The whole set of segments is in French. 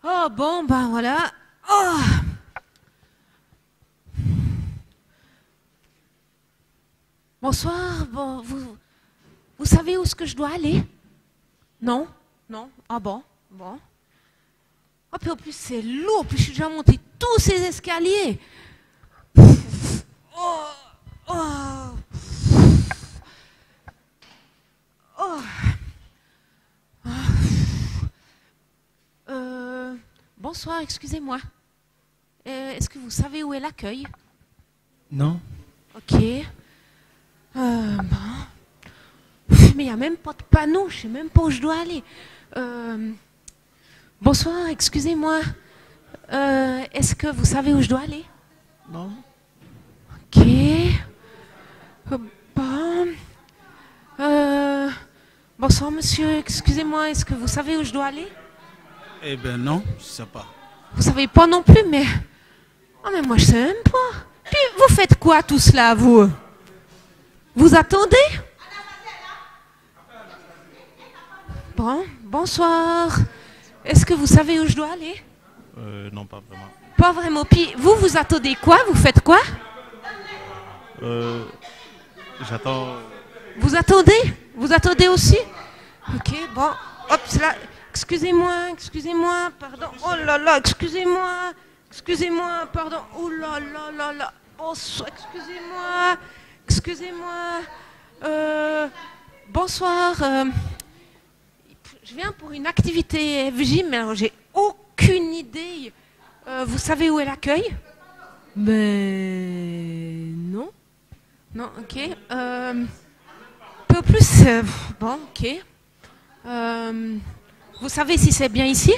Oh bon, ben voilà. Oh. Bonsoir. Bon, vous savez où est-ce que je dois aller? Non? Non? Ah bon? Bon. Oh, puis en plus c'est lourd, puis je suis déjà monté tous ces escaliers. Oh. Oh. Oh. Bonsoir, excusez-moi. Est-ce que vous savez où est l'accueil? Non. Ok. Bon. Mais il n'y a même pas de panneau, je ne sais même pas où je dois aller. Bonsoir, excusez-moi. Est-ce que vous savez où je dois aller? Non. Ok. Bon. Bonsoir, monsieur, excusez-moi, est-ce que vous savez où je dois aller? Eh ben non, je sais pas. Vous savez pas non plus, mais... Oh, mais moi, je sais même pas. Puis, vous faites quoi, tout cela, vous? Vous attendez? Bon, bonsoir. Est-ce que vous savez où je dois aller? Non, pas vraiment. Pas vraiment. Puis, vous attendez quoi? Vous faites quoi? J'attends... Vous attendez? Vous attendez aussi? Ok, bon. Hop, là. Excusez-moi, pardon. Oh là là, excusez-moi, pardon. Oh là là là là. Bonsoir, excusez-moi. Bonsoir. Je viens pour une activité FJ, mais alors j'ai aucune idée. Vous savez où est l'accueil? Ben non. Non, ok. Peu plus. Bon, ok. Vous savez si c'est bien ici?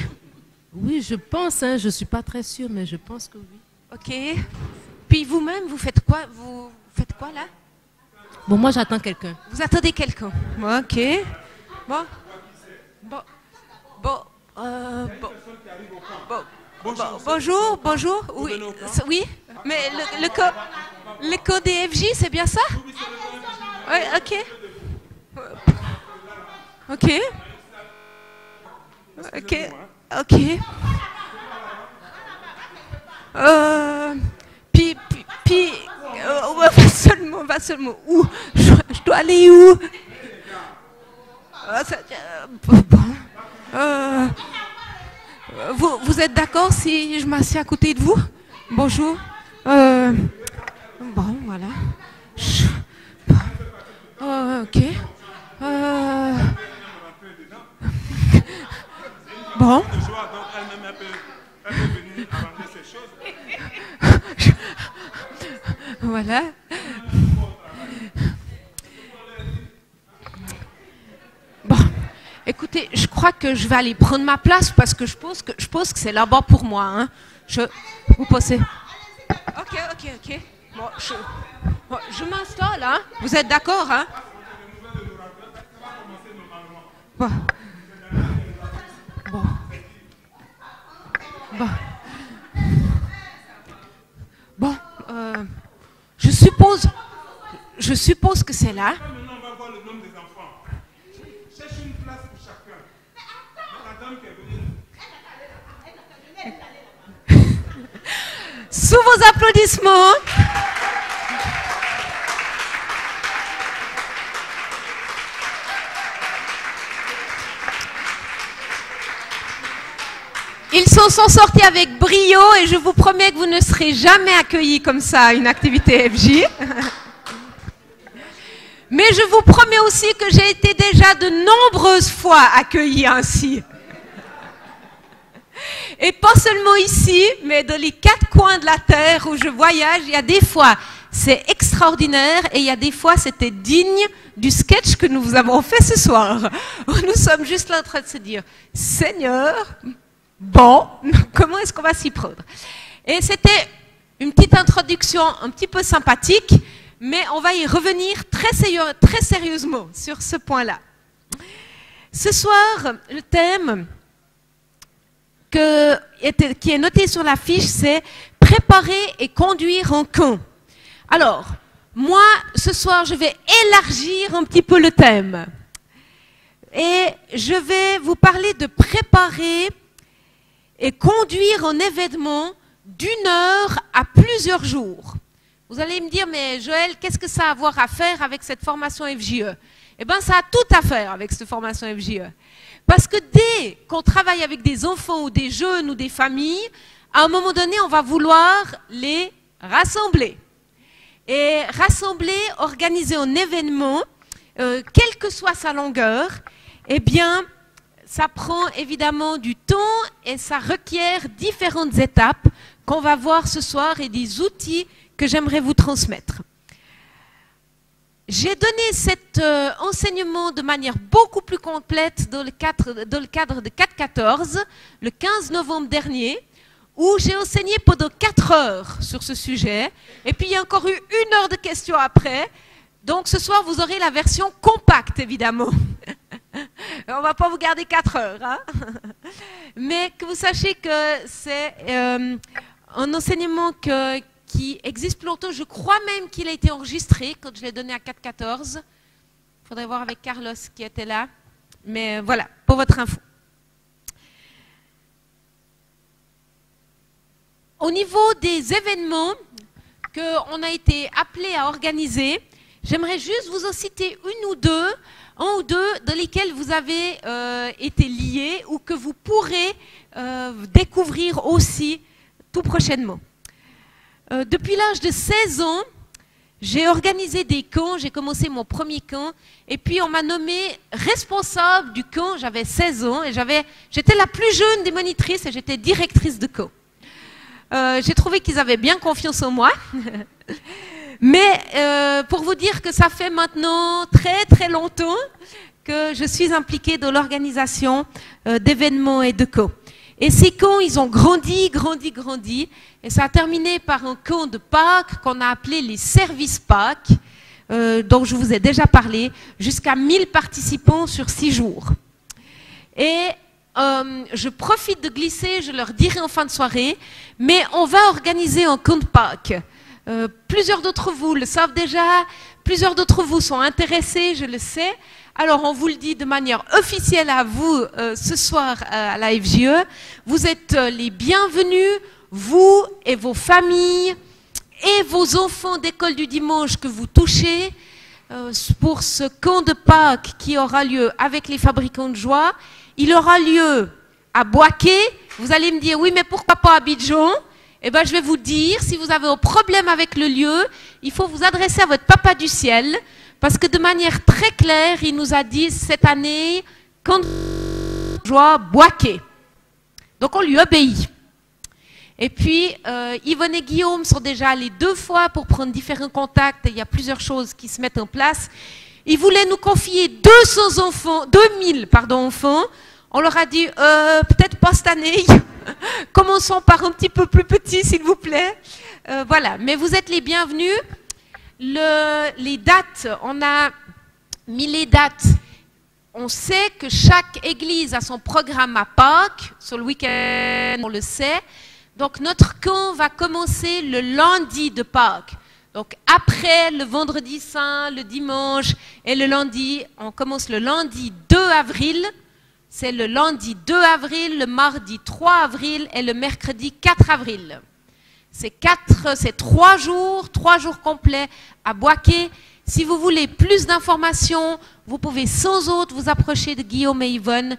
Oui, je pense, hein, je ne suis pas très sûre, mais je pense que oui. Ok. Puis vous-même, vous faites quoi? Vous faites quoi là? Bon, moi j'attends quelqu'un. Vous attendez quelqu'un? Ok. Bon. Bonjour. Oui. Mais le code DFJ, c'est bien ça? Oui, ok. Puis, va seulement. Où? Je dois aller où? Vous êtes d'accord si je m'assieds à côté de vous? Bonjour. Bon, voilà. Ok. Bon. Voilà. Bon. Écoutez, je crois que je vais aller prendre ma place parce que je pense que c'est là-bas pour moi. Hein. Vous pensez? Ok. Bon, je m'installe, hein. Vous êtes d'accord, hein? Bon. Je suppose que c'est là. Maintenant, on va voir le nom des enfants. Cherche une place pour chacun. La dame qui est venue. Sous vos applaudissements. Ils s'en sont sortis avec brio et je vous promets que vous ne serez jamais accueillis comme ça à une activité FJ. Mais je vous promets aussi que j'ai été déjà de nombreuses fois accueillie ainsi. Et pas seulement ici, mais dans les 4 coins de la terre où je voyage, il y a des fois c'est extraordinaire et il y a des fois c'était digne du sketch que nous vous avons fait ce soir. Nous sommes juste là en train de se dire, Seigneur, bon, comment est-ce qu'on va s'y prendre? Et c'était une petite introduction un petit peu sympathique, mais on va y revenir très sérieusement sur ce point-là. Ce soir, le thème qui est noté sur la fiche, c'est « Préparer et conduire en camp ». Alors, moi, ce soir, je vais élargir un petit peu le thème. Et je vais vous parler de préparer et conduire un événement d'1 heure à plusieurs jours. Vous allez me dire, mais Joël, qu'est-ce que ça a à voir à faire avec cette formation FJE? Eh bien, ça a tout à faire avec cette formation FJE. Parce que dès qu'on travaille avec des enfants ou des jeunes ou des familles, à un moment donné, on va vouloir les rassembler. Et rassembler, organiser un événement, quelle que soit sa longueur, eh bien, ça prend évidemment du temps et ça requiert différentes étapes qu'on va voir ce soir et des outils que j'aimerais vous transmettre. J'ai donné cet enseignement de manière beaucoup plus complète dans le cadre de 4-14, le 15 novembre dernier, où j'ai enseigné pendant 4 heures sur ce sujet. Et puis il y a encore eu 1 heure de questions après. Donc ce soir, vous aurez la version compacte, évidemment. On ne va pas vous garder 4 heures. Hein. Mais que vous sachiez que c'est un enseignement qui existe plus longtemps. Je crois même qu'il a été enregistré quand je l'ai donné à 4-14. Il faudrait voir avec Carlos qui était là. Mais voilà, pour votre info. Au niveau des événements qu'on a été appelé à organiser, j'aimerais juste vous en citer un ou deux dans lesquels vous avez été liés ou que vous pourrez découvrir aussi tout prochainement. Depuis l'âge de 16 ans, j'ai organisé des camps, j'ai commencé mon premier camp, et puis on m'a nommée responsable du camp, j'avais 16 ans, et j'étais la plus jeune des monitrices et j'étais directrice de camp. J'ai trouvé qu'ils avaient bien confiance en moi, mais pour vous dire que ça fait maintenant très très longtemps que je suis impliquée dans l'organisation d'événements et de camps. Et ces camps, ils ont grandi, et ça a terminé par un camp de Pâques qu'on a appelé les services Pâques, dont je vous ai déjà parlé, jusqu'à 1000 participants sur 6 jours. Et je profite de glisser, je leur dirai en fin de soirée, mais on va organiser un camp de Pâques. Plusieurs d'entre vous le savent déjà, plusieurs d'entre vous sont intéressés, je le sais. Alors on vous le dit de manière officielle à vous ce soir à la FJE. Vous êtes les bienvenus, vous et vos familles et vos enfants d'école du dimanche que vous touchez pour ce camp de Pâques qui aura lieu avec les fabricants de joie. Il aura lieu à Boaké. Vous allez me dire, oui, mais pourquoi pas à Abidjan? Eh bien, je vais vous dire, si vous avez un problème avec le lieu, il faut vous adresser à votre Papa du ciel, parce que de manière très claire, il nous a dit cette année, quand joie Boaké. Donc, on lui obéit. Et puis, Yvonne et Guillaume sont déjà allés 2 fois pour prendre différents contacts, et il y a plusieurs choses qui se mettent en place. Ils voulaient nous confier 200 enfants, 2000 enfants. On leur a dit, peut-être pas cette année. Commençons par un petit peu plus petit, s'il vous plaît. Voilà, mais vous êtes les bienvenus. Les dates, on a mis les dates. On sait que chaque église a son programme à Pâques. Sur le week-end, on le sait. Donc, notre camp va commencer le lundi de Pâques. Donc, après le vendredi saint, le dimanche et le lundi, on commence le lundi 2 avril. C'est le lundi 2 avril, le mardi 3 avril et le mercredi 4 avril. C'est 3 jours complets à Boaké. Si vous voulez plus d'informations, vous pouvez sans autre vous approcher de Guillaume et Yvonne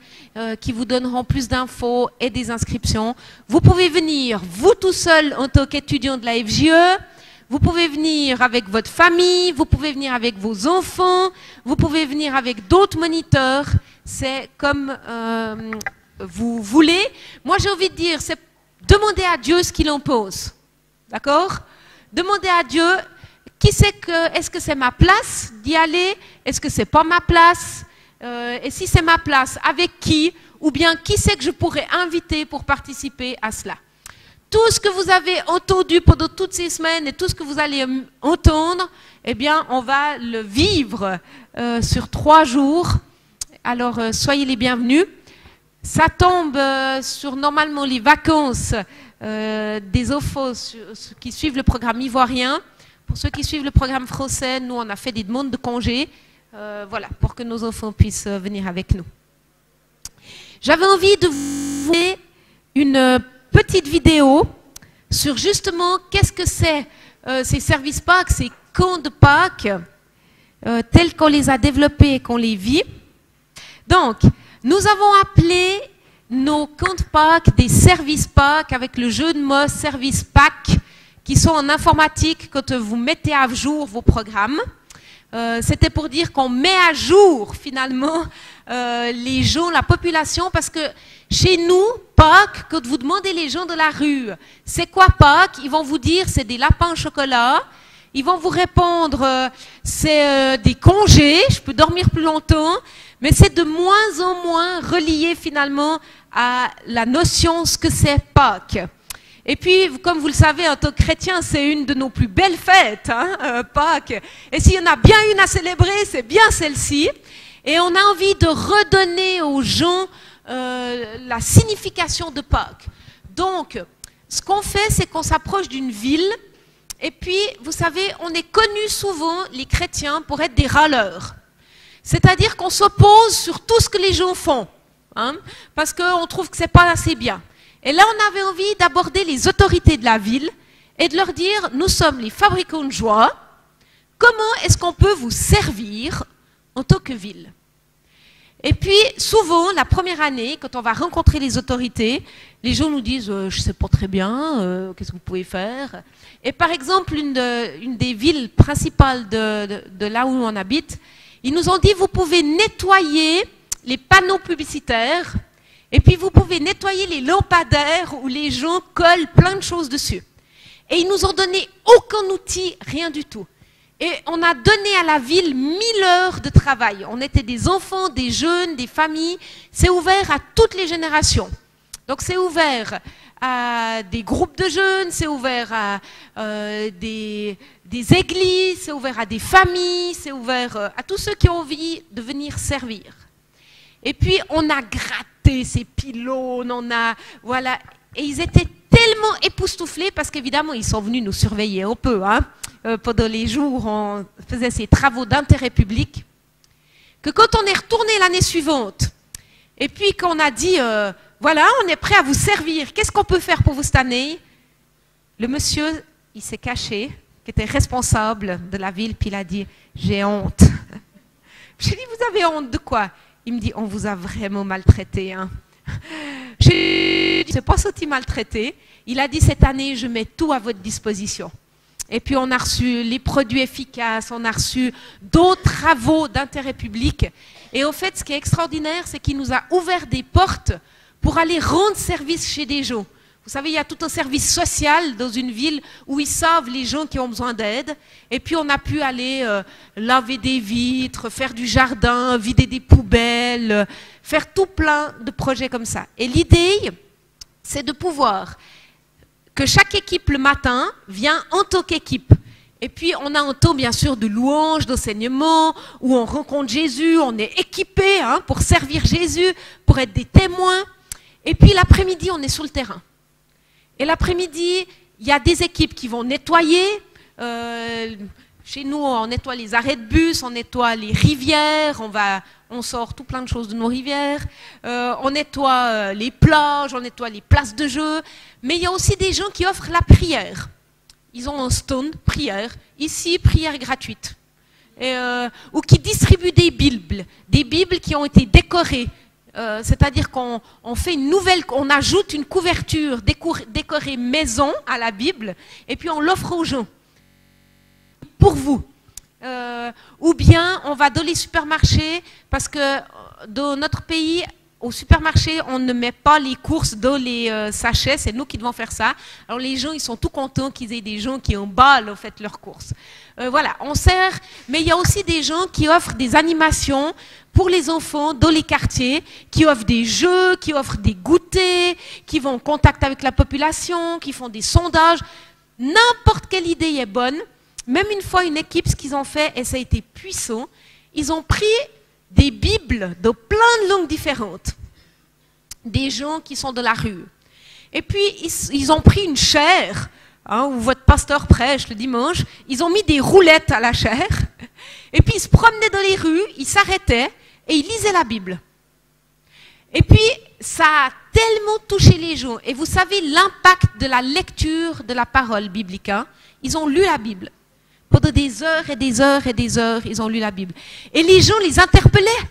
qui vous donneront plus d'infos et des inscriptions. Vous pouvez venir, vous tout seul en tant qu'étudiant de la FJE. Vous pouvez venir avec votre famille, vous pouvez venir avec vos enfants, vous pouvez venir avec d'autres moniteurs. C'est comme vous voulez. Moi, j'ai envie de dire, c'est demander à Dieu ce qu'il en pense. D'accord? Demandez à Dieu, est-ce que c'est ma place d'y aller? Est-ce que c'est pas ma place? Et si c'est ma place, avec qui? Ou bien qui c'est que je pourrais inviter pour participer à cela? Tout ce que vous avez entendu pendant toutes ces semaines et tout ce que vous allez entendre, eh bien, on va le vivre sur 3 jours. Alors, soyez les bienvenus. Ça tombe sur normalement les vacances des enfants qui suivent le programme ivoirien. Pour ceux qui suivent le programme français, nous, on a fait des demandes de congés, voilà, pour que nos enfants puissent venir avec nous. J'avais envie de vous donner une petite vidéo sur justement qu'est-ce que c'est ces services Pâques, ces camps de Pâques, tels qu'on les a développés et qu'on les vit. Donc, nous avons appelé nos camps de Pâques des services Pâques avec le jeu de mots service Pâques qui sont en informatique quand vous mettez à jour vos programmes. C'était pour dire qu'on met à jour finalement les gens, la population, parce que chez nous, Pâques, quand vous demandez les gens de la rue, c'est quoi Pâques? Ils vont vous dire c'est des lapins au chocolat. Ils vont vous répondre c'est des congés, je peux dormir plus longtemps, mais c'est de moins en moins relié finalement à la notion ce que c'est Pâques. Et puis, comme vous le savez, en tant que chrétien, c'est une de nos plus belles fêtes, hein, Pâques. Et s'il y en a bien une à célébrer, c'est bien celle-ci. Et on a envie de redonner aux gens la signification de Pâques. Donc, ce qu'on fait, c'est qu'on s'approche d'une ville. Et puis, vous savez, on est connus souvent, les chrétiens, pour être des râleurs. C'est-à-dire qu'on s'oppose sur tout ce que les gens font, hein, parce qu'on trouve que c'est pas assez bien. Et là, on avait envie d'aborder les autorités de la ville et de leur dire, nous sommes les fabricants de joie, comment est-ce qu'on peut vous servir en tant que ville? Et puis, souvent, la première année, quand on va rencontrer les autorités, les gens nous disent, je ne sais pas très bien, qu'est-ce que vous pouvez faire? Et par exemple, une des villes principales de là où on habite, ils nous ont dit, vous pouvez nettoyer les panneaux publicitaires. Et puis, vous pouvez nettoyer les lampadaires où les gens collent plein de choses dessus. Et ils nous ont donné aucun outil, rien du tout. Et on a donné à la ville 1000 heures de travail. On était des enfants, des jeunes, des familles. C'est ouvert à toutes les générations. Donc, c'est ouvert à des groupes de jeunes, c'est ouvert à des églises, c'est ouvert à des familles, c'est ouvert à tous ceux qui ont envie de venir servir. Et puis, on a gratté ces pylônes, voilà. Et ils étaient tellement époustouflés, parce qu'évidemment, ils sont venus nous surveiller un peu, hein. Pendant les jours où on faisait ces travaux d'intérêt public, que quand on est retourné l'année suivante, et puis qu'on a dit, voilà, on est prêt à vous servir, qu'est-ce qu'on peut faire pour vous cette année? Le monsieur, il s'est caché, qui était responsable de la ville, puis il a dit, j'ai honte. J'ai dit, vous avez honte de quoi? Il me dit, on vous a vraiment maltraité. Hein. J'ai dit, c'est pas sorti maltraité. Il a dit, cette année, je mets tout à votre disposition. Et puis, on a reçu les produits efficaces, on a reçu d'autres travaux d'intérêt public. Et au fait, ce qui est extraordinaire, c'est qu'il nous a ouvert des portes pour aller rendre service chez des gens. Vous savez, il y a tout un service social dans une ville où ils savent les gens qui ont besoin d'aide. Et puis, on a pu aller laver des vitres, faire du jardin, vider des poubelles, faire tout plein de projets comme ça. Et l'idée, c'est de pouvoir que chaque équipe le matin vient en tant qu'équipe. Et puis, on a un temps, bien sûr, de louanges, d'enseignement, où on rencontre Jésus, on est équipé hein, pour servir Jésus, pour être des témoins. Et puis, l'après-midi, on est sur le terrain. Et l'après-midi, il y a des équipes qui vont nettoyer. Chez nous, on nettoie les arrêts de bus, on nettoie les rivières, on sort tout plein de choses de nos rivières. On nettoie les plages, on nettoie les places de jeu. Mais il y a aussi des gens qui offrent la prière. Ils ont un stand prière. Ici, prière gratuite. Ou qui distribuent des Bibles qui ont été décorées. C'est-à-dire qu'on fait une nouvelle, on ajoute une couverture décorée maison à la Bible, et puis on l'offre aux gens. Pour vous. Ou bien on va dans les supermarchés, parce que dans notre pays, au supermarché, on ne met pas les courses dans les sachets, c'est nous qui devons faire ça. Alors les gens, ils sont tout contents qu'ils aient des gens qui emballent en fait leurs courses. Voilà, on sert, mais il y a aussi des gens qui offrent des animations pour les enfants dans les quartiers, qui offrent des jeux, qui offrent des goûters, qui vont en contact avec la population, qui font des sondages. N'importe quelle idée est bonne. Même une fois, une équipe, ce qu'ils ont fait, et ça a été puissant, ils ont pris des Bibles de plein de langues différentes, des gens qui sont de la rue. Et puis, ils ont pris une chaire, hein, où votre pasteur prêche le dimanche, ils ont mis des roulettes à la chaire, et puis ils se promenaient dans les rues, ils s'arrêtaient, et ils lisaient la Bible. Et puis, ça a tellement touché les gens. Et vous savez l'impact de la lecture de la parole biblique. Hein? Ils ont lu la Bible. Pendant des heures et des heures et des heures, ils ont lu la Bible. Et les gens les interpellaient.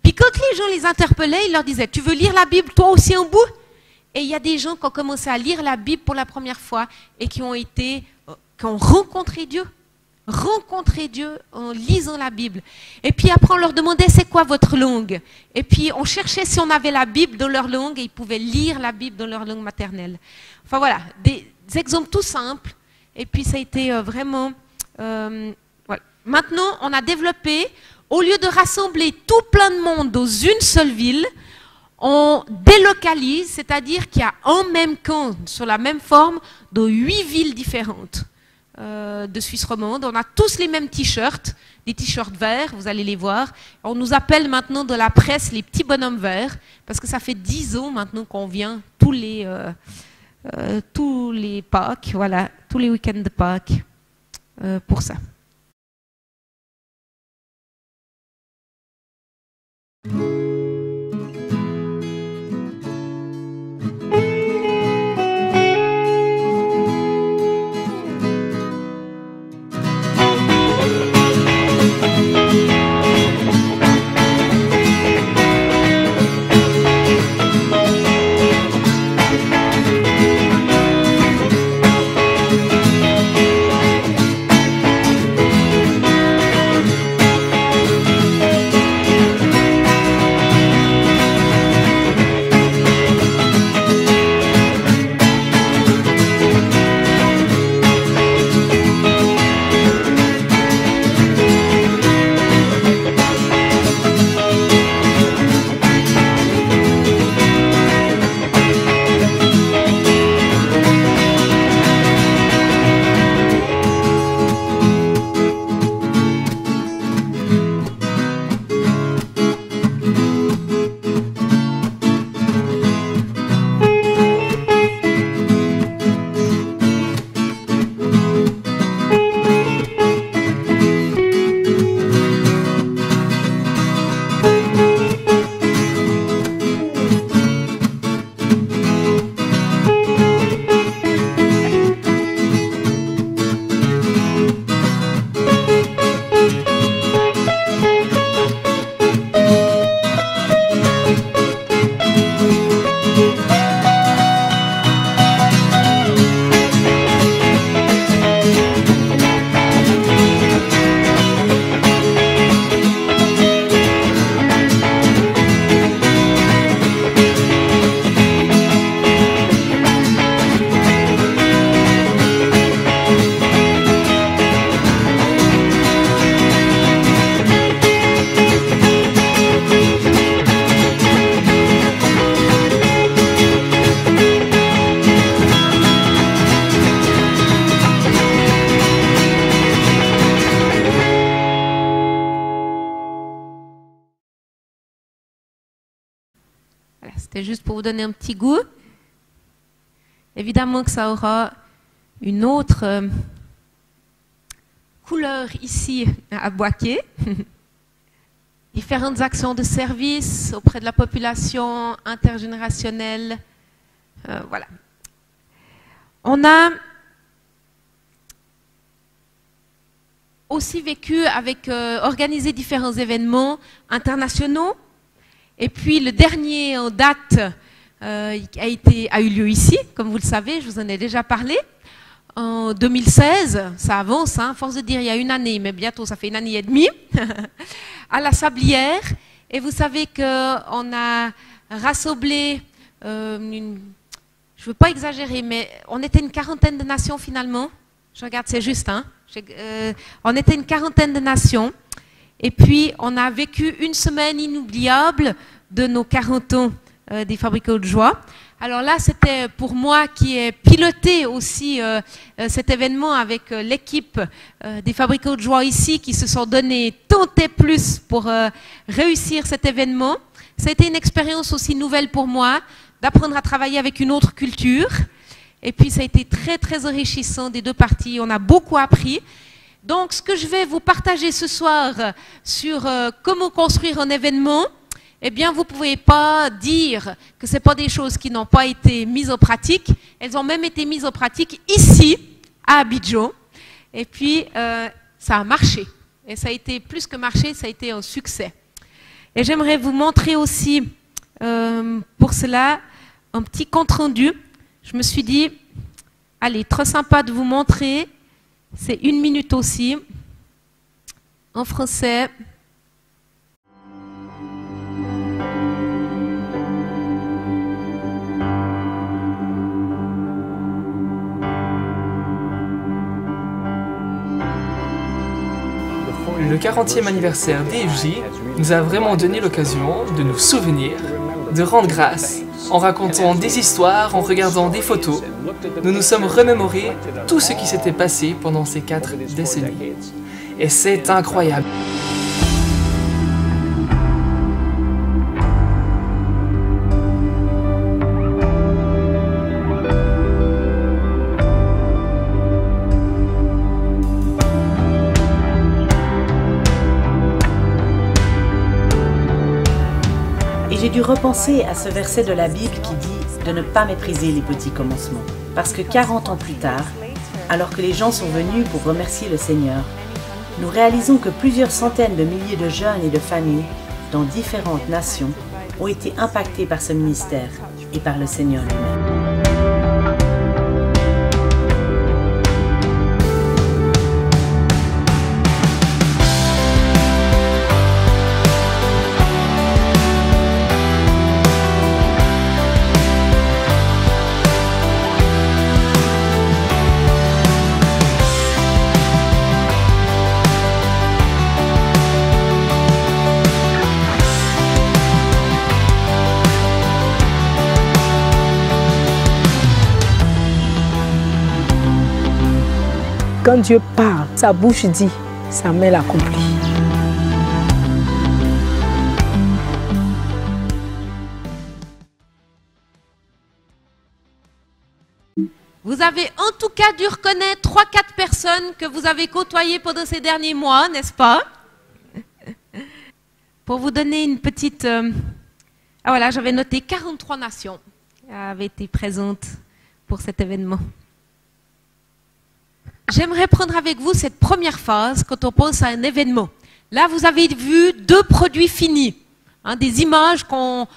Puis quand les gens les interpellaient, ils leur disaient, tu veux lire la Bible toi aussi en bout? Et il y a des gens qui ont commencé à lire la Bible pour la première fois et qui ont rencontré Dieu. Rencontrer Dieu en lisant la Bible. Et puis après, on leur demandait, c'est quoi votre langue? Et puis on cherchait si on avait la Bible dans leur langue et ils pouvaient lire la Bible dans leur langue maternelle. Enfin voilà, des exemples tout simples. Et puis ça a été vraiment... voilà. Maintenant, on a développé, au lieu de rassembler tout plein de monde dans une seule ville, on délocalise, c'est-à-dire qu'il y a en même temps, sur la même forme, dans 8 villes différentes. De Suisse romande. On a tous les mêmes t-shirts, des t-shirts verts, vous allez les voir. On nous appelle maintenant de la presse les petits bonhommes verts, parce que ça fait 10 ans maintenant qu'on vient tous les Pâques, voilà, tous les week-ends de Pâques pour ça. C'était juste pour vous donner un petit goût. Évidemment que ça aura une autre couleur ici à Boaké. Différentes actions de service auprès de la population intergénérationnelle. Voilà. On a aussi organisé différents événements internationaux. Et puis le dernier en date a eu lieu ici, comme vous le savez, je vous en ai déjà parlé. En 2016, ça avance, hein, force de dire il y a une année, mais bientôt ça fait une année et demie, à la Sablière. Et vous savez qu'on a rassemblé, je ne veux pas exagérer, mais on était une quarantaine de nations finalement. Je regarde, c'est juste, hein. On était une quarantaine de nations. Et puis, on a vécu une semaine inoubliable de nos 40 ans des Fabricants de Joie. Alors là, c'était pour moi qui ai piloté aussi cet événement avec l'équipe des Fabricants de Joie ici, qui se sont donnés tant et plus pour réussir cet événement. Ça a été une expérience aussi nouvelle pour moi, d'apprendre à travailler avec une autre culture. Et puis, ça a été très, très enrichissant des deux parties. On a beaucoup appris. Donc, ce que je vais vous partager ce soir sur comment construire un événement, eh bien, vous ne pouvez pas dire que ce n'est pas des choses qui n'ont pas été mises en pratique. Elles ont même été mises en pratique ici, à Abidjan. Et puis, ça a marché. Et ça a été plus que marché, ça a été un succès. Et j'aimerais vous montrer aussi, pour cela, un petit compte-rendu. Je me suis dit, allez, trop sympa de vous montrer. C'est 1 minute aussi, en français. Le 40e anniversaire d'EFJ nous a vraiment donné l'occasion de nous souvenir, de rendre grâce. En racontant des histoires, en regardant des photos, nous nous sommes remémorés tout ce qui s'était passé pendant ces 4 décennies. Et c'est incroyable. Et j'ai dû repenser à ce verset de la Bible qui dit de ne pas mépriser les petits commencements. Parce que 40 ans plus tard, alors que les gens sont venus pour remercier le Seigneur, nous réalisons que plusieurs centaines de milliers de jeunes et de familles dans différentes nations ont été impactés par ce ministère et par le Seigneur lui-même. Quand Dieu parle, sa bouche dit, sa main l'accomplit. Vous avez en tout cas dû reconnaître 3-4 personnes que vous avez côtoyées pendant ces derniers mois, n'est-ce pas? Pour vous donner une petite... Ah voilà, j'avais noté 43 nations avaient été présentes pour cet événement. J'aimerais prendre avec vous cette première phase quand on pense à un événement. Là, vous avez vu 2 produits finis, hein, des images qu'on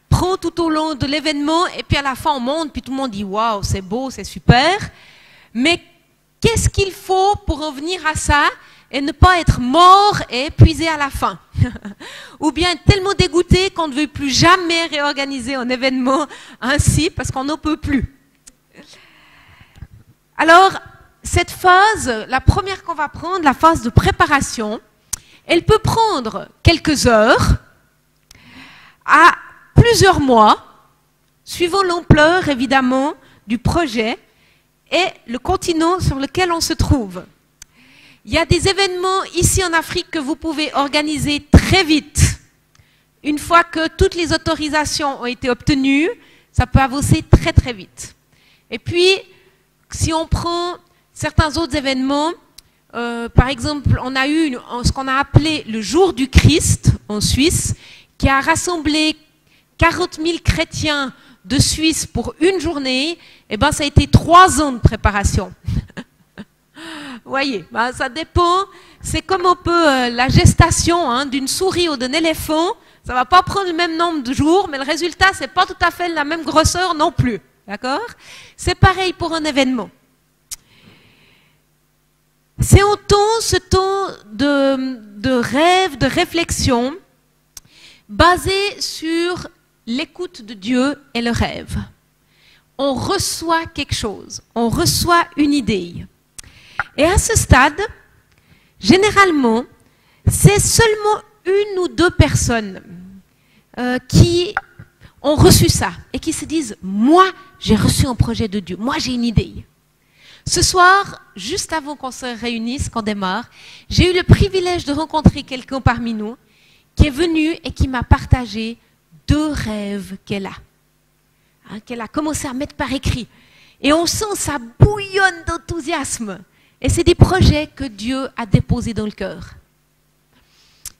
prend tout au long de l'événement et puis à la fin on monte, puis tout le monde dit « Waouh, c'est beau, c'est super ». Mais qu'est-ce qu'il faut pour en venir à ça et ne pas être mort et épuisé à la fin? Ou bien être tellement dégoûté qu'on ne veut plus jamais réorganiser un événement ainsi parce qu'on n'en peut plus. Alors, cette phase, la première qu'on va prendre, la phase de préparation, elle peut prendre quelques heures à plusieurs mois, suivant l'ampleur évidemment du projet et le continent sur lequel on se trouve. Il y a des événements ici en Afrique que vous pouvez organiser très vite. Une fois que toutes les autorisations ont été obtenues, ça peut avancer très très vite. Et puis, si on prend certains autres événements, par exemple, on a eu ce qu'on a appelé le jour du Christ en Suisse, qui a rassemblé 40 000 chrétiens de Suisse pour une journée. Et ben, ça a été 3 ans de préparation. Vous voyez, ben, ça dépend. C'est comme un peu la gestation hein, d'une souris ou d'un éléphant. Ça ne va pas prendre le même nombre de jours, mais le résultat, ce n'est pas tout à fait la même grosseur non plus. D'accord? C'est pareil pour un événement. C'est un temps, ce temps de rêve, de réflexion, basé sur l'écoute de Dieu et le rêve. On reçoit quelque chose, on reçoit une idée. Et à ce stade, généralement, c'est seulement 1 ou 2 personnes qui ont reçu ça et qui se disent « Moi, j'ai reçu un projet de Dieu, moi j'ai une idée ». Ce soir, juste avant qu'on se réunisse, qu'on démarre, j'ai eu le privilège de rencontrer quelqu'un parmi nous qui est venu et qui m'a partagé 2 rêves qu'elle a. Hein, qu'elle a commencé à mettre par écrit. Et on sent ça bouillonne d'enthousiasme. Et c'est des projets que Dieu a déposés dans le cœur.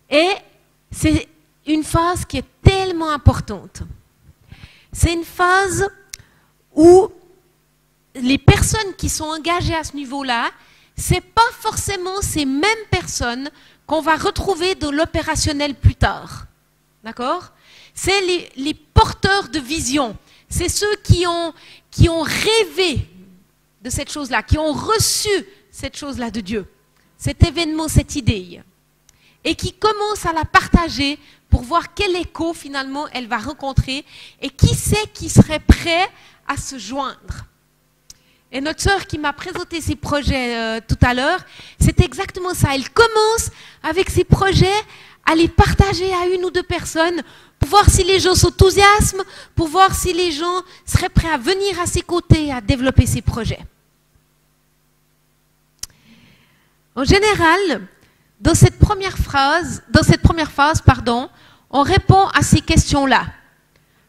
Et c'est une phase qui est tellement tellement importante. C'est une phase où les personnes qui sont engagées à ce niveau-là, ce n'est pas forcément ces mêmes personnes qu'on va retrouver dans l'opérationnel plus tard. D'accord? C'est les porteurs de vision. C'est ceux qui ont rêvé de cette chose-là, qui ont reçu cette chose-là de Dieu, cet événement, cette idée, et qui commencent à la partager pour voir quel écho finalement elle va rencontrer et qui c'est qui serait prêt à se joindre. Et notre sœur qui m'a présenté ses projets tout à l'heure, c'est exactement ça. Elle commence avec ses projets à les partager à une ou deux personnes pour voir si les gens s'enthousiasment, pour voir si les gens seraient prêts à venir à ses côtés, à développer ses projets. En général, dans cette première phase, on répond à ces questions-là.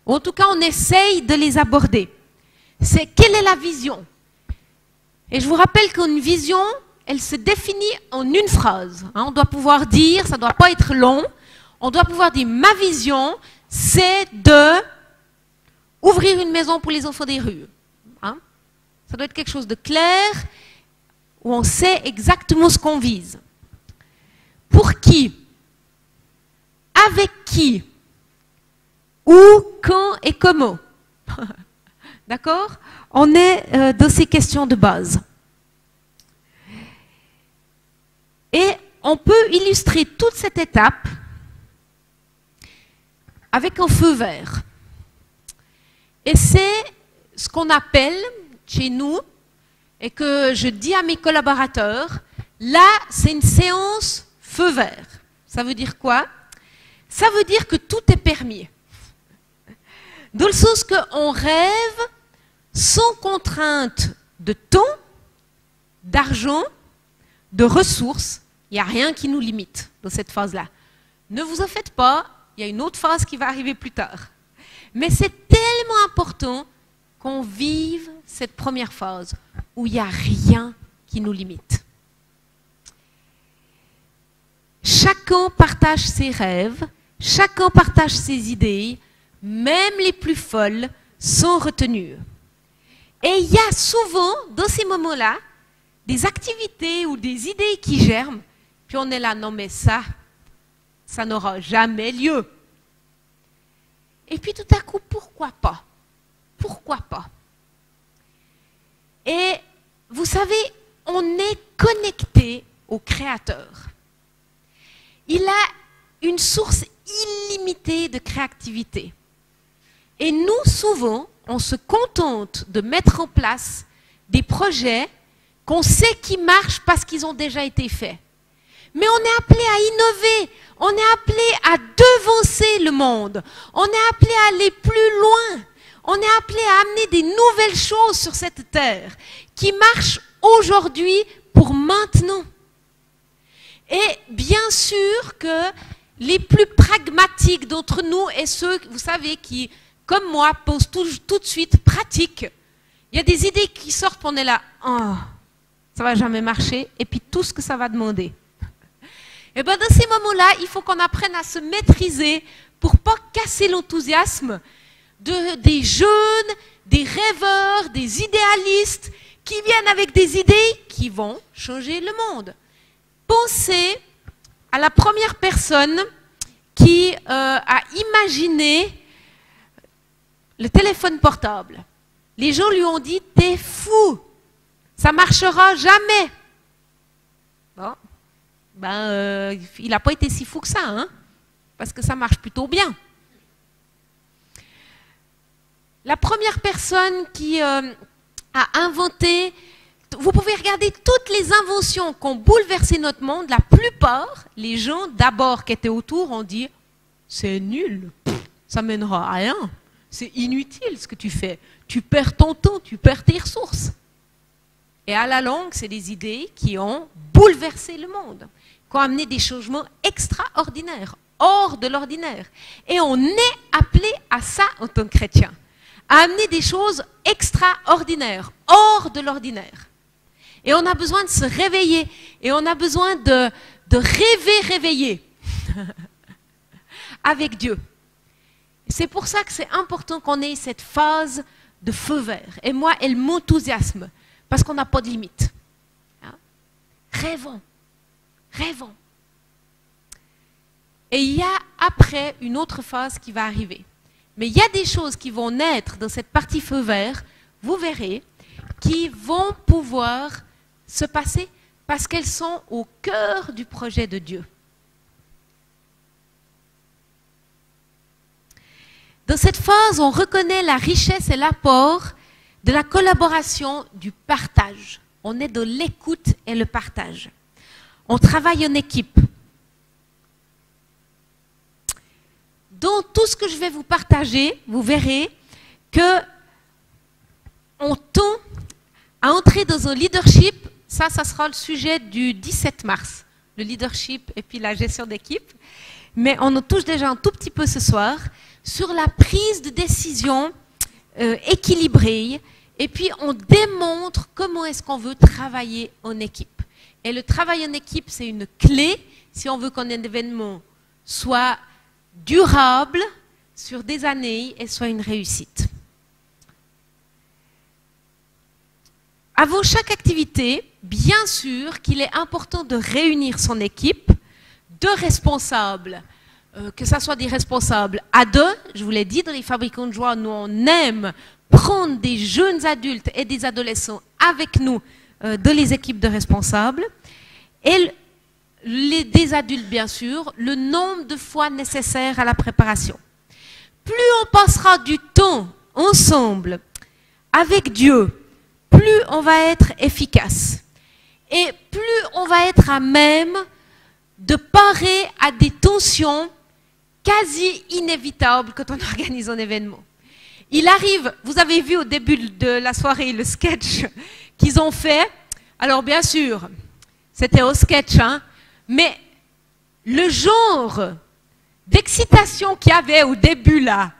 En tout cas, on essaye de les aborder. C'est quelle est la vision? Et je vous rappelle qu'une vision, elle se définit en une phrase. On doit pouvoir dire, ça ne doit pas être long, on doit pouvoir dire ma vision, c'est de ouvrir une maison pour les enfants des rues. Ça doit être quelque chose de clair, où on sait exactement ce qu'on vise. Pour qui? Avec qui? Où, quand et comment? D'accord? On est dans ces questions de base. Et on peut illustrer toute cette étape avec un feu vert. Et c'est ce qu'on appelle chez nous, et que je dis à mes collaborateurs, là, c'est une séance feu vert. Ça veut dire quoi? Ça veut dire que tout est permis. Dans le sens qu'on rêve sans contrainte de temps, d'argent, de ressources. Il n'y a rien qui nous limite dans cette phase-là. Ne vous en faites pas, il y a une autre phase qui va arriver plus tard. Mais c'est tellement important qu'on vive cette première phase où il n'y a rien qui nous limite. Chacun partage ses rêves, chacun partage ses idées, même les plus folles, sans retenue. Et il y a souvent, dans ces moments-là, des activités ou des idées qui germent, puis on est là, non mais ça n'aura jamais lieu. Et puis tout à coup, pourquoi pas? Pourquoi pas? Et vous savez, on est connecté au Créateur. Il a une source illimitée de créativité. Et nous, souvent, on se contente de mettre en place des projets qu'on sait qui marchent parce qu'ils ont déjà été faits. Mais on est appelé à innover, on est appelé à devancer le monde, on est appelé à aller plus loin, on est appelé à amener des nouvelles choses sur cette terre qui marchent aujourd'hui pour maintenant. Et bien sûr que les plus pragmatiques d'entre nous et ceux, vous savez, qui, comme moi, pensent tout de suite pratique, il y a des idées qui sortent, on est là, oh, ça va jamais marcher, et puis tout ce que ça va demander. Et bien dans ces moments-là, il faut qu'on apprenne à se maîtriser pour ne pas casser l'enthousiasme des jeunes, des rêveurs, des idéalistes qui viennent avec des idées qui vont changer le monde. Pensez à la première personne qui a imaginé le téléphone portable. Les gens lui ont dit « T'es fou, ça ne marchera jamais ». Bon, ben, il n'a pas été si fou que ça, hein, parce que ça marche plutôt bien. La première personne qui a inventé, vous pouvez regarder toutes les inventions qui ont bouleversé notre monde, la plupart, les gens d'abord qui étaient autour ont dit « C'est nul, ça mènera à rien, c'est inutile ce que tu fais, tu perds ton temps, tu perds tes ressources ». Et à la longue, c'est des idées qui ont bouleversé le monde, qui ont amené des changements extraordinaires, hors de l'ordinaire. Et on est appelé à ça en tant que chrétien, à amener des choses extraordinaires, hors de l'ordinaire. Et on a besoin de se réveiller, et on a besoin de rêver réveillé avec Dieu. C'est pour ça que c'est important qu'on ait cette phase de feu vert. Et moi, elle m'enthousiasme, parce qu'on n'a pas de limite. Hein? Rêvons, rêvons. Et il y a après une autre phase qui va arriver. Mais il y a des choses qui vont naître dans cette partie feu vert, vous verrez, qui vont pouvoir se passer parce qu'elles sont au cœur du projet de Dieu. Dans cette phase, on reconnaît la richesse et l'apport de la collaboration, du partage. On est dans l'écoute et le partage. On travaille en équipe. Dans tout ce que je vais vous partager, vous verrez que on tend à entrer dans un leadership. Ça sera le sujet du 17 mars, le leadership et puis la gestion d'équipe. Mais on en touche déjà un tout petit peu ce soir sur la prise de décision équilibrée. Et puis on démontre comment est-ce qu'on veut travailler en équipe. Et le travail en équipe, c'est une clé si on veut qu'un événement soit durable sur des années et soit une réussite. Avant chaque activité, bien sûr qu'il est important de réunir son équipe de responsables, que ce soit des responsables à deux. Je vous l'ai dit, dans les Fabricants de joie, nous on aime prendre des jeunes adultes et des adolescents avec nous dans les équipes de responsables, et des adultes bien sûr, le nombre de fois nécessaire à la préparation. Plus on passera du temps ensemble avec Dieu, plus on va être efficace et plus on va être à même de parer à des tensions quasi inévitables quand on organise un événement. Il arrive, vous avez vu au début de la soirée le sketch qu'ils ont fait. Alors bien sûr, c'était au sketch, hein, mais le genre d'excitation qu'il y avait au début là,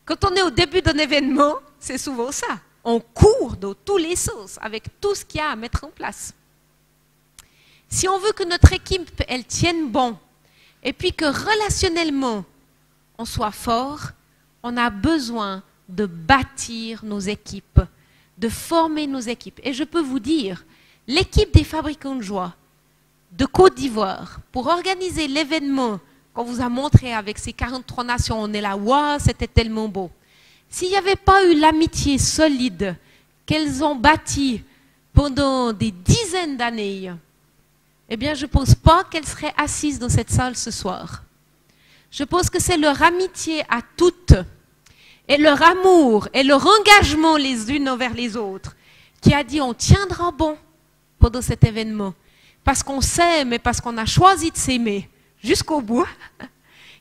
quand on est au début d'un événement, c'est souvent ça. On court dans tous les sens avec tout ce qu'il y a à mettre en place. Si on veut que notre équipe, elle tienne bon, et puis que relationnellement, on soit fort, on a besoin de bâtir nos équipes, de former nos équipes. Et je peux vous dire, l'équipe des Fabricants de joie de Côte d'Ivoire, pour organiser l'événement qu'on vous a montré avec ces 43 nations, on est là, waouh, c'était tellement beau. S'il n'y avait pas eu l'amitié solide qu'elles ont bâtie pendant des dizaines d'années, eh bien, je ne pense pas qu'elles seraient assises dans cette salle ce soir. Je pense que c'est leur amitié à toutes et leur amour et leur engagement les unes envers les autres qui a dit on tiendra bon pendant cet événement parce qu'on s'aime et parce qu'on a choisi de s'aimer jusqu'au bout,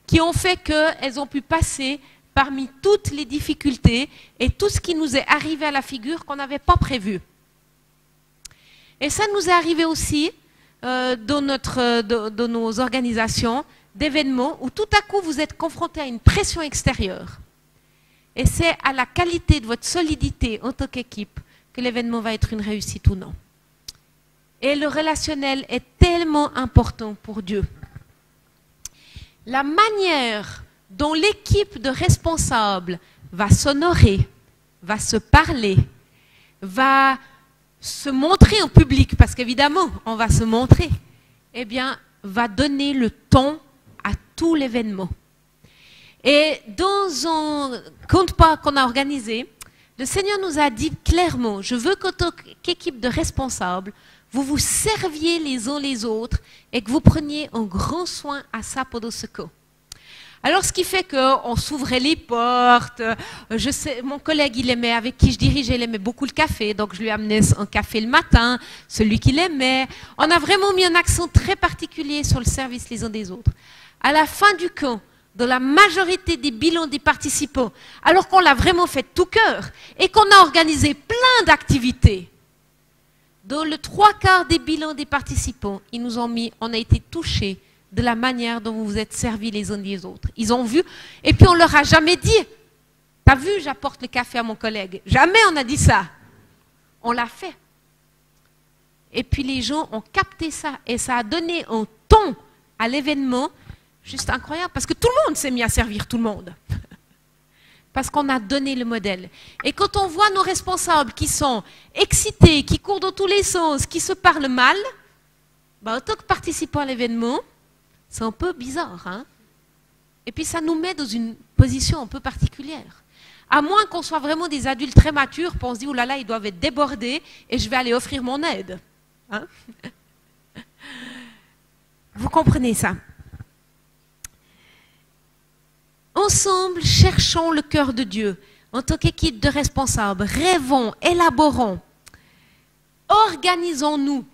qui ont fait qu'elles ont pu passer parmi toutes les difficultés et tout ce qui nous est arrivé à la figure qu'on n'avait pas prévu. Et ça nous est arrivé aussi dans nos organisations d'événements où tout à coup vous êtes confronté à une pression extérieure. Et c'est à la qualité de votre solidité en tant qu'équipe que l'événement va être une réussite ou non. Et le relationnel est tellement important pour Dieu. La manière dont l'équipe de responsables va s'honorer, va se parler, va se montrer en public, parce qu'évidemment, on va se montrer, eh bien, va donner le ton à tout l'événement. Et dans un compte-pas qu'on a organisé, le Seigneur nous a dit clairement, je veux qu'en tant qu'équipe de responsables, vous vous serviez les uns les autres et que vous preniez un grand soin à ça pendant ce cas. Alors, ce qui fait qu'on s'ouvrait les portes. Je sais, mon collègue, avec qui je dirigeais, il aimait beaucoup le café. Donc, je lui amenais un café le matin, celui qu'il aimait. On a vraiment mis un accent très particulier sur le service les uns des autres. À la fin du camp, dans la majorité des bilans des participants, alors qu'on l'a vraiment fait de tout cœur et qu'on a organisé plein d'activités, dans le 3/4 des bilans des participants, ils nous ont mis, on a été touchés de la manière dont vous vous êtes servis les uns des autres. Ils ont vu, et puis on leur a jamais dit, t'as vu, j'apporte le café à mon collègue. Jamais on a dit ça. On l'a fait. Et puis les gens ont capté ça, et ça a donné un ton à l'événement juste incroyable, parce que tout le monde s'est mis à servir tout le monde. Parce qu'on a donné le modèle. Et quand on voit nos responsables qui sont excités, qui courent dans tous les sens, qui se parlent mal, ben, en tant que participant à l'événement, c'est un peu bizarre. Hein? Et puis ça nous met dans une position un peu particulière. À moins qu'on soit vraiment des adultes très matures, puis on se dit, oh là là, ils doivent être débordés et je vais aller offrir mon aide. Hein? Vous comprenez ça? Ensemble, cherchons le cœur de Dieu. En tant qu'équipe de responsables, rêvons, élaborons, organisons-nous.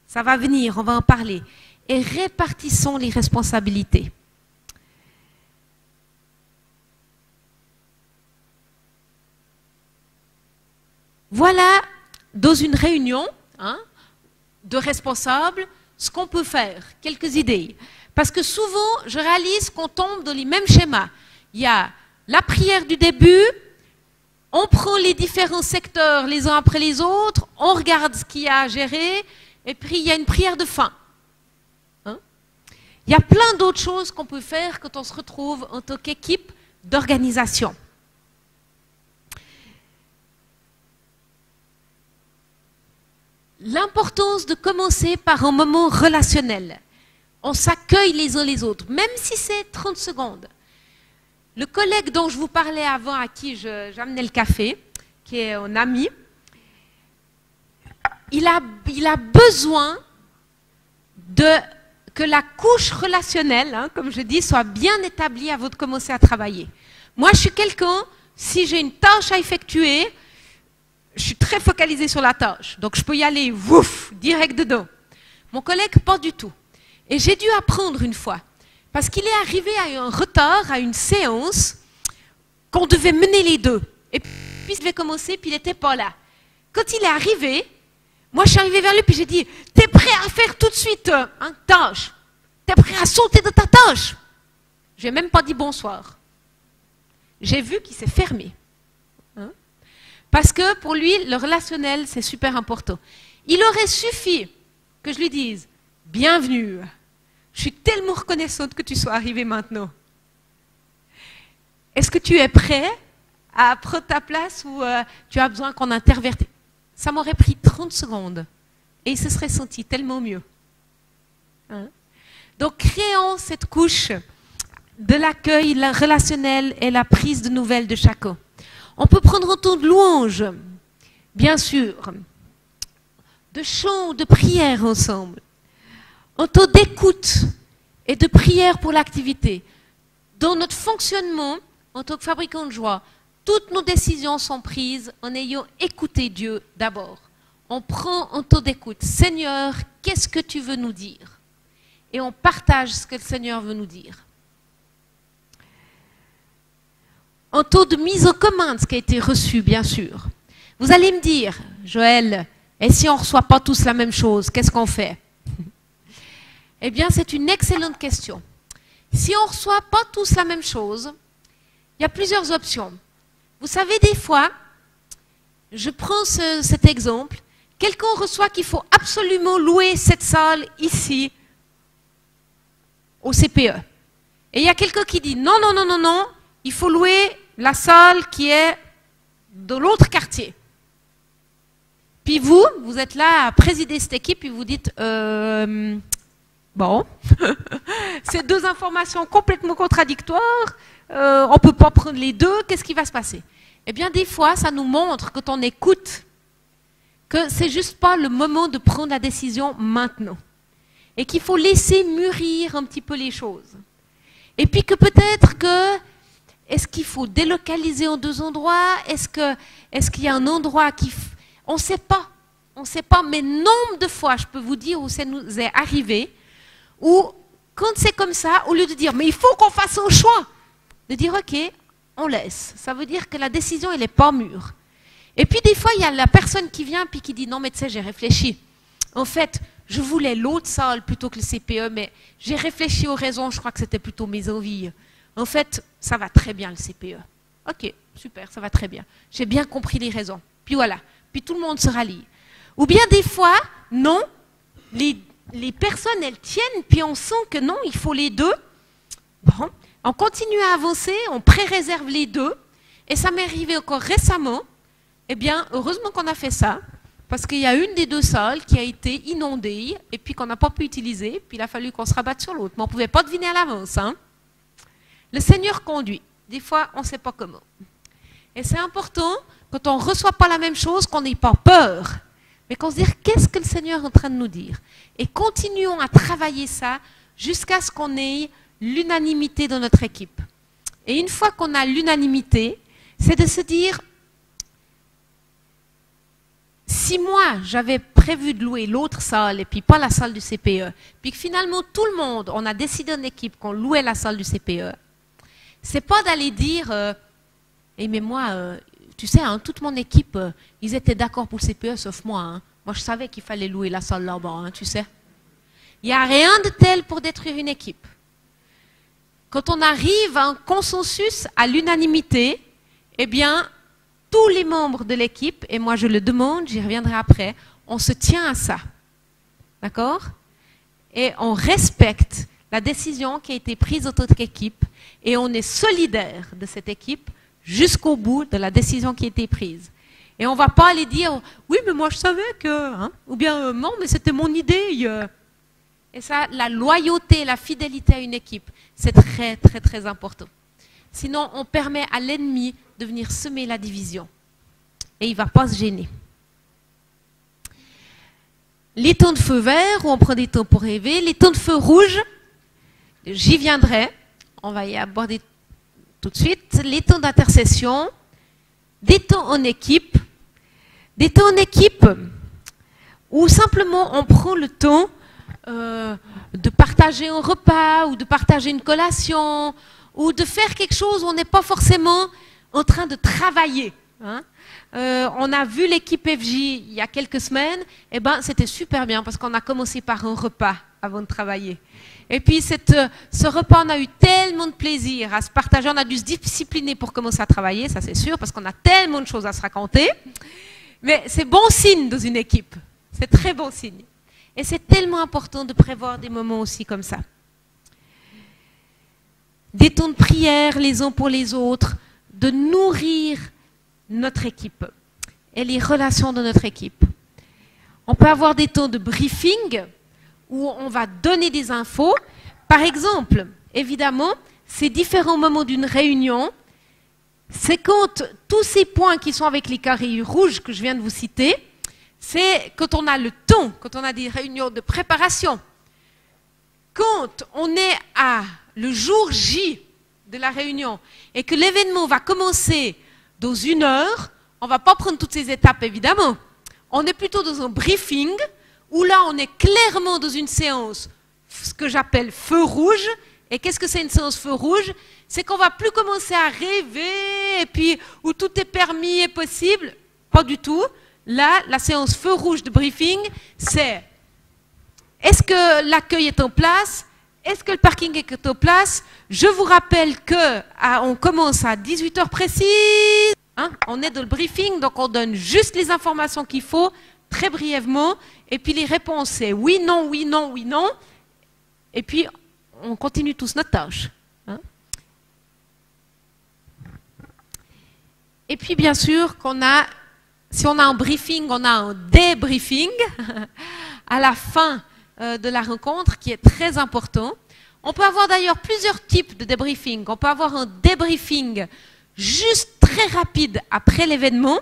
Ça va venir, on va en parler. Et répartissons les responsabilités. Voilà, dans une réunion de responsables, ce qu'on peut faire. Quelques idées. Parce que souvent, je réalise qu'on tombe dans les mêmes schémas. Il y a la prière du début, on prend les différents secteurs les uns après les autres, on regarde ce qu'il y a à gérer, et puis il y a une prière de fin. Hein? Il y a plein d'autres choses qu'on peut faire quand on se retrouve en tant qu'équipe d'organisation. L'importance de commencer par un moment relationnel. On s'accueille les uns les autres, même si c'est 30 secondes. Le collègue dont je vous parlais avant, à qui j'amenais le café, qui est un ami, il a besoin que la couche relationnelle, hein, comme je dis, soit bien établie avant de commencer à travailler. Moi, je suis quelqu'un, si j'ai une tâche à effectuer, je suis très focalisée sur la tâche. Donc, je peux y aller, wouf, direct dedans. Mon collègue, pas du tout. Et j'ai dû apprendre une fois. Parce qu'il est arrivé à un retard, à une séance, qu'on devait mener les deux. Et puis, il devait commencer, puis il n'était pas là. Quand il est arrivé, moi, je suis arrivée vers lui, puis j'ai dit, « T'es prêt à faire tout de suite une tâche? T'es prêt à sauter de ta tâche ?» Je n'ai même pas dit bonsoir. J'ai vu qu'il s'est fermé. Hein? Parce que pour lui, le relationnel, c'est super important. Il aurait suffi que je lui dise, « Bienvenue. Je suis tellement reconnaissante que tu sois arrivé maintenant. Est-ce que tu es prêt à prendre ta place ou tu as besoin qu'on intervienne ?» Ça m'aurait pris 30 secondes et il se serait senti tellement mieux. Hein? Donc, créons cette couche de l'accueil relationnel et la prise de nouvelles de chacun. On peut prendre un temps de louange, bien sûr, de chant, de prière ensemble. Un temps d'écoute et de prière pour l'activité. Dans notre fonctionnement, en tant que fabricant de joie, toutes nos décisions sont prises en ayant écouté Dieu d'abord. On prend un temps d'écoute. Seigneur, qu'est-ce que tu veux nous dire? Et on partage ce que le Seigneur veut nous dire. Un temps de mise en commun de ce qui a été reçu, bien sûr. Vous allez me dire, Joël, et si on ne reçoit pas tous la même chose, qu'est-ce qu'on fait? Eh bien, c'est une excellente question. Si on ne reçoit pas tous la même chose, il y a plusieurs options. Vous savez, des fois, je prends cet exemple, quelqu'un reçoit qu'il faut absolument louer cette salle ici, au CPE. Et il y a quelqu'un qui dit, non, non, non, non, non, il faut louer la salle qui est de l'autre quartier. Puis vous êtes là à présider cette équipe et vous dites, bon, c'est deux informations complètement contradictoires, on ne peut pas prendre les deux, qu'est-ce qui va se passer? Eh bien, des fois, ça nous montre, quand on écoute, que c'est juste pas le moment de prendre la décision maintenant. Et qu'il faut laisser mûrir un petit peu les choses. Et puis que peut-être que, est-ce qu'il faut délocaliser en deux endroits? Est-ce qu'il y a un endroit qui... On ne sait pas. On ne sait pas, mais nombre de fois, je peux vous dire où ça nous est arrivé, où, quand c'est comme ça, au lieu de dire, mais il faut qu'on fasse un choix, de dire, ok, on laisse. Ça veut dire que la décision, elle n'est pas mûre. Et puis, des fois, il y a la personne qui vient puis qui dit, non, mais tu sais, j'ai réfléchi. En fait, je voulais l'autre salle plutôt que le CPE, mais j'ai réfléchi aux raisons, je crois que c'était plutôt mes envies. En fait, ça va très bien, le CPE. Ok, super, ça va très bien. J'ai bien compris les raisons. Puis voilà, puis tout le monde se rallie. Ou bien des fois, non, les personnes, elles tiennent, puis on sent que non, il faut les deux. Bon, on continue à avancer, on pré-réserve les deux, Et ça m'est arrivé encore récemment. Eh bien, heureusement qu'on a fait ça, parce qu'il y a une des deux salles qui a été inondée, et puis qu'on n'a pas pu utiliser, puis il a fallu qu'on se rabatte sur l'autre. Mais on ne pouvait pas deviner à l'avance. Hein. Le Seigneur conduit. Des fois, on ne sait pas comment. Et c'est important, quand on ne reçoit pas la même chose, qu'on n'ait pas peur, mais qu'on se dise qu'est-ce que le Seigneur est en train de nous dire. Et continuons à travailler ça jusqu'à ce qu'on ait l'unanimité dans notre équipe. Et une fois qu'on a l'unanimité, c'est de se dire, si moi j'avais prévu de louer l'autre salle et puis pas la salle du CPE, puis que finalement tout le monde, on a décidé en équipe qu'on louait la salle du CPE, c'est pas d'aller dire, mais moi, tu sais, hein, toute mon équipe, ils étaient d'accord pour le CPE sauf moi. Hein. Moi je savais qu'il fallait louer la salle là-bas, hein, tu sais. Il n'y a rien de tel pour détruire une équipe. Quand on arrive à un consensus, à l'unanimité, eh bien, tous les membres de l'équipe, et moi je le demande, j'y reviendrai après, on se tient à ça. D'accord? Et on respecte la décision qui a été prise dans notre équipe et on est solidaire de cette équipe jusqu'au bout de la décision qui a été prise. Et on ne va pas aller dire « oui, mais moi je savais que… Hein » ou bien « non, mais c'était mon idée ». Et ça, la loyauté, la fidélité à une équipe, c'est très, très, très important. Sinon, on permet à l'ennemi de venir semer la division. Et il ne va pas se gêner. Les temps de feu vert, où on prend des temps pour rêver. Les temps de feu rouge, j'y viendrai. On va y aborder tout de suite. Les temps d'intercession. Des temps en équipe. Des temps en équipe où simplement on prend le temps de partager un repas ou de partager une collation ou de faire quelque chose où on n'est pas forcément en train de travailler. Hein. On a vu l'équipe FJ il y a quelques semaines, et ben c'était super bien parce qu'on a commencé par un repas avant de travailler. Et puis ce repas, on a eu tellement de plaisir à se partager, on a dû se discipliner pour commencer à travailler, ça c'est sûr, parce qu'on a tellement de choses à se raconter. Mais c'est bon signe dans une équipe, c'est très bon signe. Et c'est tellement important de prévoir des moments aussi comme ça. Des temps de prière les uns pour les autres, de nourrir notre équipe et les relations de notre équipe. On peut avoir des temps de briefing où on va donner des infos. Par exemple, évidemment, ces différents moments d'une réunion, c'est quand tous ces points qui sont avec les carrés rouges que je viens de vous citer, c'est quand on a le temps, quand on a des réunions de préparation. Quand on est à le jour J de la réunion et que l'événement va commencer dans 1 heure, on ne va pas prendre toutes ces étapes évidemment. On est plutôt dans un briefing où là on est clairement dans une séance, ce que j'appelle feu rouge. Et qu'est-ce que c'est une séance feu rouge? C'est qu'on ne va plus commencer à rêver et puis où tout est permis et possible. Pas du tout. Là, la séance feu rouge de briefing, c'est est-ce que l'accueil est en place? Est-ce que le parking est en place? Je vous rappelle qu'on commence à 18h précises. Hein? On est dans le briefing, donc on donne juste les informations qu'il faut, très brièvement. Et puis les réponses, c'est oui, non, oui, non, oui, non. Et puis, on continue tous notre tâche. Hein? Et puis, bien sûr, si on a un briefing, on a un débriefing à la fin de la rencontre qui est très important. On peut avoir d'ailleurs plusieurs types de débriefing. On peut avoir un débriefing juste très rapide après l'événement,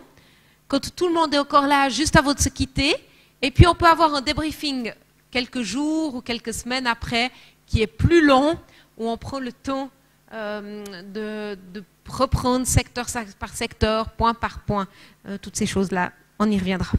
quand tout le monde est encore là, juste avant de se quitter. Et puis on peut avoir un débriefing quelques jours ou quelques semaines après, qui est plus long, où on prend le temps de reprendre secteur par secteur, point par point, toutes ces choses-là. On y reviendra.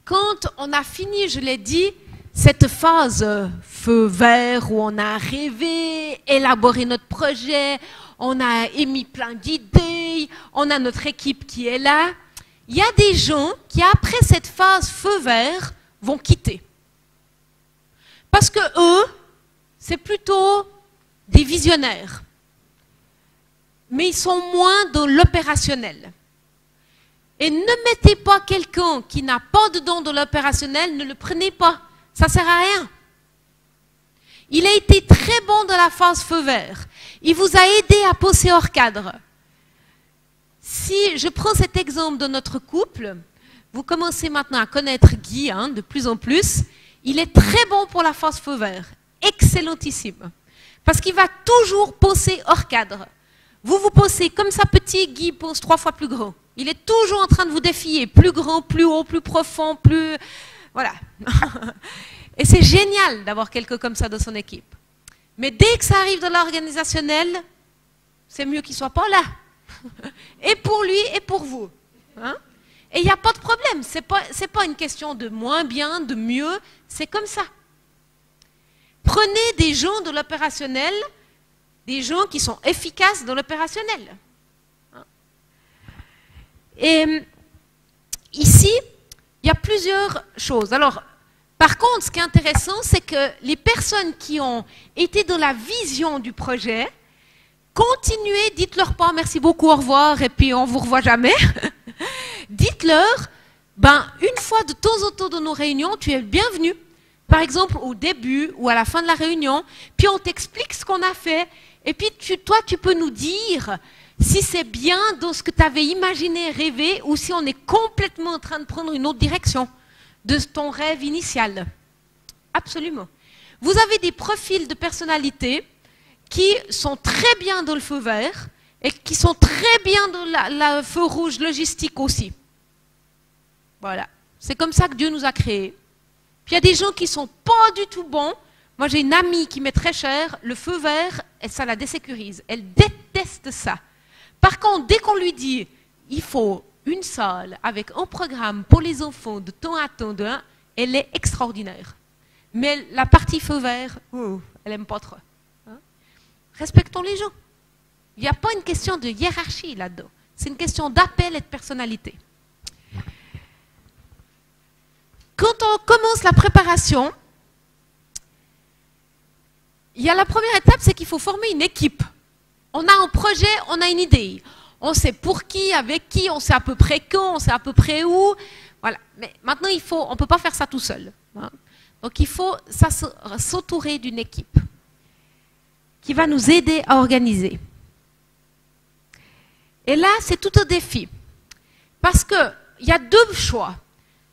Quand on a fini, je l'ai dit, cette phase feu vert où on a rêvé, élaboré notre projet, on a émis plein d'idées, on a notre équipe qui est là, il y a des gens qui, après cette phase feu vert, vont quitter. Parce que eux, c'est plutôt des visionnaires. Mais ils sont moins dans l'opérationnel. Et ne mettez pas quelqu'un qui n'a pas de don dans l'opérationnel, ne le prenez pas. Ça ne sert à rien. Il a été très bon dans la phase feu vert. Il vous a aidé à poser hors cadre. Si je prends cet exemple de notre couple, vous commencez maintenant à connaître Guy de plus en plus. Il est très bon pour la phase feu vert. Excellentissime. Parce qu'il va toujours poser hors cadre. Vous vous posez comme ça petit, Guy pose 3 fois plus grand. Il est toujours en train de vous défier. Plus grand, plus haut, plus profond, plus... Voilà. Et c'est génial d'avoir quelqu'un comme ça dans son équipe. Mais dès que ça arrive dans l'organisationnel, c'est mieux qu'il ne soit pas là. Et pour lui et pour vous. Et il n'y a pas de problème. Ce n'est pas une question de moins bien, de mieux. C'est comme ça. Prenez des gens de l'opérationnel, des gens qui sont efficaces dans l'opérationnel. Et ici, il y a plusieurs choses. Alors, par contre, ce qui est intéressant, c'est que les personnes qui ont été dans la vision du projet, continuez, dites-leur pas merci beaucoup, au revoir, et puis on ne vous revoit jamais. Dites-leur, une fois de temps en temps dans nos réunions, tu es bienvenu. Par exemple, au début ou à la fin de la réunion, puis on t'explique ce qu'on a fait, et puis toi, tu peux nous dire si c'est bien dans ce que tu avais imaginé, rêvé, ou si on est complètement en train de prendre une autre direction de ton rêve initial. Absolument. Vous avez des profils de personnalité qui sont très bien dans le feu vert et qui sont très bien dans le feu rouge logistique aussi. Voilà. C'est comme ça que Dieu nous a créés. Puis il y a des gens qui ne sont pas du tout bons. Moi, j'ai une amie qui m'est très chère. Le feu vert, ça la désécurise. Elle déteste ça. Par contre, dès qu'on lui dit, il faut une salle avec un programme pour les enfants de temps à temps, elle est extraordinaire. Mais la partie feu vert, elle n'aime pas trop. Respectons les gens. Il n'y a pas une question de hiérarchie là-dedans. C'est une question d'appel et de personnalité. Quand on commence la préparation, il y a la première étape, c'est qu'il faut former une équipe. On a un projet, on a une idée. On sait pour qui, avec qui, on sait à peu près quand, on sait à peu près où. Voilà. Mais maintenant, on ne peut pas faire ça tout seul. Donc, il faut s'entourer d'une équipe qui va nous aider à organiser. Et là, c'est tout un défi. Parce qu'il y a 2 choix.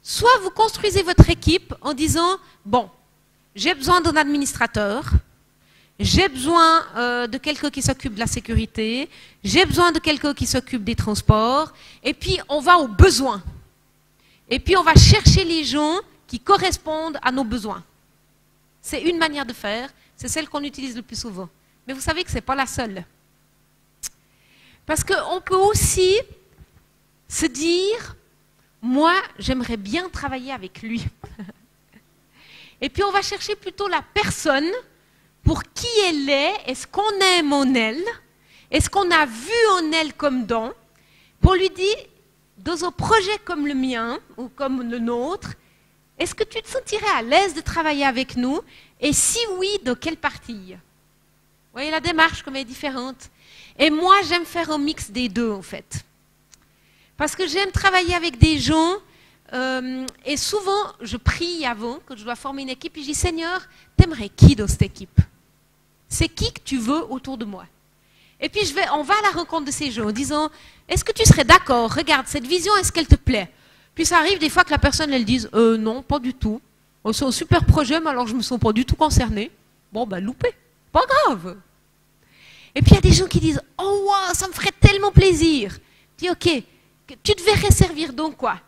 Soit vous construisez votre équipe en disant, bon, j'ai besoin d'un administrateur, j'ai besoin de quelqu'un qui s'occupe de la sécurité, j'ai besoin de quelqu'un qui s'occupe des transports, et puis on va aux besoins. Et puis on va chercher les gens qui correspondent à nos besoins. C'est une manière de faire, c'est celle qu'on utilise le plus souvent. Mais vous savez que ce n'est pas la seule. Parce qu'on peut aussi se dire, moi, j'aimerais bien travailler avec lui. Et puis on va chercher plutôt la personne pour qui elle est, est-ce qu'on aime en elle, est-ce qu'on a vu en elle comme don, pour lui dire, dans un projet comme le mien ou comme le nôtre, est-ce que tu te sentirais à l'aise de travailler avec nous? Et si oui, de quelle partie? Vous voyez la démarche comme elle est différente. Et moi, j'aime faire un mix des deux, en fait. Parce que j'aime travailler avec des gens, et souvent, je prie avant, quand je dois former une équipe, et je dis, Seigneur, t'aimerais qui dans cette équipe? C'est qui que tu veux autour de moi? Et puis, on va à la rencontre de ces gens en disant, est-ce que tu serais d'accord? Regarde, cette vision, est-ce qu'elle te plaît? Puis ça arrive des fois que la personne, elle dise, non, pas du tout. C'est un super projet, mais alors je ne me sens pas du tout concernée. Bon, ben, loupé. Pas grave. Et puis, il y a des gens qui disent, oh, wow, ça me ferait tellement plaisir. Je dis, ok, tu te verrais servir donc quoi?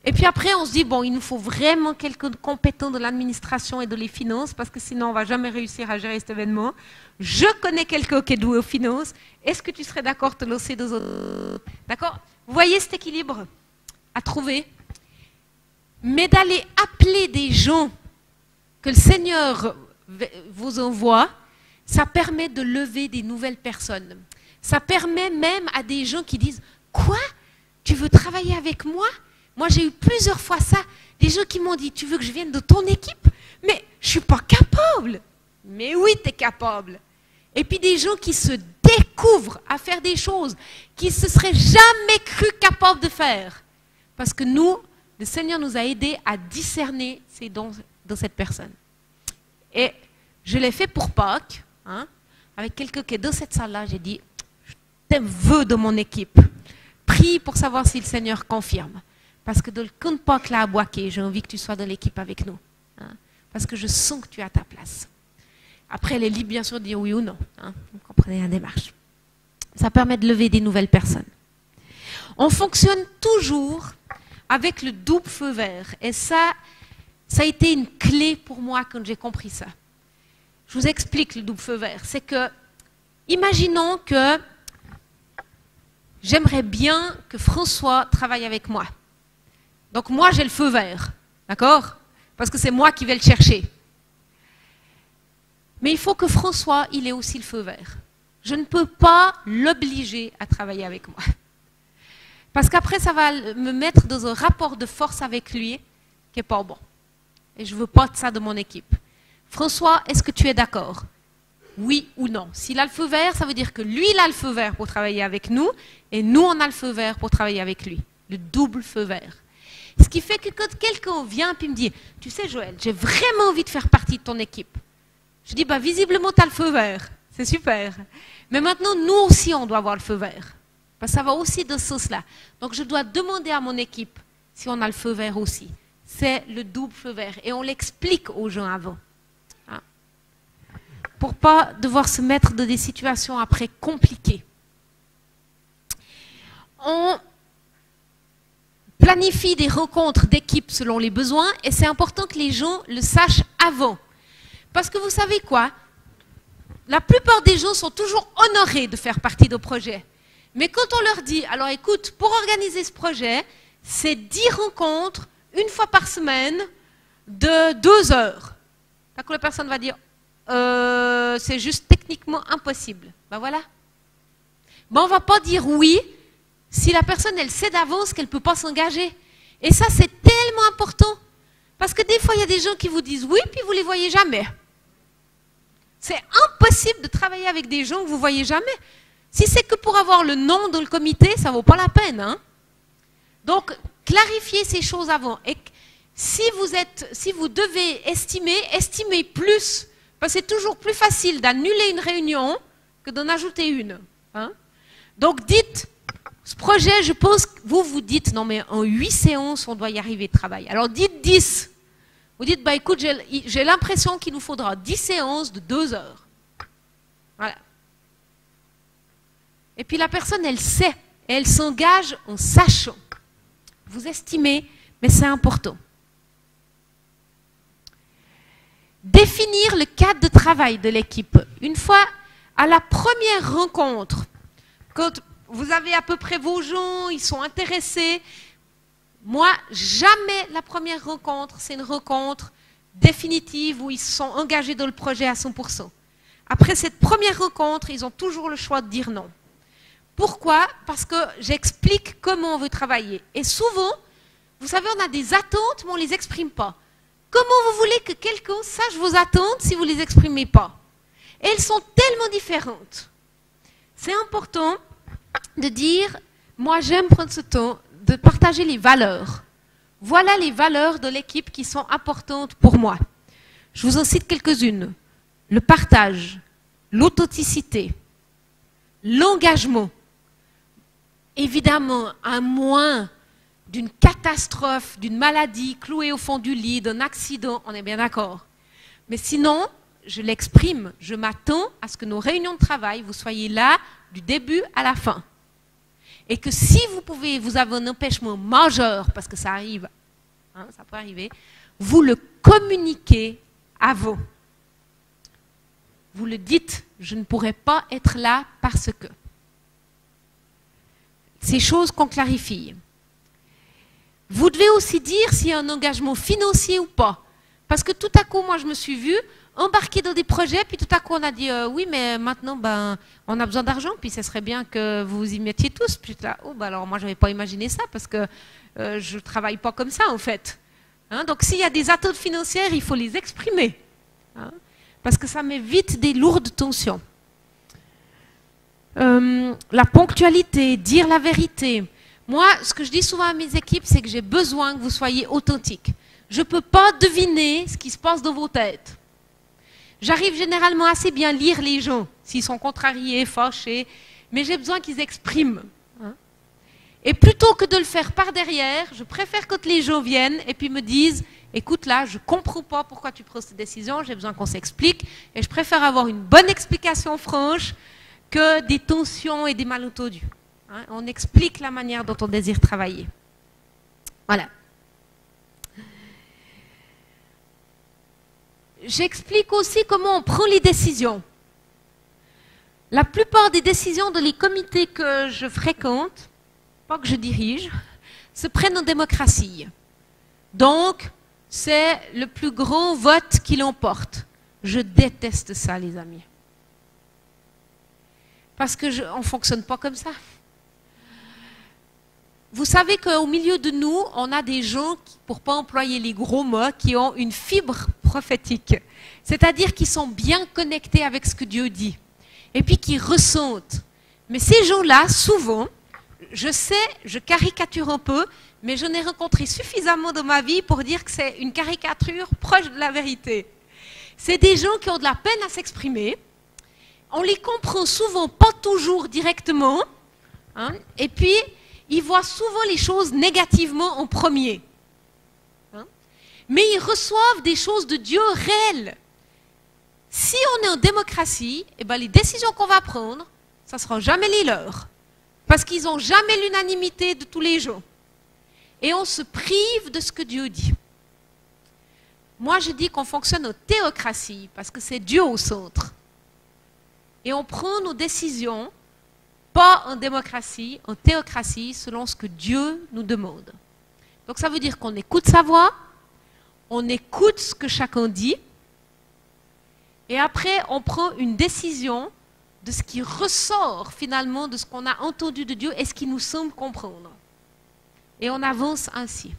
Et puis après, on se dit, bon, il nous faut vraiment quelqu'un de compétent de l'administration et de les finances, parce que sinon, on ne va jamais réussir à gérer cet événement. Je connais quelqu'un qui est doué aux finances. Est-ce que tu serais d'accord de te lancer dans un... D'accord? Vous voyez cet équilibre à trouver? Mais d'aller appeler des gens que le Seigneur vous envoie, ça permet de lever des nouvelles personnes. Ça permet même à des gens qui disent, quoi? Tu veux travailler avec moi? Moi, j'ai eu plusieurs fois ça. Des gens qui m'ont dit, tu veux que je vienne de ton équipe? Mais je ne suis pas capable. Mais oui, tu es capable. Et puis des gens qui se découvrent à faire des choses qu'ils ne se seraient jamais cru capables de faire. Parce que nous, le Seigneur nous a aidés à discerner ces dons dans cette personne. Et je l'ai fait pour Pâques, hein, avec quelqu'un qui est dans cette salle-là. J'ai dit, je te veux de mon équipe. Prie pour savoir si le Seigneur confirme. Parce que dans le compte Pâques là à Boaké, j'ai envie que tu sois dans l'équipe avec nous. Hein, parce que je sens que tu as ta place. Après, elle est libre bien sûr de dire oui ou non. Hein, vous comprenez la démarche. Ça permet de lever des nouvelles personnes. On fonctionne toujours avec le double feu vert. Et ça a été une clé pour moi quand j'ai compris ça. Je vous explique le double feu vert. C'est que, imaginons que j'aimerais bien que François travaille avec moi. Donc moi, j'ai le feu vert. D'accord? Parce que c'est moi qui vais le chercher. Mais il faut que François, il ait aussi le feu vert. Je ne peux pas l'obliger à travailler avec moi. Parce qu'après, ça va me mettre dans un rapport de force avec lui qui n'est pas bon. Et je ne veux pas de ça de mon équipe. François, est-ce que tu es d'accord? Oui ou non? S'il a le feu vert, ça veut dire que lui, il a le feu vert pour travailler avec nous, et nous, on a le feu vert pour travailler avec lui. Le double feu vert. Ce qui fait que quand quelqu'un vient et me dit, tu sais Joël, j'ai vraiment envie de faire partie de ton équipe. Je dis, bah, visiblement, tu as le feu vert. C'est super. Mais maintenant, nous aussi, on doit avoir le feu vert. Parce que ça va aussi dans ce sens-là. Donc, je dois demander à mon équipe si on a le feu vert aussi. C'est le double feu vert. Et on l'explique aux gens avant. Hein? Pour ne pas devoir se mettre dans des situations après compliquées. On planifie des rencontres d'équipe selon les besoins. Et c'est important que les gens le sachent avant. Parce que vous savez quoi? La plupart des gens sont toujours honorés de faire partie de projet. Mais quand on leur dit, alors écoute, pour organiser ce projet, c'est 10 rencontres, une fois par semaine, de 2 heures. Là que la personne va dire, c'est juste techniquement impossible. Ben voilà. Ben on ne va pas dire oui si la personne, elle sait d'avance qu'elle ne peut pas s'engager. Et ça, c'est tellement important. Parce que des fois, il y a des gens qui vous disent oui, puis vous ne les voyez jamais. C'est impossible de travailler avec des gens que vous ne voyez jamais. Si c'est que pour avoir le nom dans le comité, ça ne vaut pas la peine. Hein? Donc, clarifiez ces choses avant. Et si vous devez estimez plus. Parce que c'est toujours plus facile d'annuler une réunion que d'en ajouter une. Hein? Donc, dites, ce projet, je pense que vous dites, non mais en 8 séances, on doit y arriver de travail. Alors, dites 10. Vous dites, bah écoute, j'ai l'impression qu'il nous faudra 10 séances de 2 heures. Voilà. Et puis la personne, elle sait, et elle s'engage en sachant. Vous estimez, mais c'est important. Définir le cadre de travail de l'équipe. Une fois, à la première rencontre, quand vous avez à peu près vos gens, ils sont intéressés, moi, jamais la première rencontre, c'est une rencontre définitive où ils sont engagés dans le projet à 100%. Après cette première rencontre, ils ont toujours le choix de dire non. Pourquoi? Parce que j'explique comment on veut travailler. Et souvent, vous savez, on a des attentes, mais on ne les exprime pas. Comment vous voulez que quelqu'un sache vos attentes si vous ne les exprimez pas? Et elles sont tellement différentes. C'est important de dire, moi j'aime prendre ce temps de partager les valeurs. Voilà les valeurs de l'équipe qui sont importantes pour moi. Je vous en cite quelques-unes. Le partage, l'authenticité, l'engagement. Évidemment, à moins d'une catastrophe, d'une maladie, clouée au fond du lit, d'un accident, on est bien d'accord. Mais sinon, je l'exprime, je m'attends à ce que nos réunions de travail, vous soyez là du début à la fin. Et que si vous avez un empêchement majeur, parce que ça arrive, hein, ça peut arriver, vous le communiquez avant. Vous le dites, je ne pourrai pas être là parce que. Ces choses qu'on clarifie. Vous devez aussi dire s'il y a un engagement financier ou pas. Parce que tout à coup, moi je me suis vue embarquer dans des projets, puis tout à coup on a dit oui, mais maintenant ben, on a besoin d'argent, puis ce serait bien que vous vous y mettiez tous. Puis là, oh, ben alors moi je n'avais pas imaginé ça, parce que je ne travaille pas comme ça en fait. Hein, donc s'il y a des attentes financières, il faut les exprimer. Hein, parce que ça m'évite des lourdes tensions. La ponctualité, dire la vérité. Moi, ce que je dis souvent à mes équipes, c'est que j'ai besoin que vous soyez authentiques. Je ne peux pas deviner ce qui se passe dans vos têtes. J'arrive généralement assez bien à lire les gens, s'ils sont contrariés, fâchés, mais j'ai besoin qu'ils expriment. Hein. Et plutôt que de le faire par derrière, je préfère quand les gens viennent et puis me disent « Écoute là, je ne comprends pas pourquoi tu prends cette décision, j'ai besoin qu'on s'explique. » Et je préfère avoir une bonne explication franche que des tensions et des malentendus. Hein. On explique la manière dont on désire travailler. Voilà. J'explique aussi comment on prend les décisions. La plupart des décisions dans les comités que je fréquente, pas que je dirige, se prennent en démocratie. Donc, c'est le plus grand vote qui l'emporte. Je déteste ça, les amis. Parce qu'on ne fonctionne pas comme ça. Vous savez qu'au milieu de nous, on a des gens, pour ne pas employer les gros mots, qui ont une fibre prophétique. C'est-à-dire qui sont bien connectés avec ce que Dieu dit. Et puis qui ressentent. Mais ces gens-là, souvent, je sais, je caricature un peu, mais je n'ai rencontré suffisamment dans ma vie pour dire que c'est une caricature proche de la vérité. C'est des gens qui ont de la peine à s'exprimer. On les comprend souvent, pas toujours directement. Hein, et puis, ils voient souvent les choses négativement en premier. Hein, mais ils reçoivent des choses de Dieu réelles. Si on est en démocratie, eh ben les décisions qu'on va prendre, ça ne sera jamais les leurs. Parce qu'ils n'ont jamais l'unanimité de tous les gens. Et on se prive de ce que Dieu dit. Moi, je dis qu'on fonctionne en théocratie, parce que c'est Dieu au centre. Et on prend nos décisions, pas en démocratie, en théocratie, selon ce que Dieu nous demande. Donc ça veut dire qu'on écoute sa voix, on écoute ce que chacun dit, et après, on prend une décision de ce qui ressort finalement de ce qu'on a entendu de Dieu et ce qui nous semble comprendre. Et on avance ainsi.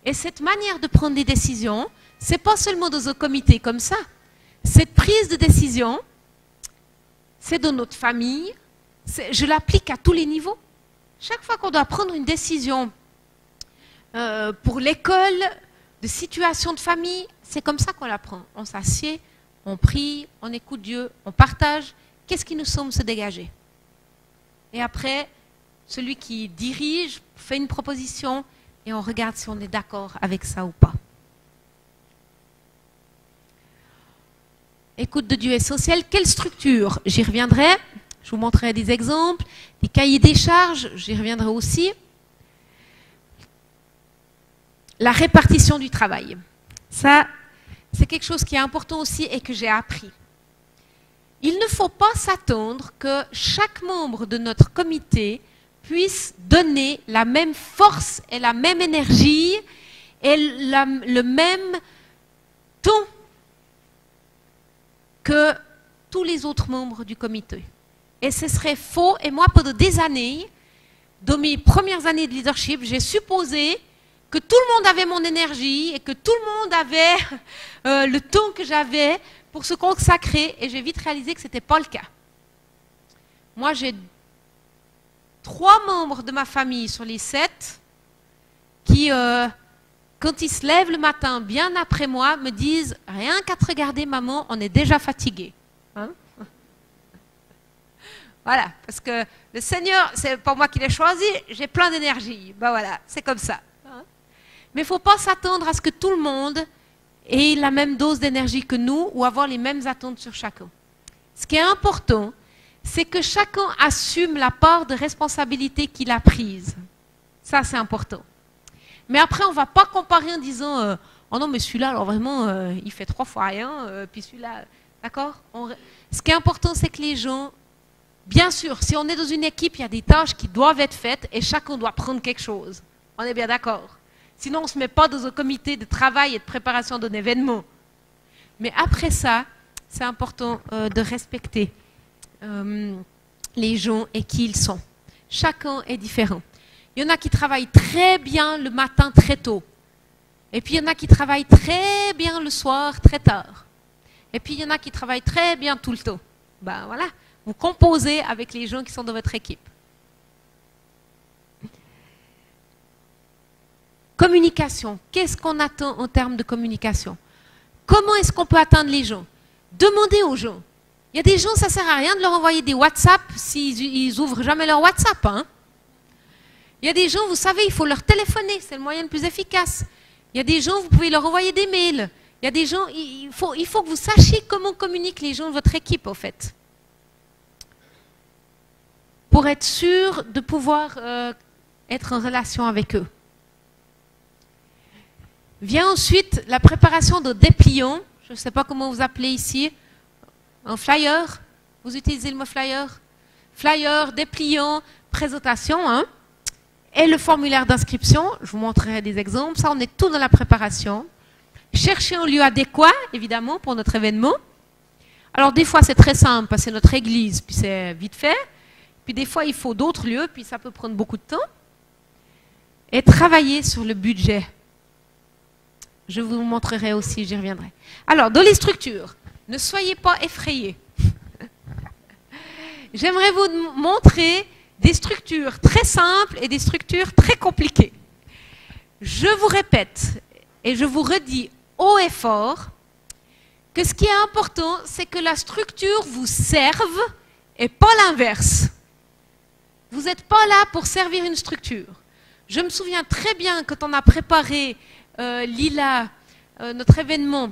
Et cette manière de prendre des décisions, ce n'est pas seulement dans un comité comme ça. Cette prise de décision, c'est dans notre famille. Je l'applique à tous les niveaux. Chaque fois qu'on doit prendre une décision pour l'école, de situation de famille, c'est comme ça qu'on la prend. On s'assied, on prie, on écoute Dieu, on partage. Qu'est-ce qui nous semble se dégager? Et après, celui qui dirige fait une proposition et on regarde si on est d'accord avec ça ou pas. Écoute de Dieu essentielle. Quelle structure? J'y reviendrai. Je vous montrerai des exemples. Des cahiers des charges, j'y reviendrai aussi. La répartition du travail. Ça, c'est quelque chose qui est important aussi et que j'ai appris. Il ne faut pas s'attendre que chaque membre de notre comité puisse donner la même force et la même énergie et le même ton que tous les autres membres du comité. Et ce serait faux. Et moi, pendant des années, dans mes premières années de leadership, j'ai supposé que tout le monde avait mon énergie et que tout le monde avait le temps que j'avais pour se consacrer. Et j'ai vite réalisé que ce n'était pas le cas. Moi, j'ai 3 membres de ma famille sur les 7 qui, quand ils se lèvent le matin, bien après moi, me disent « Rien qu'à te regarder, maman, on est déjà fatigué. Hein » Voilà, parce que le Seigneur, c'est pas moi qui l'ai choisi, j'ai plein d'énergie. Ben voilà, c'est comme ça. Mais il ne faut pas s'attendre à ce que tout le monde ait la même dose d'énergie que nous ou avoir les mêmes attentes sur chacun. Ce qui est important, c'est que chacun assume la part de responsabilité qu'il a prise. Ça, c'est important. Mais après, on ne va pas comparer en disant « Oh non, mais celui-là, alors vraiment, il fait 3 fois rien, puis celui-là... » D'accord? Ce qui est important, c'est que les gens... Bien sûr, si on est dans une équipe, il y a des tâches qui doivent être faites et chacun doit prendre quelque chose. On est bien d'accord? Sinon, on ne se met pas dans un comité de travail et de préparation d'un événement. Mais après ça, c'est important de respecter les gens et qui ils sont. Chacun est différent. Il y en a qui travaillent très bien le matin très tôt. Et puis il y en a qui travaillent très bien le soir très tard. Et puis il y en a qui travaillent très bien tout le temps. Ben voilà, vous composez avec les gens qui sont dans votre équipe. Communication. Qu'est-ce qu'on attend en termes de communication? comment est-ce qu'on peut atteindre les gens? Demandez aux gens. Il y a des gens, ça ne sert à rien de leur envoyer des WhatsApp s'ils ouvrent jamais leur WhatsApp. Hein. Il y a des gens, vous savez, il faut leur téléphoner, c'est le moyen le plus efficace. Il y a des gens, vous pouvez leur envoyer des mails. Il y a des gens, il faut que vous sachiez comment communiquent les gens de votre équipe, au fait. Pour être sûr de pouvoir être en relation avec eux. Vient ensuite la préparation de dépliants. Je ne sais pas comment vous appelez ici. Un flyer. Vous utilisez le mot flyer? Flyer, dépliant, présentation. Hein. Et le formulaire d'inscription. Je vous montrerai des exemples. Ça, on est tout dans la préparation. Chercher un lieu adéquat, évidemment, pour notre événement. Alors, des fois, c'est très simple, parce que c'est notre église, puis c'est vite fait. Puis, des fois, il faut d'autres lieux, puis ça peut prendre beaucoup de temps. Et travailler sur le budget. Je vous montrerai aussi, j'y reviendrai. Alors, dans les structures, ne soyez pas effrayés. J'aimerais vous montrer des structures très simples et des structures très compliquées. Je vous répète, et je vous redis haut et fort, que ce qui est important, c'est que la structure vous serve et pas l'inverse. Vous n'êtes pas là pour servir une structure. Je me souviens très bien quand on a préparé Lila, notre événement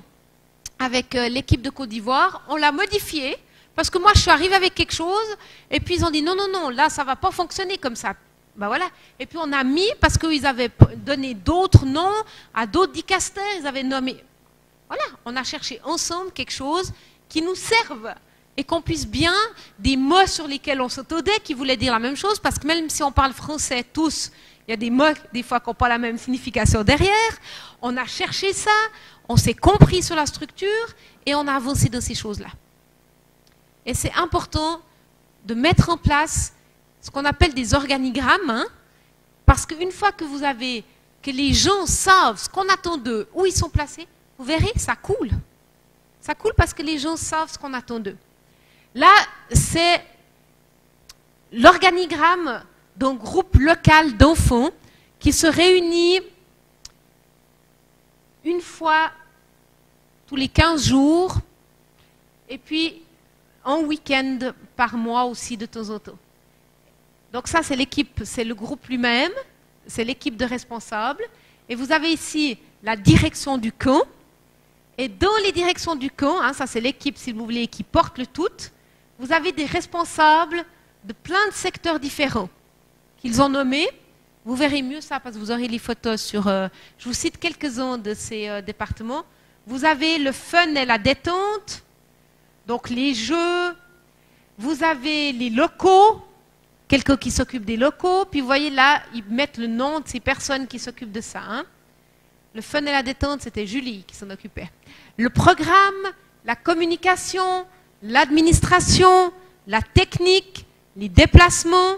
avec l'équipe de Côte d'Ivoire, on l'a modifié parce que moi je suis arrivée avec quelque chose et puis ils ont dit non, non, non, là ça ne va pas fonctionner comme ça. Ben voilà. Et puis on a mis, parce qu'ils avaient donné d'autres noms à d'autres dicastères, ils avaient nommé. Voilà, on a cherché ensemble quelque chose qui nous serve et qu'on puisse bien, des mots sur lesquels on s'attendait qui voulaient dire la même chose, parce que même si on parle français tous, il y a des mots, des fois, qui n'ont pas la même signification derrière. On a cherché ça, on s'est compris sur la structure et on a avancé dans ces choses-là. Et c'est important de mettre en place ce qu'on appelle des organigrammes, hein, parce qu'une fois que vous avez, que les gens savent ce qu'on attend d'eux, où ils sont placés, vous verrez, ça coule. Ça coule parce que les gens savent ce qu'on attend d'eux. Là, c'est l'organigramme d'un groupe local d'enfants qui se réunit une fois tous les 15 jours et puis un week-end par mois aussi de temps en temps. Donc ça, c'est l'équipe, c'est le groupe lui-même, c'est l'équipe de responsables. Et vous avez ici la direction du camp. Et dans les directions du camp, hein, ça c'est l'équipe, si vous voulez, qui porte le tout, vous avez des responsables de plein de secteurs différents qu'ils ont nommés. Vous verrez mieux ça parce que vous aurez les photos sur... je vous cite quelques-uns de ces départements. Vous avez le fun et la détente, donc les jeux. Vous avez les locaux, quelqu'un qui s'occupe des locaux. Puis vous voyez là, ils mettent le nom de ces personnes qui s'occupent de ça. Hein. Le fun et la détente, c'était Julie qui s'en occupait. Le programme, la communication, l'administration, la technique, les déplacements,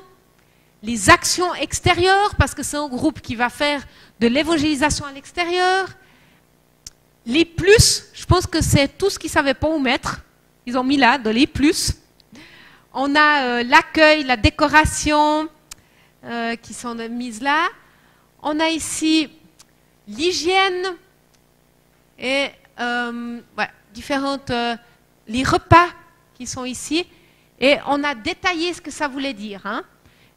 les actions extérieures, parce que c'est un groupe qui va faire de l'évangélisation à l'extérieur. Les plus, je pense que c'est tout ce qu'ils ne savaient pas où mettre. Ils ont mis là, dans les plus. On a l'accueil, la décoration qui sont mises là. On a ici l'hygiène et différentes, les repas qui sont ici. Et on a détaillé ce que ça voulait dire. Hein.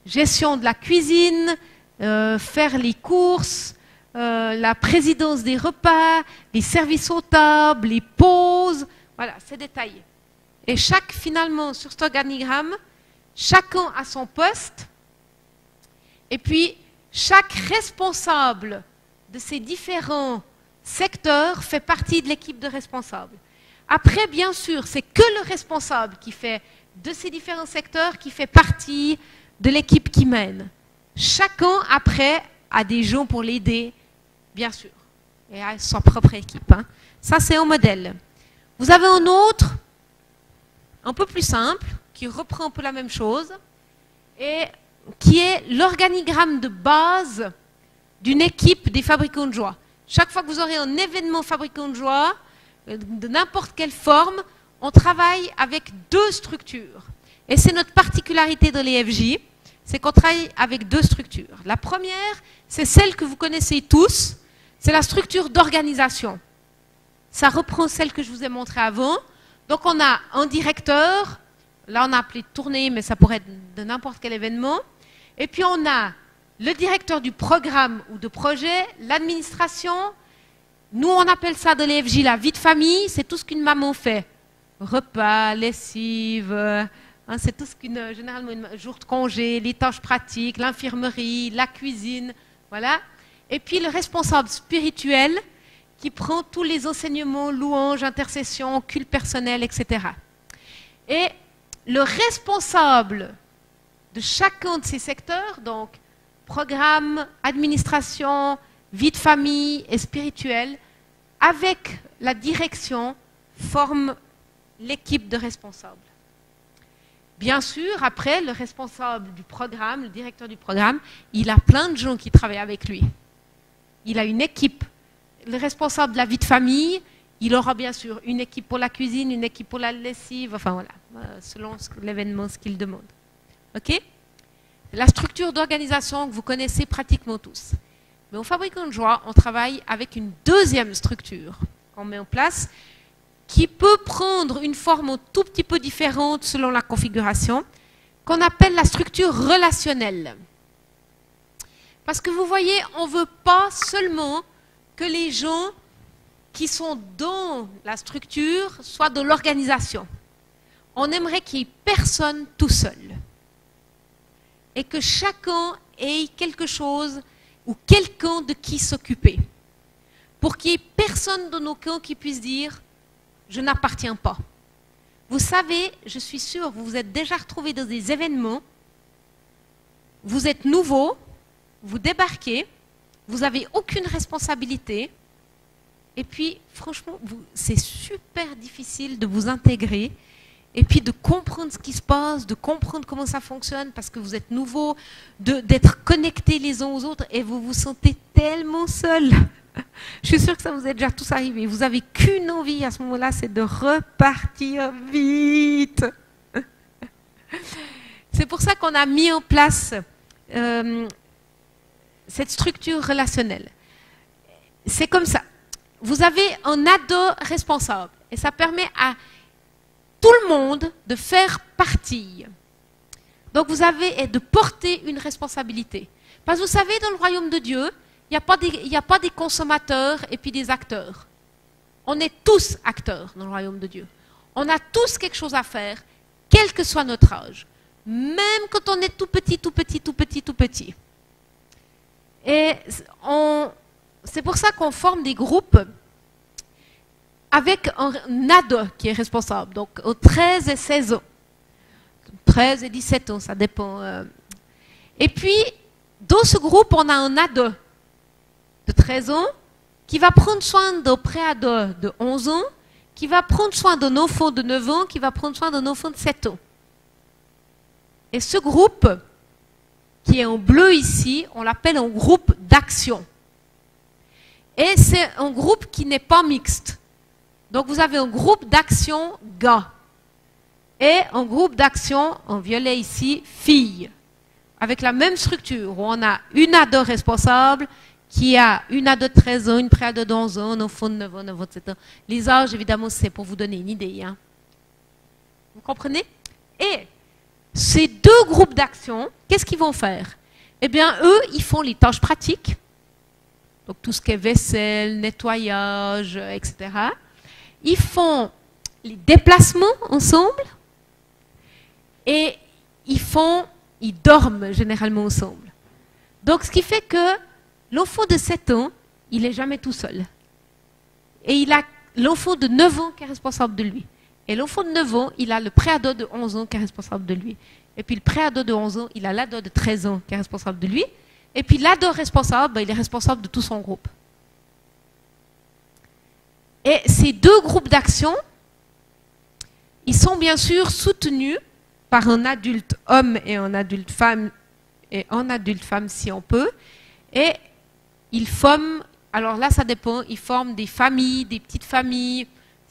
Gestion de la cuisine, faire les courses, la présidence des repas, les services aux tables, les pauses. Voilà, c'est détaillé. Et finalement, sur cet organigramme, chacun a son poste. Et puis, chaque responsable de ces différents secteurs fait partie de l'équipe de responsables. Après, bien sûr, c'est que le responsable qui fait de ces différents secteurs qui fait partie de l'équipe qui mène. Chacun, après, a des gens pour l'aider, bien sûr, et a sa propre équipe. Hein. Ça, c'est un modèle. Vous avez un autre, un peu plus simple, qui reprend un peu la même chose, et qui est l'organigramme de base d'une équipe des fabricants de joie. Chaque fois que vous aurez un événement fabricant de joie, de n'importe quelle forme, on travaille avec deux structures. Et c'est notre particularité dans les FJ, c'est qu'on travaille avec deux structures. La première, c'est celle que vous connaissez tous, c'est la structure d'organisation. ça reprend celle que je vous ai montrée avant. Donc on a un directeur, là on a appelé tournée, mais ça pourrait être de n'importe quel événement. Et puis on a le directeur du programme ou de projet, l'administration. Nous on appelle ça de l'EFJ la vie de famille, c'est tout ce qu'une maman fait. Repas, lessive, hein, c'est tout ce qu'une, généralement, un jour de congé, les tâches pratiques, l'infirmerie, la cuisine, voilà. Et puis le responsable spirituel qui prend tous les enseignements, louanges, intercessions, culte personnel, etc. Et le responsable de chacun de ces secteurs, donc programme, administration, vie de famille et spirituel, avec la direction, forme l'équipe de responsables. Bien sûr, après, le responsable du programme, le directeur du programme, il a plein de gens qui travaillent avec lui. Il a une équipe. Le responsable de la vie de famille, il aura bien sûr une équipe pour la cuisine, une équipe pour la lessive, enfin voilà, selon l'événement, ce qu'il demande. OK? La structure d'organisation que vous connaissez pratiquement tous. Mais au Fabricant de Joie, on travaille avec une deuxième structure qu'on met en place qui peut prendre une forme un tout petit peu différente selon la configuration, qu'on appelle la structure relationnelle. Parce que vous voyez, on ne veut pas seulement que les gens qui sont dans la structure soient de l'organisation. On aimerait qu'il n'y ait personne tout seul. Et que chacun ait quelque chose ou quelqu'un de qui s'occuper. Pour qu'il n'y ait personne dans nos camps qui puisse dire « je n'appartiens pas ». Vous savez, je suis sûre, vous vous êtes déjà retrouvés dans des événements, vous êtes nouveau, vous débarquez, vous n'avez aucune responsabilité, et puis franchement, c'est super difficile de vous intégrer, et puis de comprendre ce qui se passe, de comprendre comment ça fonctionne, parce que vous êtes nouveau, d'être connectés les uns aux autres, et vous vous sentez tellement seul. Je suis sûre que ça vous est déjà tous arrivé. Vous n'avez qu'une envie à ce moment-là, c'est de repartir vite. C'est pour ça qu'on a mis en place cette structure relationnelle. C'est comme ça. Vous avez un ado responsable et ça permet à tout le monde de faire partie. Donc vous avez de porter une responsabilité. Parce que vous savez, dans le royaume de Dieu, il n'y a pas des consommateurs et puis des acteurs. On est tous acteurs dans le royaume de Dieu. On a tous quelque chose à faire, quel que soit notre âge. Même quand on est tout petit, tout petit, tout petit, tout petit. Et c'est pour ça qu'on forme des groupes avec un ado qui est responsable. Donc, aux 13 et 16 ans. 13 et 17 ans, ça dépend. Et puis, dans ce groupe, on a un ado de 13 ans qui va prendre soin d'un pré-ado de 11 ans, qui va prendre soin d'un enfant de 9 ans, qui va prendre soin d'un enfant de 7 ans. Et ce groupe, qui est en bleu ici, on l'appelle un groupe d'action. Et c'est un groupe qui n'est pas mixte. Donc vous avez un groupe d'action gars et un groupe d'action, en violet ici, filles. Avec la même structure, où on a une ado responsable, qui a une ado de 13 ans, une pré-ado de 11 ans, un enfant de 9 ans, un enfant de 7 ans. Les âges, évidemment, c'est pour vous donner une idée. Hein. Vous comprenez? Et ces deux groupes d'action, qu'est-ce qu'ils vont faire? Eh bien, eux, ils font les tâches pratiques. Donc, tout ce qui est vaisselle, nettoyage, etc. Ils font les déplacements ensemble. Et ils dorment généralement ensemble. Donc, ce qui fait que l'enfant de 7 ans, il n'est jamais tout seul. Et il a l'enfant de 9 ans qui est responsable de lui. Et l'enfant de 9 ans, il a le pré-ado de 11 ans qui est responsable de lui. Et puis le pré-ado de 11 ans, il a l'ado de 13 ans qui est responsable de lui. Et puis l'ado responsable, il est responsable de tout son groupe. Et ces deux groupes d'action, ils sont bien sûr soutenus par un adulte homme et un adulte femme si on peut. Et ils forment, alors là ça dépend, ils forment des familles, des petites familles,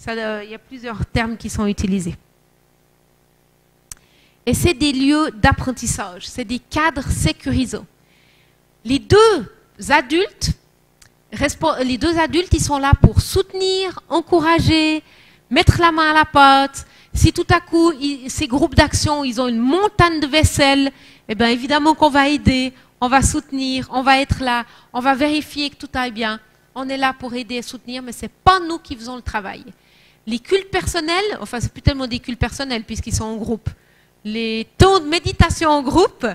il y a plusieurs termes qui sont utilisés. Et c'est des lieux d'apprentissage, c'est des cadres sécurisants. Les deux adultes Les deux adultes, ils sont là pour soutenir, encourager, mettre la main à la pâte. Si tout à coup, ces groupes d'action, ils ont une montagne de vaisselle, eh bien évidemment qu'on va aider, on va soutenir, on va être là, on va vérifier que tout aille bien. On est là pour aider et soutenir, mais ce n'est pas nous qui faisons le travail. Les cultes personnels, enfin c'est plus tellement des cultes personnels puisqu'ils sont en groupe. Les temps de méditation en groupe,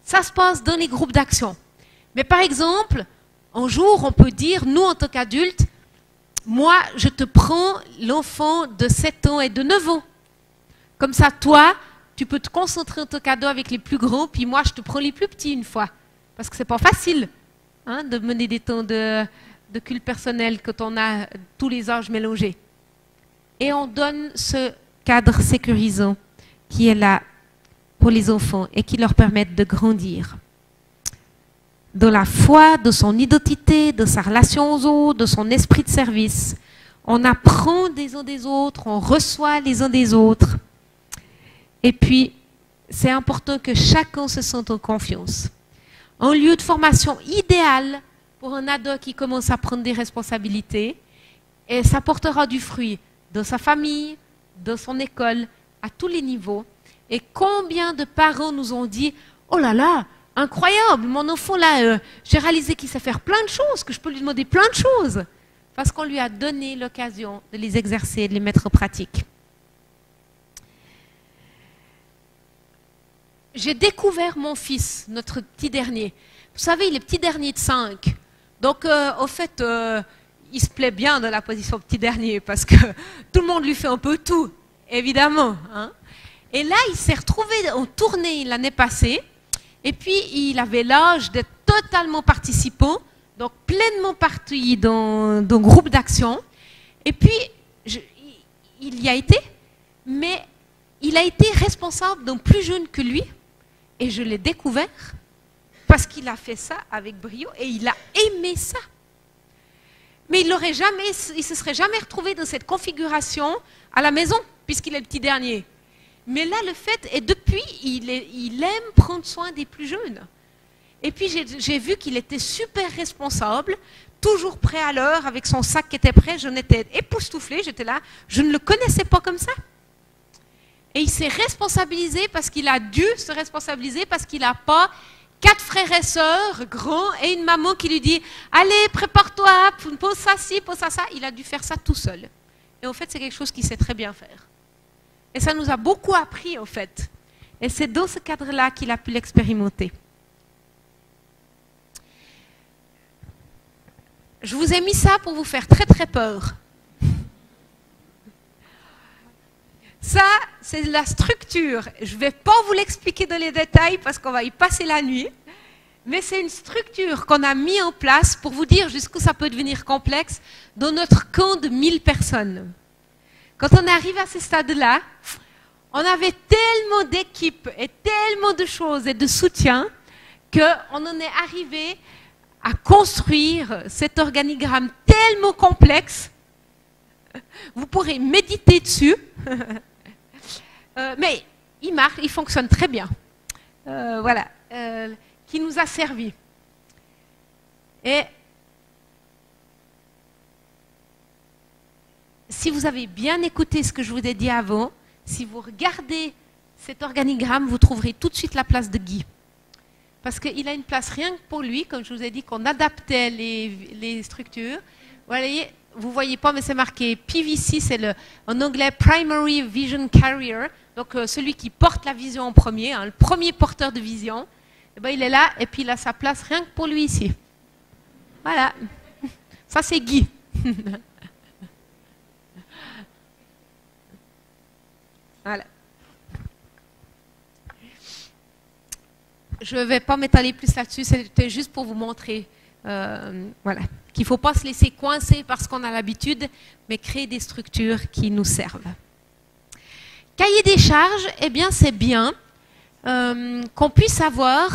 ça se passe dans les groupes d'action. Mais par exemple, un jour, on peut dire, nous en tant qu'adultes, moi, je te prends l'enfant de 7 ans et de 9 ans. Comme ça, toi, tu peux te concentrer en tant qu'ado avec les plus grands, puis moi, je te prends les plus petits une fois. Parce que c'est pas facile hein, de mener des temps de culte personnel quand on a tous les âges mélangés. Et on donne ce cadre sécurisant qui est là pour les enfants et qui leur permet de grandir. Dans la foi, de son identité, de sa relation aux autres, de son esprit de service. On apprend des uns des autres, on reçoit les uns des autres. Et puis, c'est important que chacun se sente en confiance. Un lieu de formation idéal pour un ado qui commence à prendre des responsabilités, et ça portera du fruit dans sa famille, dans son école, à tous les niveaux. Et combien de parents nous ont dit « Oh là là, incroyable, mon enfant là, j'ai réalisé qu'il sait faire plein de choses, que je peux lui demander plein de choses. » Parce qu'on lui a donné l'occasion de les exercer, de les mettre en pratique. J'ai découvert mon fils, notre petit dernier. Vous savez, il est petit dernier de 5. Donc, au fait, il se plaît bien dans la position petit dernier parce que tout le monde lui fait un peu tout, évidemment. Hein. Et là, il s'est retrouvé en tournée l'année passée. Et puis, il avait l'âge d'être totalement participant, donc pleinement parti dans un groupe d'action. Et puis, il y a été, mais il a été responsable d'un plus jeune que lui. Et je l'ai découvert parce qu'il a fait ça avec brio et il a aimé ça. Mais il ne se serait jamais retrouvé dans cette configuration à la maison, puisqu'il est le petit dernier. Mais là, le fait est, depuis, il aime prendre soin des plus jeunes. Et puis, j'ai vu qu'il était super responsable, toujours prêt à l'heure, avec son sac qui était prêt. Je n'étais époustouflée, j'étais là. Je ne le connaissais pas comme ça. Et il s'est responsabilisé parce qu'il a dû se responsabiliser, parce qu'il n'a pas 4 frères et sœurs grands et une maman qui lui dit « Allez, prépare-toi, pose ça ci, pose ça ça ». Il a dû faire ça tout seul. Et en fait, c'est quelque chose qu'il sait très bien faire. Et ça nous a beaucoup appris, en fait. Et c'est dans ce cadre-là qu'il a pu l'expérimenter. Je vous ai mis ça pour vous faire très très peur. Ça, c'est la structure. Je ne vais pas vous l'expliquer dans les détails parce qu'on va y passer la nuit. Mais c'est une structure qu'on a mis en place pour vous dire jusqu'où ça peut devenir complexe dans notre camp de 1000 personnes. Quand on arrive à ce stade-là, on avait tellement d'équipes et tellement de choses et de soutien qu'on en est arrivé à construire cet organigramme tellement complexe. Vous pourrez méditer dessus. Mais il marche, il fonctionne très bien. Voilà, qui nous a servi. Et si vous avez bien écouté ce que je vous ai dit avant, si vous regardez cet organigramme, vous trouverez tout de suite la place de Guy. Parce qu'il a une place rien que pour lui, comme je vous ai dit qu'on adaptait les structures. Vous voyez pas, mais c'est marqué PVC, c'est en anglais Primary Vision Carrier, donc celui qui porte la vision en premier, hein, le premier porteur de vision. Et ben, il est là et puis il a sa place rien que pour lui ici. Voilà, ça c'est Guy. Voilà. Je ne vais pas m'étaler plus là-dessus, c'était juste pour vous montrer voilà, qu'il ne faut pas se laisser coincer parce qu'on a l'habitude, mais créer des structures qui nous servent. Cahier des charges, eh bien c'est bien qu'on puisse avoir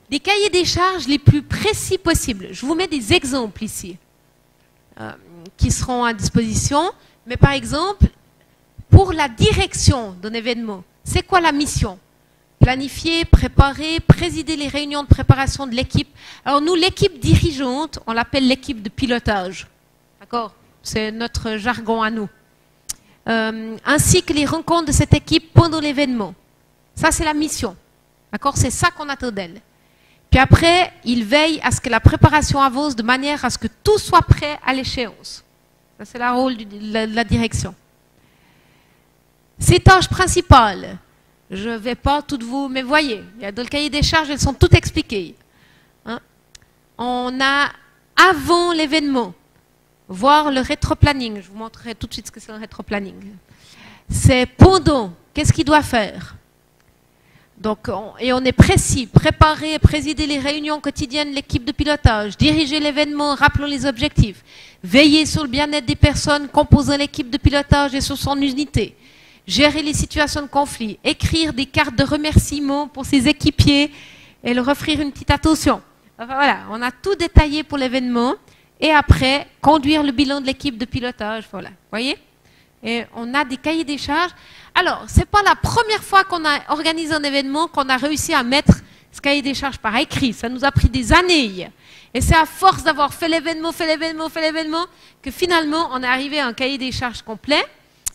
des cahiers des charges les plus précis possibles. Je vous mets des exemples ici qui seront à disposition, mais par exemple, pour la direction d'un événement, c'est quoi la mission ? planifier, préparer, présider les réunions de préparation de l'équipe. Alors nous, l'équipe dirigeante, on l'appelle l'équipe de pilotage. D'accord? C'est notre jargon à nous. Ainsi que les rencontres de cette équipe pendant l'événement. Ça, c'est la mission. D'accord? C'est ça qu'on attend d'elle. Puis après, il veille à ce que la préparation avance de manière à ce que tout soit prêt à l'échéance. Ça, c'est le rôle de la direction. Ces tâches principales, je ne vais pas toutes vous, mais voyez, dans le cahier des charges, elles sont toutes expliquées. Hein? On a, avant l'événement, voir le rétroplanning. Je vous montrerai tout de suite ce que c'est le rétroplanning. C'est pendant, qu'est-ce qu'il doit faire? Donc, on est précis, préparer et présider les réunions quotidiennes de l'équipe de pilotage, diriger l'événement, rappelons les objectifs, veiller sur le bien-être des personnes composant l'équipe de pilotage et sur son unité, gérer les situations de conflit, écrire des cartes de remerciement pour ses équipiers et leur offrir une petite attention. Enfin, voilà, on a tout détaillé pour l'événement et après, conduire le bilan de l'équipe de pilotage. Voilà, voyez? Et on a des cahiers des charges. Alors, ce n'est pas la première fois qu'on a organisé un événement qu'on a réussi à mettre ce cahier des charges par écrit. Ça nous a pris des années. Et c'est à force d'avoir fait l'événement, que finalement, on est arrivé à un cahier des charges complet.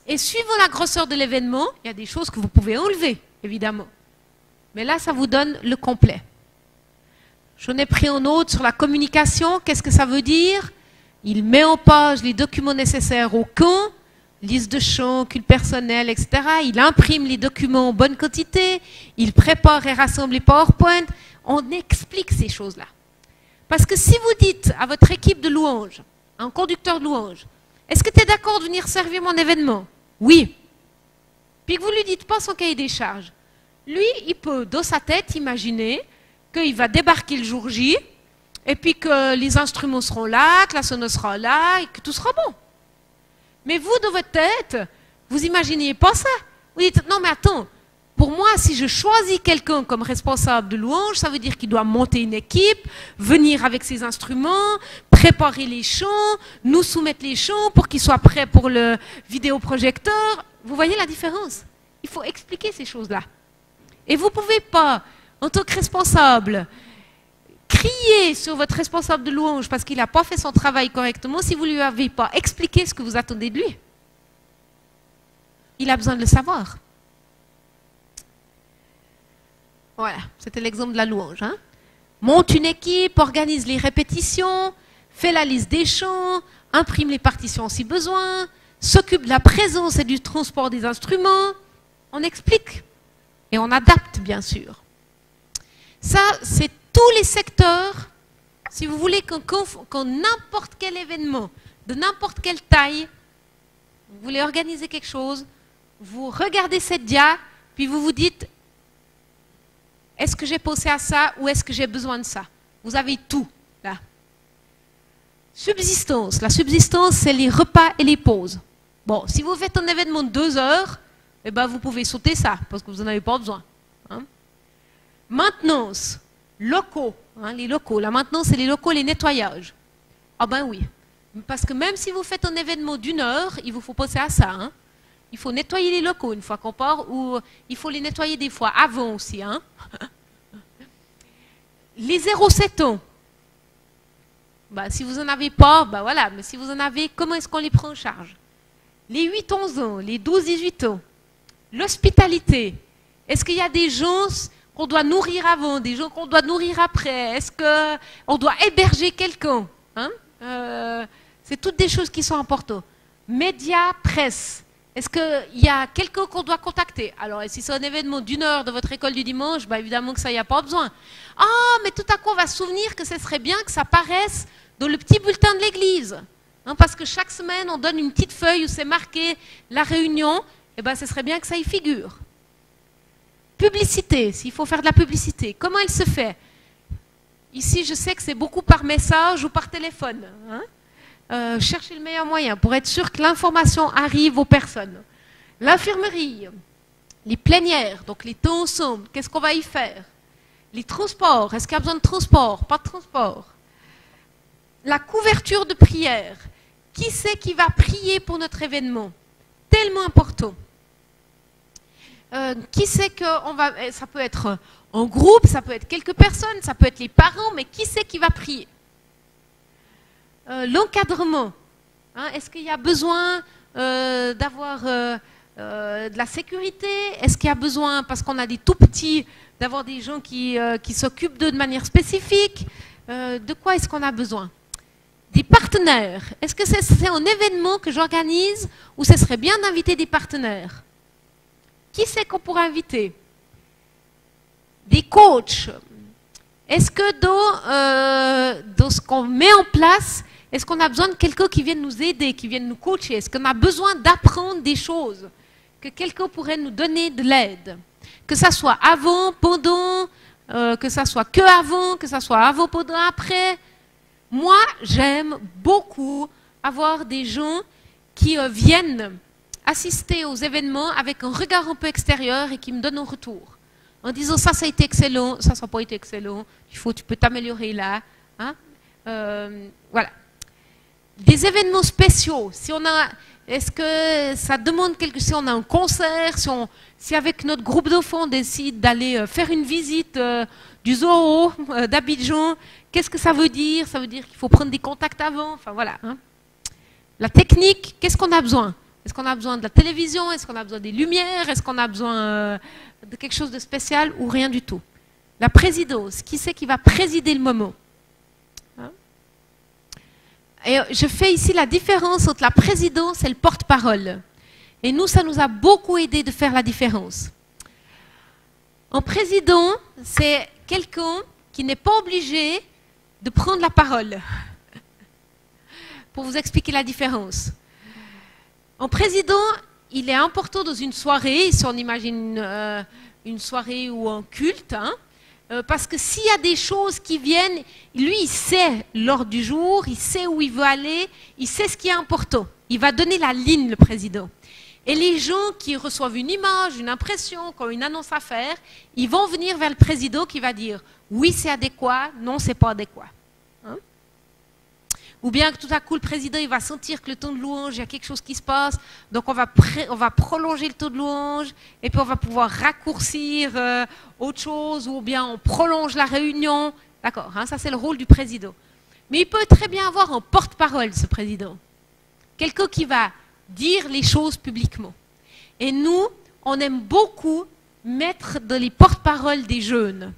Et suivant la grosseur de l'événement, il y a des choses que vous pouvez enlever, évidemment. Mais là, ça vous donne le complet. J'en ai pris un autre sur la communication. Qu'est-ce que ça veut dire? Il met en page les documents nécessaires au camp, liste de champs, culte personnel, etc. Il imprime les documents en bonne quantité. Il prépare et rassemble les PowerPoint. On explique ces choses-là. Parce que si vous dites à votre équipe de louanges, un conducteur de louanges, est-ce que tu es d'accord de venir servir mon événement? Oui. Puis que vous ne lui dites pas son cahier des charges. Lui, il peut, dans sa tête, imaginer qu'il va débarquer le jour J, et puis que les instruments seront là, que la sono sera là, et que tout sera bon. Mais vous, dans votre tête, vous imaginez pas ça. Vous dites, non mais attends, pour moi, si je choisis quelqu'un comme responsable de louange, ça veut dire qu'il doit monter une équipe, venir avec ses instruments, préparer les chants, nous soumettre les chants pour qu'ils soient prêts pour le vidéoprojecteur. Vous voyez la différence? Il faut expliquer ces choses-là. Et vous ne pouvez pas, en tant que responsable, crier sur votre responsable de louange parce qu'il n'a pas fait son travail correctement si vous ne lui avez pas expliqué ce que vous attendez de lui. Il a besoin de le savoir. Voilà, c'était l'exemple de la louange. Hein? Monte une équipe, organise les répétitions, fait la liste des chants, imprime les partitions si besoin, s'occupe de la présence et du transport des instruments. On explique et on adapte, bien sûr. Ça, c'est tous les secteurs. Si vous voulez qu'en n'importe quel événement, de n'importe quelle taille, vous voulez organiser quelque chose, vous regardez cette dia, puis vous vous dites, est-ce que j'ai pensé à ça ou est-ce que j'ai besoin de ça? Vous avez tout, là. Subsistance. La subsistance, c'est les repas et les pauses. Bon, si vous faites un événement de 2 heures, eh ben, vous pouvez sauter ça, parce que vous n'en avez pas besoin. Hein? Maintenance. Locaux. Hein, les locaux. La maintenance, c'est les locaux, les nettoyages. Ah ben oui. Parce que même si vous faites un événement d'1 heure, il vous faut penser à ça. Hein? Il faut nettoyer les locaux une fois qu'on part, ou il faut les nettoyer des fois avant aussi. Hein? Les 0,7 ans. Bah, si vous n'en avez pas, bah voilà. Mais si vous en avez, comment est-ce qu'on les prend en charge? Les 8-11 ans, les 12-18 ans. L'hospitalité. Est-ce qu'il y a des gens qu'on doit nourrir avant, des gens qu'on doit nourrir après? Est-ce qu'on doit héberger quelqu'un? Hein? C'est toutes des choses qui sont importantes. Médias, presse. Est-ce qu'il y a quelqu'un qu'on doit contacter? Alors, si c'est un événement d'1 heure de votre école du dimanche, bah, évidemment que ça, il n'y a pas besoin. Ah, mais tout à coup, on va se souvenir que ce serait bien que ça paraisse dans le petit bulletin de l'église. Hein, parce que chaque semaine, on donne une petite feuille où c'est marqué la réunion. Et ben, ce serait bien que ça y figure. Publicité, s'il faut faire de la publicité. Comment elle se fait? Ici, je sais que c'est beaucoup par message ou par téléphone. Hein? Cherchez le meilleur moyen pour être sûr que l'information arrive aux personnes. L'infirmerie, les plénières, donc les temps ensemble, qu'est-ce qu'on va y faire? Les transports, est-ce qu'il y a besoin de transport? Pas de transport. La couverture de prière. Qui c'est qui va prier pour notre événement? Tellement important. Qui sait qu'on va... Ça peut être en groupe, ça peut être quelques personnes, ça peut être les parents, mais qui c'est qui va prier? L'encadrement. Hein, est-ce qu'il y a besoin d'avoir de la sécurité? Est-ce qu'il y a besoin, parce qu'on a des tout petits, d'avoir des gens qui s'occupent d'eux de manière spécifique? De quoi est-ce qu'on a besoin? Des partenaires. Est-ce que c'est un événement que j'organise ou ce serait bien d'inviter des partenaires? Qui c'est qu'on pourrait inviter? Des coachs. Est-ce que dans ce qu'on met en place, est-ce qu'on a besoin de quelqu'un qui vienne nous aider, qui vienne nous coacher? Est-ce qu'on a besoin d'apprendre des choses? Que quelqu'un pourrait nous donner de l'aide? Que ça soit avant, pendant, que ça soit que avant, que ça soit avant, pendant, après. Moi, j'aime beaucoup avoir des gens qui viennent assister aux événements avec un regard un peu extérieur et qui me donnent un retour. En disant ça a été excellent, ça n'a pas été excellent, tu peux t'améliorer là. Hein? Voilà. Des événements spéciaux. Si on a, est-ce que ça demande quelque chose? Si on a un concert, si avec notre groupe d'enfants on décide d'aller faire une visite du zoo d'Abidjan, qu'est-ce que ça veut dire? Ça veut dire qu'il faut prendre des contacts avant. Enfin voilà. Hein? La technique, qu'est-ce qu'on a besoin? Est-ce qu'on a besoin de la télévision? Est-ce qu'on a besoin des lumières? Est-ce qu'on a besoin de quelque chose de spécial ou rien du tout? La présidence, qui c'est qui va présider le moment? Hein? Et je fais ici la différence entre la présidence et le porte-parole. Et nous, ça nous a beaucoup aidé de faire la différence. Un président, c'est quelqu'un qui n'est pas obligé de prendre la parole. Pour vous expliquer la différence. En président, il est important dans une soirée, si on imagine une soirée ou un culte, hein, parce que s'il y a des choses qui viennent, lui, il sait l'ordre du jour, il sait où il veut aller, il sait ce qui est important. Il va donner la ligne, le président. Et les gens qui reçoivent une image, une impression, qui ont une annonce à faire, ils vont venir vers le président qui va dire « oui, c'est adéquat, non, c'est pas adéquat ». Hein? Ou bien que tout à coup, le président il va sentir que le temps de louange, il y a quelque chose qui se passe, donc on va prolonger le temps de louange, et puis on va pouvoir raccourcir autre chose, ou bien on prolonge la réunion. D'accord, hein, ça c'est le rôle du président. Mais il peut très bien avoir un porte-parole, ce président. Quelqu'un qui va dire les choses publiquement. Et nous, on aime beaucoup mettre dans les porte-paroles des jeunes.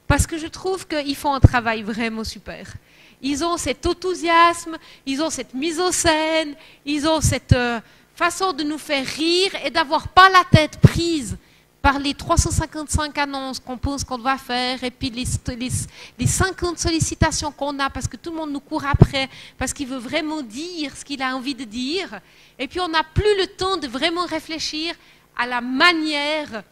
Parce que je trouve qu'ils font un travail vraiment super. Ils ont cet enthousiasme, ils ont cette mise en scène, ils ont cette façon de nous faire rire et d'avoir pas la tête prise par les 355 annonces qu'on pense qu'on doit faire et puis les 50 sollicitations qu'on a parce que tout le monde nous court après, parce qu'il veut vraiment dire ce qu'il a envie de dire. Et puis on n'a plus le temps de vraiment réfléchir à la manière,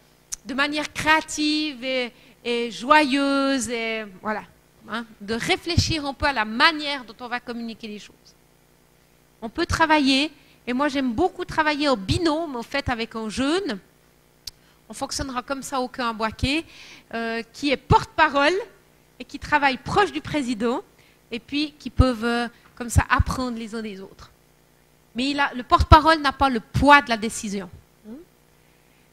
de manière créative et joyeuse et voilà. Hein, de réfléchir un peu à la manière dont on va communiquer les choses. On peut travailler, et moi j'aime beaucoup travailler au binôme, en fait, avec un jeune. On fonctionnera comme ça au Cœur Boisquet, qui est porte-parole et qui travaille proche du président, et puis qui peuvent comme ça apprendre les uns des autres. Mais le porte-parole n'a pas le poids de la décision.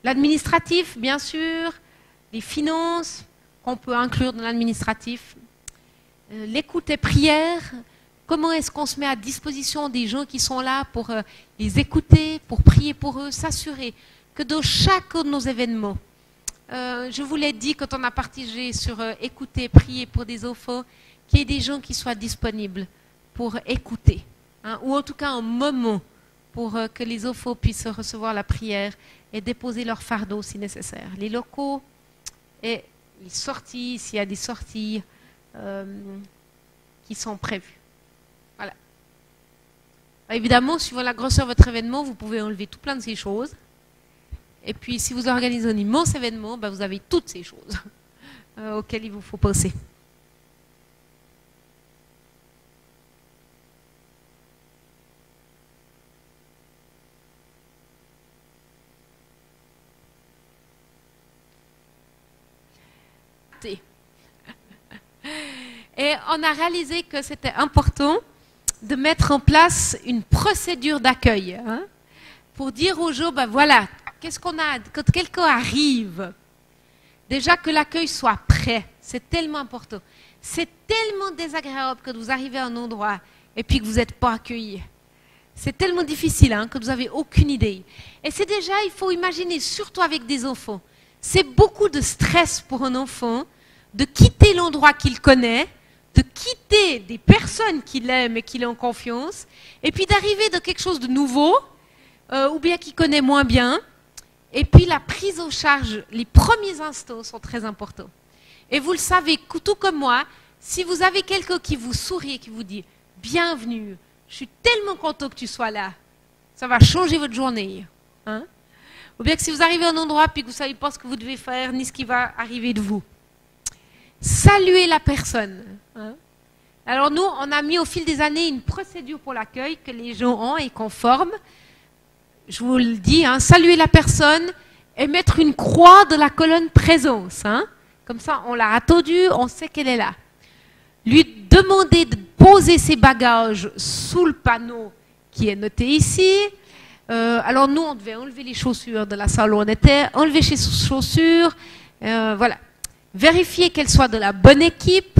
L'administratif, bien sûr, les finances, qu'on peut inclure dans l'administratif, l'écoute et prière, comment est-ce qu'on se met à disposition des gens qui sont là pour les écouter, pour prier pour eux, s'assurer que dans chacun de nos événements, je vous l'ai dit quand on a partagé sur écouter, prier pour des enfants, qu'il y ait des gens qui soient disponibles pour écouter, hein, ou en tout cas un moment pour que les enfants puissent recevoir la prière et déposer leur fardeau si nécessaire. Les locaux et les sorties, s'il y a des sorties, qui sont prévus. Voilà. Évidemment, suivant la grosseur de votre événement, vous pouvez enlever tout plein de ces choses. Et puis, si vous organisez un immense événement, ben, vous avez toutes ces choses auxquelles il vous faut penser. Et on a réalisé que c'était important de mettre en place une procédure d'accueil, hein, pour dire aux gens, ben voilà, qu'est-ce qu'on a quand quelqu'un arrive? Déjà que l'accueil soit prêt, c'est tellement important. C'est tellement désagréable que vous arrivez à un endroit et puis que vous n'êtes pas accueilli. C'est tellement difficile hein, que vous n'avez aucune idée. Et c'est déjà, il faut imaginer, surtout avec des enfants, c'est beaucoup de stress pour un enfant de quitter l'endroit qu'il connaît, de quitter des personnes qu'il aime et qu'il a en confiance, et puis d'arriver dans quelque chose de nouveau, ou bien qu'il connaît moins bien. Et puis la prise en charge, les premiers instants sont très importants. Et vous le savez, tout comme moi, si vous avez quelqu'un qui vous sourit et qui vous dit « Bienvenue, je suis tellement content que tu sois là », ça va changer votre journée. Hein? Ou bien que si vous arrivez à un endroit et que vous ne savez pas ce que vous devez faire, ni ce qui va arriver de vous. Saluez la personne. Hein? Alors nous, on a mis au fil des années une procédure pour l'accueil que les gens ont et qu'on forme. Je vous le dis, hein, saluer la personne et mettre une croix de la colonne présence. Hein. Comme ça, on l'a attendue, on sait qu'elle est là. Lui demander de poser ses bagages sous le panneau qui est noté ici. Alors nous, on devait enlever les chaussures de la salle où on était, enlever ses chaussures, voilà. Vérifier qu'elles soient de la bonne équipe.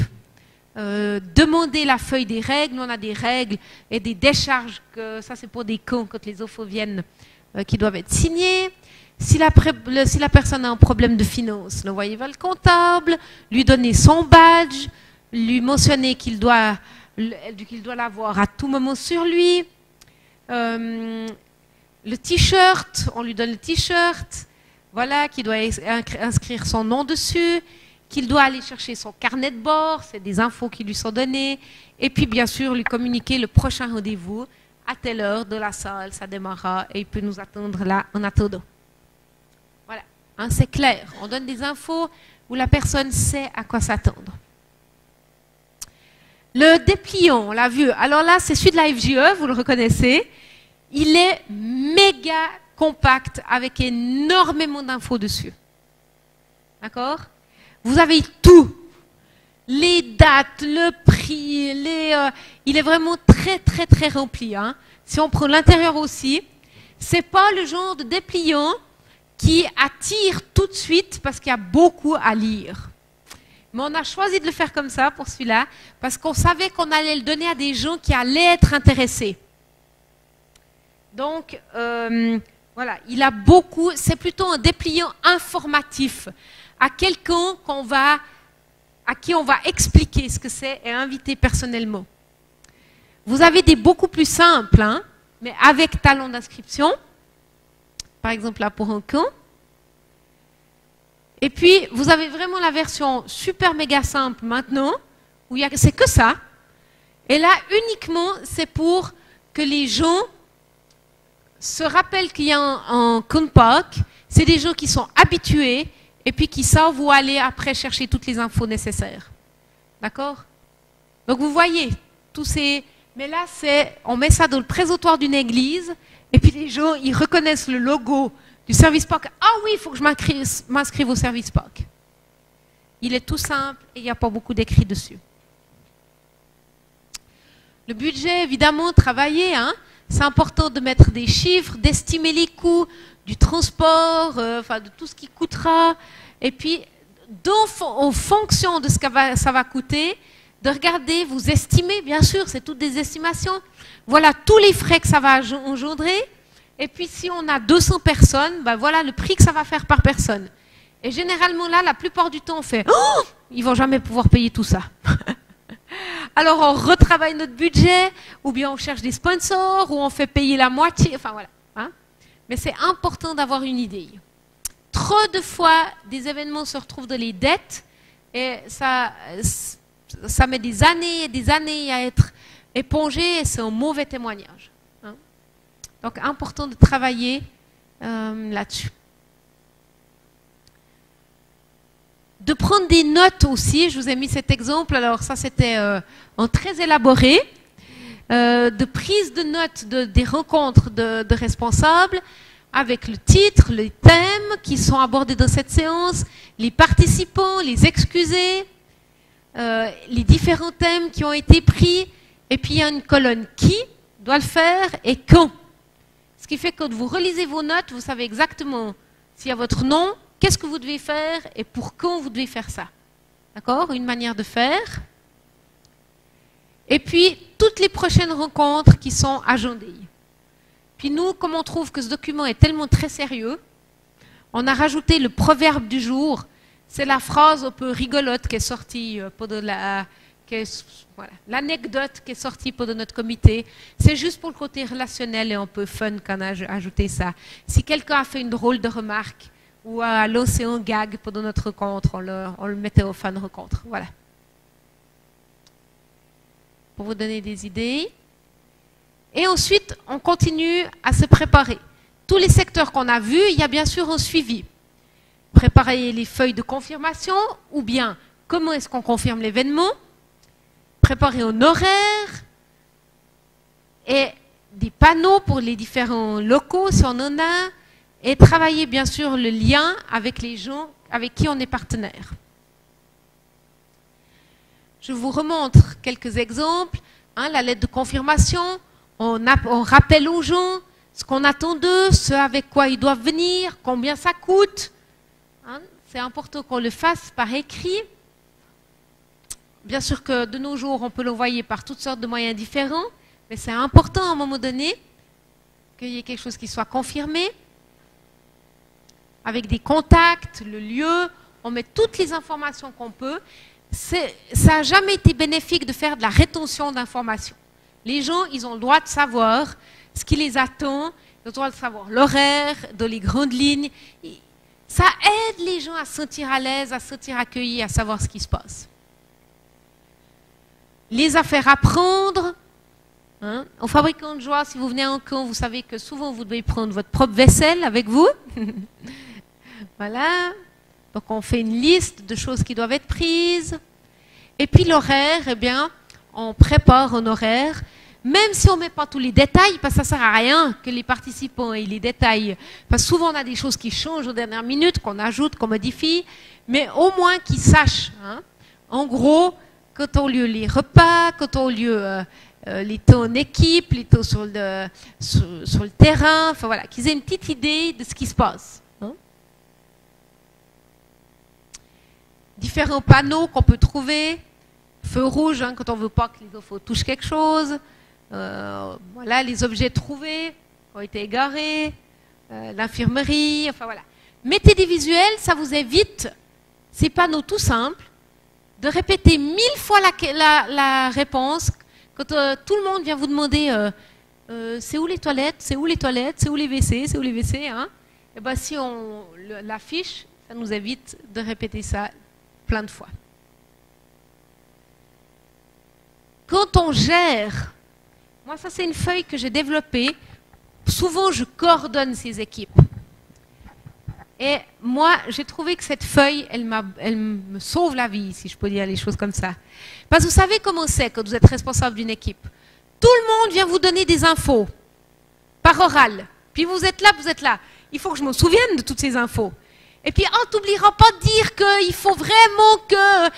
Demander la feuille des règles, nous on a des règles et des décharges, que ça c'est pour des cons quand les enfants viennent, qui doivent être signées. Si la personne a un problème de finance, l'envoyer vers le comptable, lui donner son badge, lui mentionner qu'il doit l'avoir à tout moment sur lui. Le t-shirt, on lui donne le t-shirt, voilà, qui doit inscrire son nom dessus. Qu'il doit aller chercher son carnet de bord, c'est des infos qui lui sont données, et puis bien sûr lui communiquer le prochain rendez-vous à telle heure de la salle, ça démarrera et il peut nous attendre là en attendant. Voilà, hein, c'est clair, on donne des infos où la personne sait à quoi s'attendre. Le dépliant, on l'a vu, alors là c'est celui de la FGE, vous le reconnaissez, il est méga compact avec énormément d'infos dessus. D'accord ? Vous avez tout, les dates, le prix, il est vraiment très très très rempli. Hein. Si on prend l'intérieur aussi, c'est pas le genre de dépliant qui attire tout de suite parce qu'il y a beaucoup à lire. Mais on a choisi de le faire comme ça pour celui-là parce qu'on savait qu'on allait le donner à des gens qui allaient être intéressés. Donc voilà, il a beaucoup, c'est plutôt un dépliant informatif. À quelqu'un à qui on va expliquer ce que c'est et inviter personnellement. Vous avez des beaucoup plus simples, hein, mais avec talon d'inscription. Par exemple, là pour un camp. Et puis, vous avez vraiment la version super méga simple maintenant, où c'est que ça. Et là, uniquement, c'est pour que les gens se rappellent qu'il y a un camp park. C'est des gens qui sont habitués et puis qui savent où aller après chercher toutes les infos nécessaires. D'accord? Donc vous voyez, tous ces... Mais là, on met ça dans le présentoir d'une église, et puis les gens, ils reconnaissent le logo du service park. Ah oui, il faut que je m'inscrive au service park. Il est tout simple et il n'y a pas beaucoup d'écrits dessus. Le budget, évidemment, travailler, hein. C'est important de mettre des chiffres, d'estimer les coûts du transport, enfin de tout ce qui coûtera, et puis en fonction de ce que ça va coûter, de regarder, vous estimez, bien sûr, c'est toutes des estimations, voilà tous les frais que ça va engendrer, et puis si on a 200 personnes, ben voilà le prix que ça va faire par personne. Et généralement là, la plupart du temps, on fait « Oh, ils ne vont jamais pouvoir payer tout ça !» Alors on retravaille notre budget, ou bien on cherche des sponsors, ou on fait payer la moitié, enfin voilà. Hein. Mais c'est important d'avoir une idée. Trop de fois, des événements se retrouvent dans les dettes, et ça met des années et des années à être épongé, et c'est un mauvais témoignage. Hein. Donc important de travailler là-dessus. De prendre des notes aussi, je vous ai mis cet exemple, alors ça c'était en très élaboré, de prise de notes des rencontres de responsables, avec le titre, les thèmes qui sont abordés dans cette séance, les participants, les excusés, les différents thèmes qui ont été pris, et puis il y a une colonne qui doit le faire et quand. Ce qui fait que quand vous relisez vos notes, vous savez exactement s'il y a votre nom, qu'est-ce que vous devez faire et pour quand vous devez faire ça. D'accord? Une manière de faire. Et puis, toutes les prochaines rencontres qui sont agendées. Puis nous, comme on trouve que ce document est tellement très sérieux, on a rajouté le proverbe du jour. C'est la phrase un peu rigolote qui est sortie pendant l'anecdote qui est sortie pendant notre comité. C'est juste pour le côté relationnel et un peu fun qu'on a ajouté ça. Si quelqu'un a fait une drôle de remarque ou a lancé un gag pendant notre rencontre, on le mettait au fin de rencontre. Voilà. Pour vous donner des idées. Et ensuite, on continue à se préparer. Tous les secteurs qu'on a vus, il y a bien sûr un suivi. Préparer les feuilles de confirmation, ou bien comment est-ce qu'on confirme l'événement, préparer un horaire, et des panneaux pour les différents locaux, si on en a, et travailler bien sûr le lien avec les gens avec qui on est partenaire. Je vous remontre quelques exemples. La lettre de confirmation, on rappelle aux gens ce qu'on attend d'eux, ce avec quoi ils doivent venir, combien ça coûte. C'est important qu'on le fasse par écrit. Bien sûr que de nos jours, on peut l'envoyer par toutes sortes de moyens différents, mais c'est important à un moment donné qu'il y ait quelque chose qui soit confirmé, avec des contacts, le lieu, on met toutes les informations qu'on peut. Ça n'a jamais été bénéfique de faire de la rétention d'informations. Les gens, ils ont le droit de savoir ce qui les attend, ils ont le droit de savoir l'horaire, dans les grandes lignes. Ça aide les gens à se sentir à l'aise, à se sentir accueillis, à savoir ce qui se passe. Les affaires à prendre. Au fabricant de joie, si vous venez en camp, vous savez que souvent vous devez prendre votre propre vaisselle avec vous. Voilà. Donc on fait une liste de choses qui doivent être prises. Et puis l'horaire, eh bien, on prépare un horaire. Même si on ne met pas tous les détails, parce que ça ne sert à rien que les participants aient les détails. Parce que souvent on a des choses qui changent aux dernières minutes, qu'on ajoute, qu'on modifie. Mais au moins qu'ils sachent. En gros, quand on lieu les repas, quand on lieu les temps en équipe, les temps sur le terrain, enfin voilà, qu'ils aient une petite idée de ce qui se passe. Différents panneaux qu'on peut trouver, feu rouge quand on ne veut pas que les enfants touchent quelque chose, voilà, les objets trouvés qui ont été égarés, l'infirmerie, enfin voilà. Mettez des visuels, ça vous évite, ces panneaux tout simples, de répéter 1000 fois la réponse quand tout le monde vient vous demander c'est où les toilettes, c'est où les toilettes, c'est où les WC, c'est où les WC, Et bien si on l'affiche, ça nous évite de répéter ça plein de fois. Quand on gère, moi ça c'est une feuille que j'ai développée, souvent je coordonne ces équipes. Et moi, j'ai trouvé que cette feuille, elle me sauve la vie, si je peux dire les choses comme ça. Parce que vous savez comment c'est quand vous êtes responsable d'une équipe. Tout le monde vient vous donner des infos, par oral. Puis vous êtes là. Il faut que je me souvienne de toutes ces infos. Et puis, t'oublieras pas de dire qu'il faut vraiment que...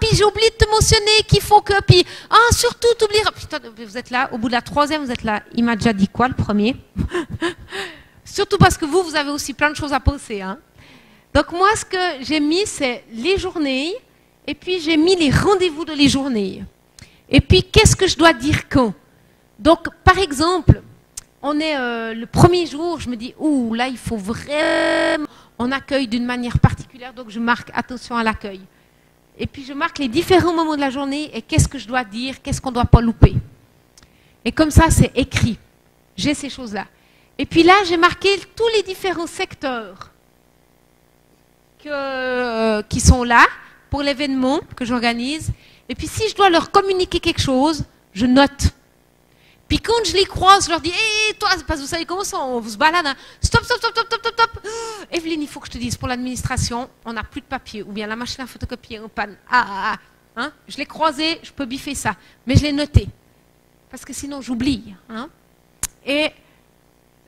puis j'ai oublié de te mentionner qu'il faut que... Puis, surtout, t'oublieras... Putain, vous êtes là, au bout de la troisième, vous êtes là. Il m'a déjà dit quoi, le premier? Surtout parce que vous avez aussi plein de choses à penser. Donc moi, ce que j'ai mis, c'est les journées, et puis j'ai mis les rendez-vous de les journées. Et puis, qu'est-ce que je dois dire quand? Donc, par exemple, on est le premier jour, je me dis, là, il faut vraiment... On accueille d'une manière particulière, donc je marque attention à l'accueil. Et puis, je marque les différents moments de la journée, et qu'est-ce que je dois dire, qu'est-ce qu'on ne doit pas louper. Et comme ça, c'est écrit. J'ai ces choses-là. Et puis là, j'ai marqué tous les différents secteurs qui sont là pour l'événement que j'organise. Et puis si je dois leur communiquer quelque chose, je note. Puis quand je les croise, je leur dis « toi, parce que vous savez comment ça, on se balade. Stop. Evelyne, il faut que je te dise, pour l'administration, on n'a plus de papier. Ou bien la machine à photocopier en panne. Je l'ai croisé, je peux biffer ça. Mais je l'ai noté. Parce que sinon, j'oublie. Et...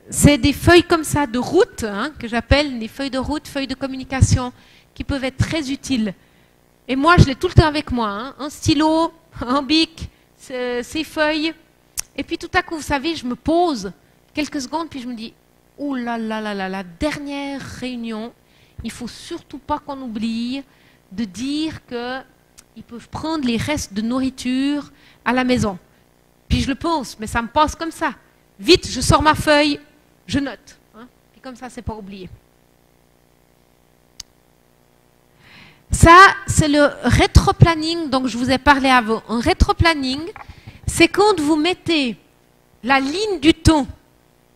c'est des feuilles comme ça de route, que j'appelle des feuilles de route, feuilles de communication, qui peuvent être très utiles. Et moi, je l'ai tout le temps avec moi, un stylo, un bic, ces feuilles. Et puis tout à coup, vous savez, je me pose, quelques secondes, puis je me dis, oh là là là là, la dernière réunion, il ne faut surtout pas qu'on oublie de dire qu'ils peuvent prendre les restes de nourriture à la maison. Puis je le pense, mais ça me passe comme ça. Vite, je sors ma feuille, je note. Hein, puis comme ça, c'est pas oublié. Ça, c'est le rétro-planning dont je vous ai parlé avant. Un rétro-planning, c'est quand vous mettez la ligne du temps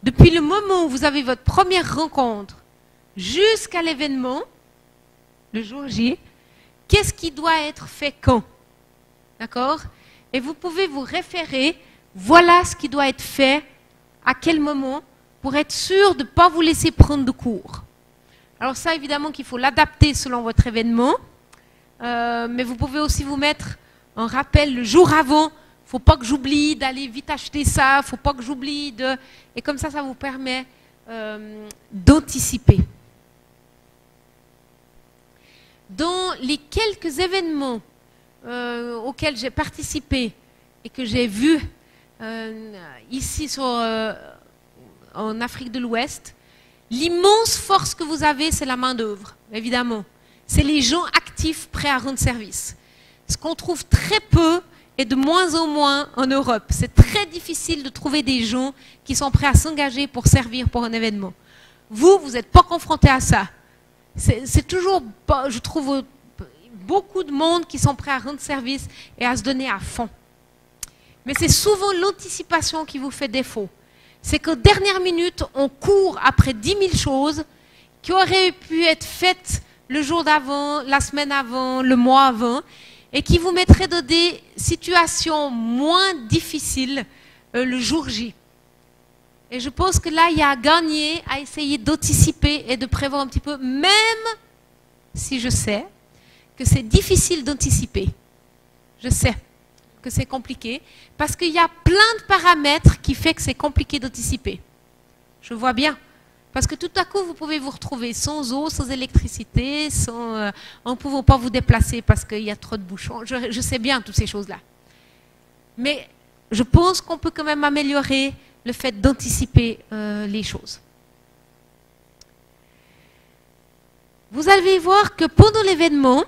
depuis le moment où vous avez votre première rencontre jusqu'à l'événement, le jour J, qu'est-ce qui doit être fait quand? D'accord? Et vous pouvez vous référer, voilà ce qui doit être fait, à quel moment, pour être sûr de ne pas vous laisser prendre de cours. Alors ça, évidemment qu'il faut l'adapter selon votre événement, mais vous pouvez aussi vous mettre un rappel le jour avant. Il ne faut pas que j'oublie d'aller vite acheter ça, il ne faut pas que j'oublie de... Et comme ça, ça vous permet d'anticiper. Dans les quelques événements auxquels j'ai participé et que j'ai vus ici en Afrique de l'Ouest, l'immense force que vous avez, c'est la main-d'œuvre, évidemment. C'est les gens actifs prêts à rendre service. Ce qu'on trouve très peu et de moins en moins en Europe. C'est très difficile de trouver des gens qui sont prêts à s'engager pour servir pour un événement. Vous n'êtes pas confrontés à ça. C'est toujours, je trouve, beaucoup de monde qui sont prêts à rendre service et à se donner à fond. Mais c'est souvent l'anticipation qui vous fait défaut. C'est qu'aux dernières minutes, on court après 10 000 choses qui auraient pu être faites le jour d'avant, la semaine avant, le mois avant, et qui vous mettraient dans des situations moins difficiles le jour J. Et je pense que là, il y a à gagner à essayer d'anticiper et de prévoir un petit peu, même si je sais que c'est difficile d'anticiper. Je sais que c'est compliqué, parce qu'il y a plein de paramètres qui font que c'est compliqué d'anticiper. Je vois bien. Parce que tout à coup, vous pouvez vous retrouver sans eau, sans électricité, en ne pouvant pas vous déplacer parce qu'il y a trop de bouchons. Je sais bien toutes ces choses-là. Mais je pense qu'on peut quand même améliorer le fait d'anticiper les choses. Vous allez voir que pendant l'événement,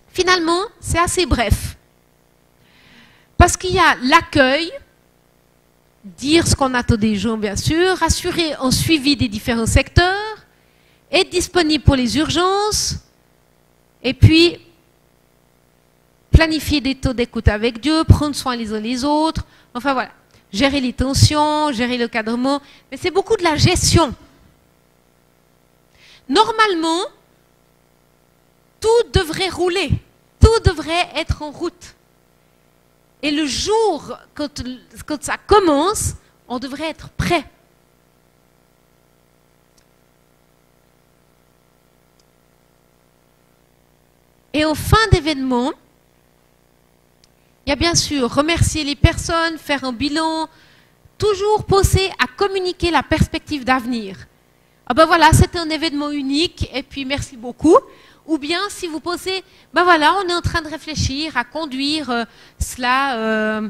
finalement, c'est assez bref. Parce qu'il y a l'accueil, dire ce qu'on attend des gens, bien sûr, assurer un suivi des différents secteurs, être disponible pour les urgences, et puis planifier des taux d'écoute avec Dieu, prendre soin les uns les autres, enfin voilà, gérer les tensions, gérer le cadrement, mais c'est beaucoup de la gestion. Normalement, tout devrait rouler, tout devrait être en route. Et le jour, quand ça commence, on devrait être prêt. Et en fin d'événement, il y a bien sûr remercier les personnes, faire un bilan, toujours penser à communiquer la perspective d'avenir. Ah ben voilà, c'était un événement unique et puis merci beaucoup. Ou bien si vous pensez, ben voilà, on est en train de réfléchir à conduire cela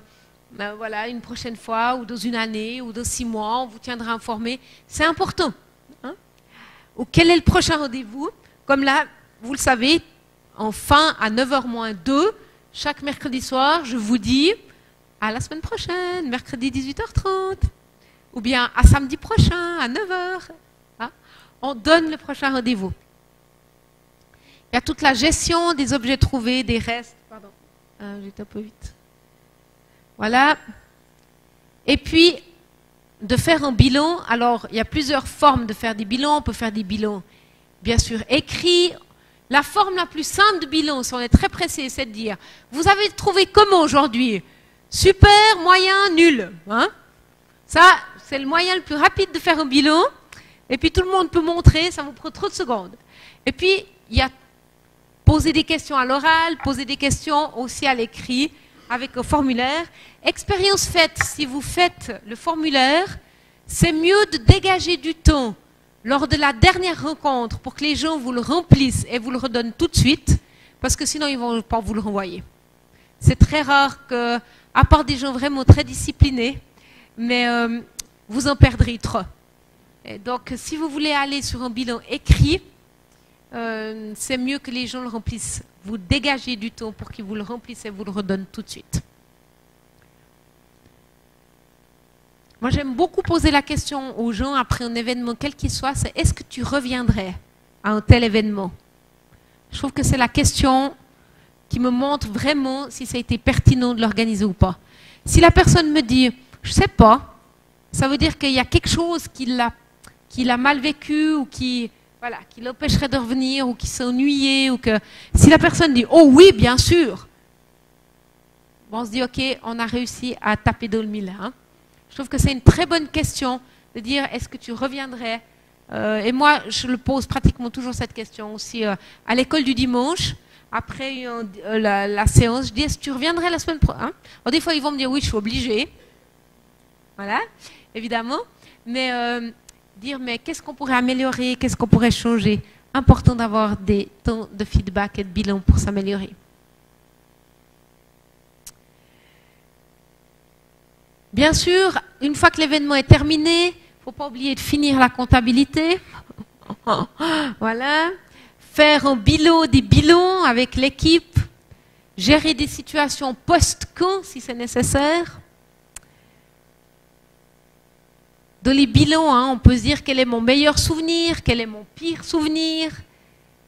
voilà, une prochaine fois, ou dans une année, ou dans 6 mois, on vous tiendra informé. C'est important. Hein? Ou quel est le prochain rendez-vous? Comme là, vous le savez, enfin à 9h-2, chaque mercredi soir, je vous dis à la semaine prochaine, mercredi 18h30. Ou bien à samedi prochain, à 9h. Hein? On donne le prochain rendez-vous. Il y a toute la gestion des objets trouvés, des restes. Pardon, j'étais un peu vite. Voilà. Et puis, de faire un bilan. Alors, il y a plusieurs formes de faire des bilans. On peut faire des bilans, bien sûr, écrits. La forme la plus simple de bilan, si on est très pressé, c'est de dire, vous avez trouvé comment aujourd'hui? Super, moyen, nul. Hein? Ça, c'est le moyen le plus rapide de faire un bilan. Et puis, tout le monde peut montrer, ça vous prend trop de secondes. Et puis, il y a poser des questions à l'oral, poser des questions aussi à l'écrit, avec un formulaire. Expérience faite, si vous faites le formulaire, c'est mieux de dégager du temps lors de la dernière rencontre pour que les gens vous le remplissent et vous le redonnent tout de suite, parce que sinon ils ne vont pas vous le renvoyer. C'est très rare que, à part des gens vraiment très disciplinés, mais vous en perdrez trop. Et donc, si vous voulez aller sur un bilan écrit, c'est mieux que les gens le remplissent. Vous dégagez du temps pour qu'ils vous le remplissent et vous le redonnent tout de suite. Moi, j'aime beaucoup poser la question aux gens après un événement, quel qu'il soit, c'est est-ce que tu reviendrais à un tel événement? Je trouve que c'est la question qui me montre vraiment si ça a été pertinent de l'organiser ou pas. Si la personne me dit, je ne sais pas, ça veut dire qu'il y a quelque chose qu'il a mal vécu ou qui l'empêcherait de revenir ou qui s'est ennuyé. Ou que... Si la personne dit, oh oui, bien sûr, bon, on se dit, ok, on a réussi à taper dans le mille. Hein. Je trouve que c'est une très bonne question de dire, est-ce que tu reviendrais et moi, je le pose pratiquement toujours cette question aussi à l'école du dimanche. Après la séance, je dis, est-ce que tu reviendrais la semaine prochaine? Des fois, ils vont me dire, oui, je suis obligée. Voilà, évidemment. Mais dire, mais qu'est-ce qu'on pourrait améliorer? Qu'est-ce qu'on pourrait changer? Important d'avoir des temps de feedback et de bilan pour s'améliorer. Bien sûr, une fois que l'événement est terminé, il ne faut pas oublier de finir la comptabilité. Voilà. Faire un bilan, des bilans avec l'équipe. Gérer des situations post-camp si c'est nécessaire. Dans les bilans, on peut se dire quel est mon meilleur souvenir, quel est mon pire souvenir,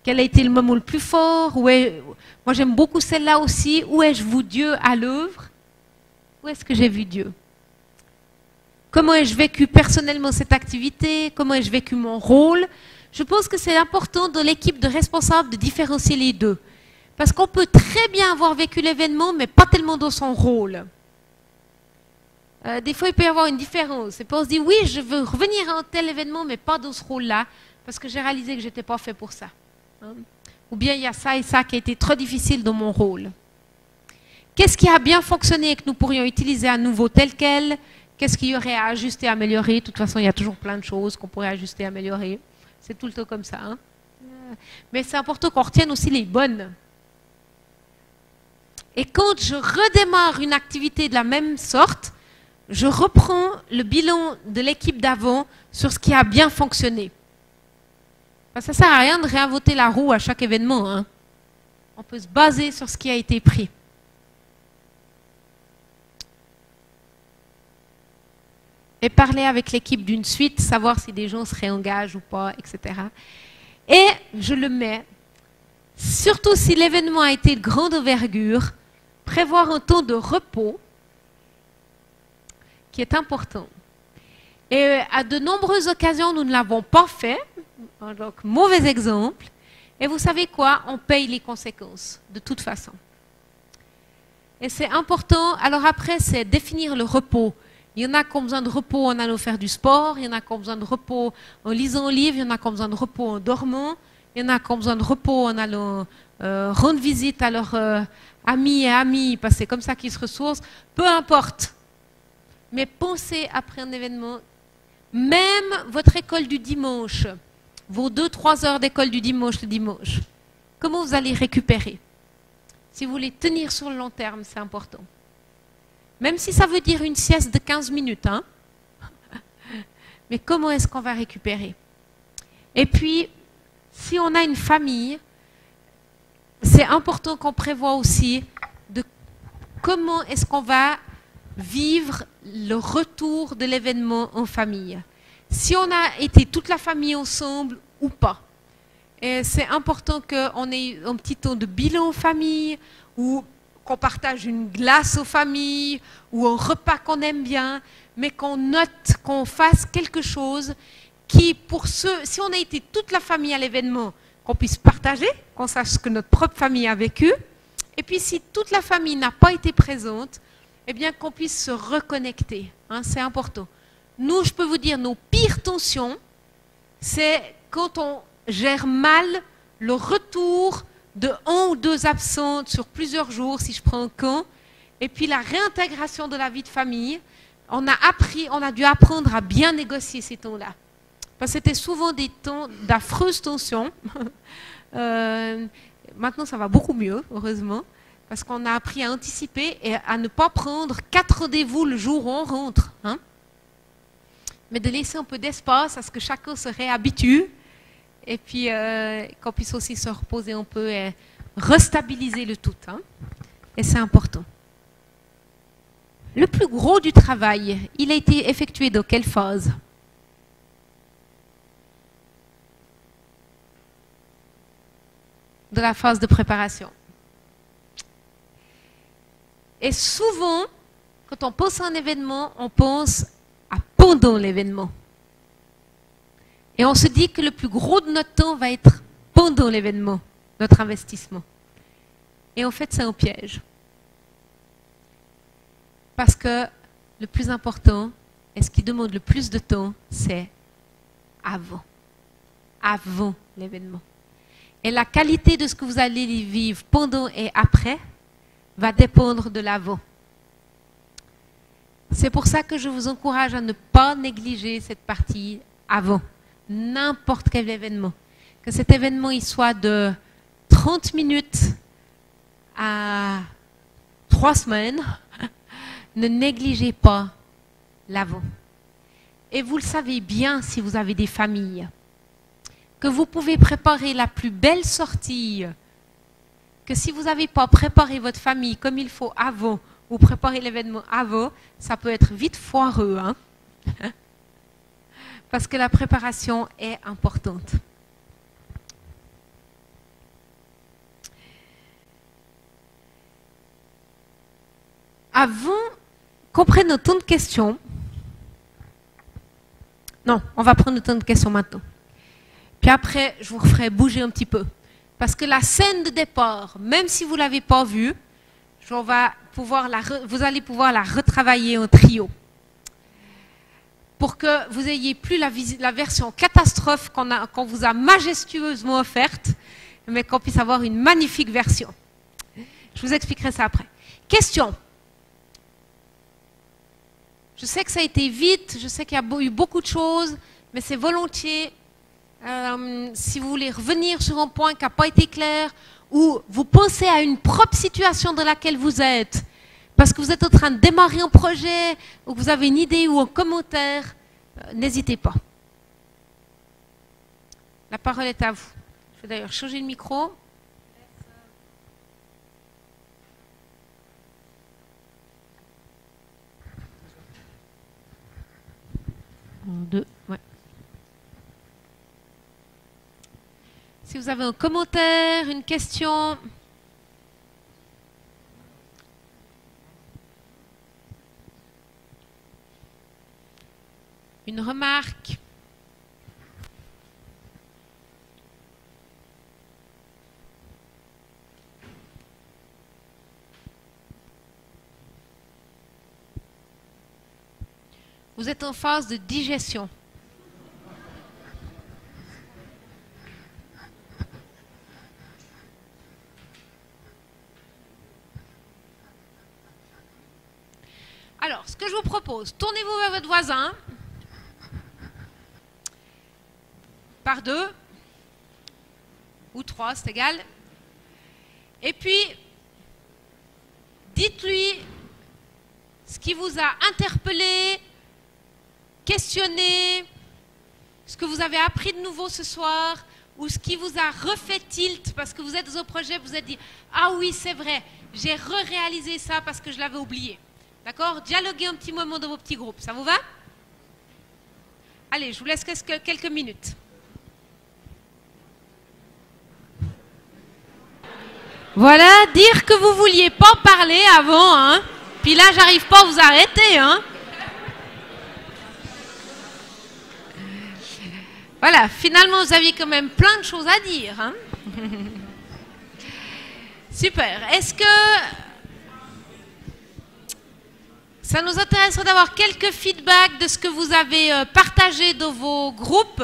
quel a été le moment le plus fort. Moi, j'aime beaucoup celle-là aussi. Où ai-je vu Dieu à l'œuvre? Où est-ce que j'ai vu Dieu? Comment ai-je vécu personnellement cette activité? Comment ai-je vécu mon rôle? Je pense que c'est important dans l'équipe de responsables de différencier les deux. Parce qu'on peut très bien avoir vécu l'événement, mais pas tellement dans son rôle. Des fois, il peut y avoir une différence. Et puis on se dit, oui, je veux revenir à un tel événement, mais pas dans ce rôle-là, parce que j'ai réalisé que je n'étais pas fait pour ça. Hein? Ou bien il y a ça et ça qui a été trop difficile dans mon rôle. Qu'est-ce qui a bien fonctionné et que nous pourrions utiliser à nouveau tel quel? Qu'est-ce qu'il y aurait à ajuster, à améliorer? De toute façon, il y a toujours plein de choses qu'on pourrait ajuster, améliorer. C'est tout le temps comme ça. Hein? Mais c'est important qu'on retienne aussi les bonnes. Et quand je redémarre une activité de la même sorte, je reprends le bilan de l'équipe d'avant sur ce qui a bien fonctionné. Parce que ça ne sert à rien de réinventer la roue à chaque événement. Hein? On peut se baser sur ce qui a été pris. Et parler avec l'équipe d'une suite, savoir si des gens se réengagent ou pas, etc. Et je le mets, surtout si l'événement a été de grande envergure, prévoir un temps de repos qui est important. Et à de nombreuses occasions, nous ne l'avons pas fait, donc mauvais exemple. Et vous savez quoi? On paye les conséquences, de toute façon. Et c'est important. Alors après, c'est définir le repos. Il y en a qui ont besoin de repos en allant faire du sport, il y en a qui ont besoin de repos en lisant un livre, il y en a qui ont besoin de repos en dormant, il y en a qui ont besoin de repos en allant rendre visite à leurs amis et amies, parce que c'est comme ça qu'ils se ressourcent. Peu importe. Mais pensez après un événement, même votre école du dimanche, vos 2-3 heures d'école du dimanche le dimanche, comment vous allez récupérer? Si vous voulez tenir sur le long terme, c'est important. Même si ça veut dire une sieste de 15 minutes. Hein? Mais comment est-ce qu'on va récupérer? Et puis, si on a une famille, c'est important qu'on prévoie aussi de comment est-ce qu'on va vivre le retour de l'événement en famille. Si on a été toute la famille ensemble ou pas. Et c'est important qu'on ait un petit temps de bilan en famille ou qu'on partage une glace aux familles ou un repas qu'on aime bien, mais qu'on note, qu'on fasse quelque chose qui, pour ceux, si on a été toute la famille à l'événement, qu'on puisse partager, qu'on sache ce que notre propre famille a vécu, et puis si toute la famille n'a pas été présente, eh bien qu'on puisse se reconnecter. Hein, c'est important. Nous, je peux vous dire, nos pires tensions, c'est quand on gère mal le retour de 1 ou 2 absentes sur plusieurs jours, si je prends un camp, et puis la réintégration de la vie de famille, on a dû apprendre à bien négocier ces temps-là. Parce que c'était souvent des temps d'affreuses tensions. Maintenant, ça va beaucoup mieux, heureusement, parce qu'on a appris à anticiper et à ne pas prendre 4 rendez-vous le jour où on rentre. Hein. mais de laisser un peu d'espace à ce que chacun se réhabitue et puis qu'on puisse aussi se reposer un peu et restabiliser le tout. Hein. Et c'est important. Le plus gros du travail, il a été effectué dans quelle phase? De la phase de préparation. Et souvent, quand on pense à un événement, on pense à pendant l'événement. Et on se dit que le plus gros de notre temps va être pendant l'événement, notre investissement. Et en fait, c'est un piège. Parce que le plus important, et ce qui demande le plus de temps, c'est avant. Avant l'événement. Et la qualité de ce que vous allez vivre pendant et après va dépendre de l'avant. C'est pour ça que je vous encourage à ne pas négliger cette partie avant. N'importe quel événement. Que cet événement il soit de 30 minutes à 3 semaines, ne négligez pas l'avant. Et vous le savez bien si vous avez des familles, que vous pouvez préparer la plus belle sortie, que si vous n'avez pas préparé votre famille comme il faut avant, ou préparer l'événement avant, ça peut être vite foireux. Hein? Parce que la préparation est importante. Avant qu'on prenne le temps de questions, non, on va prendre le temps de questions maintenant. Puis après, je vous ferai bouger un petit peu. Parce que la scène de départ, même si vous ne l'avez pas vue, vous allez pouvoir la retravailler en trio. Pour que vous ayez plus la version catastrophe qu'on vous a majestueusement offerte, mais qu'on puisse avoir une magnifique version. Je vous expliquerai ça après. Question. Je sais que ça a été vite, je sais qu'il y a eu beaucoup de choses, mais c'est volontiers. Si vous voulez revenir sur un point qui n'a pas été clair, ou vous pensez à une propre situation dans laquelle vous êtes, parce que vous êtes en train de démarrer un projet, ou que vous avez une idée ou un commentaire, n'hésitez pas. La parole est à vous. Je vais d'ailleurs changer le micro. Deux, ouais. Si vous avez un commentaire, une question. Une remarque. Vous êtes en phase de digestion. Alors, ce que je vous propose, tournez-vous vers votre voisin, par 2, ou 3, c'est égal, et puis, dites-lui ce qui vous a interpellé, questionné, ce que vous avez appris de nouveau ce soir, ou ce qui vous a refait tilt, parce que vous êtes dans un projet, vous vous êtes dit « Ah oui, c'est vrai, j'ai réalisé ça parce que je l'avais oublié ». D'accord? Dialoguez un petit moment dans vos petits groupes. Ça vous va? Allez, je vous laisse quelques minutes. Voilà, dire que vous vouliez pas parler avant, hein? Puis là, j'arrive pas à vous arrêter, hein? Voilà, finalement, vous aviez quand même plein de choses à dire, hein? Super. Est-ce que ça nous intéresserait d'avoir quelques feedbacks de ce que vous avez partagé dans vos groupes?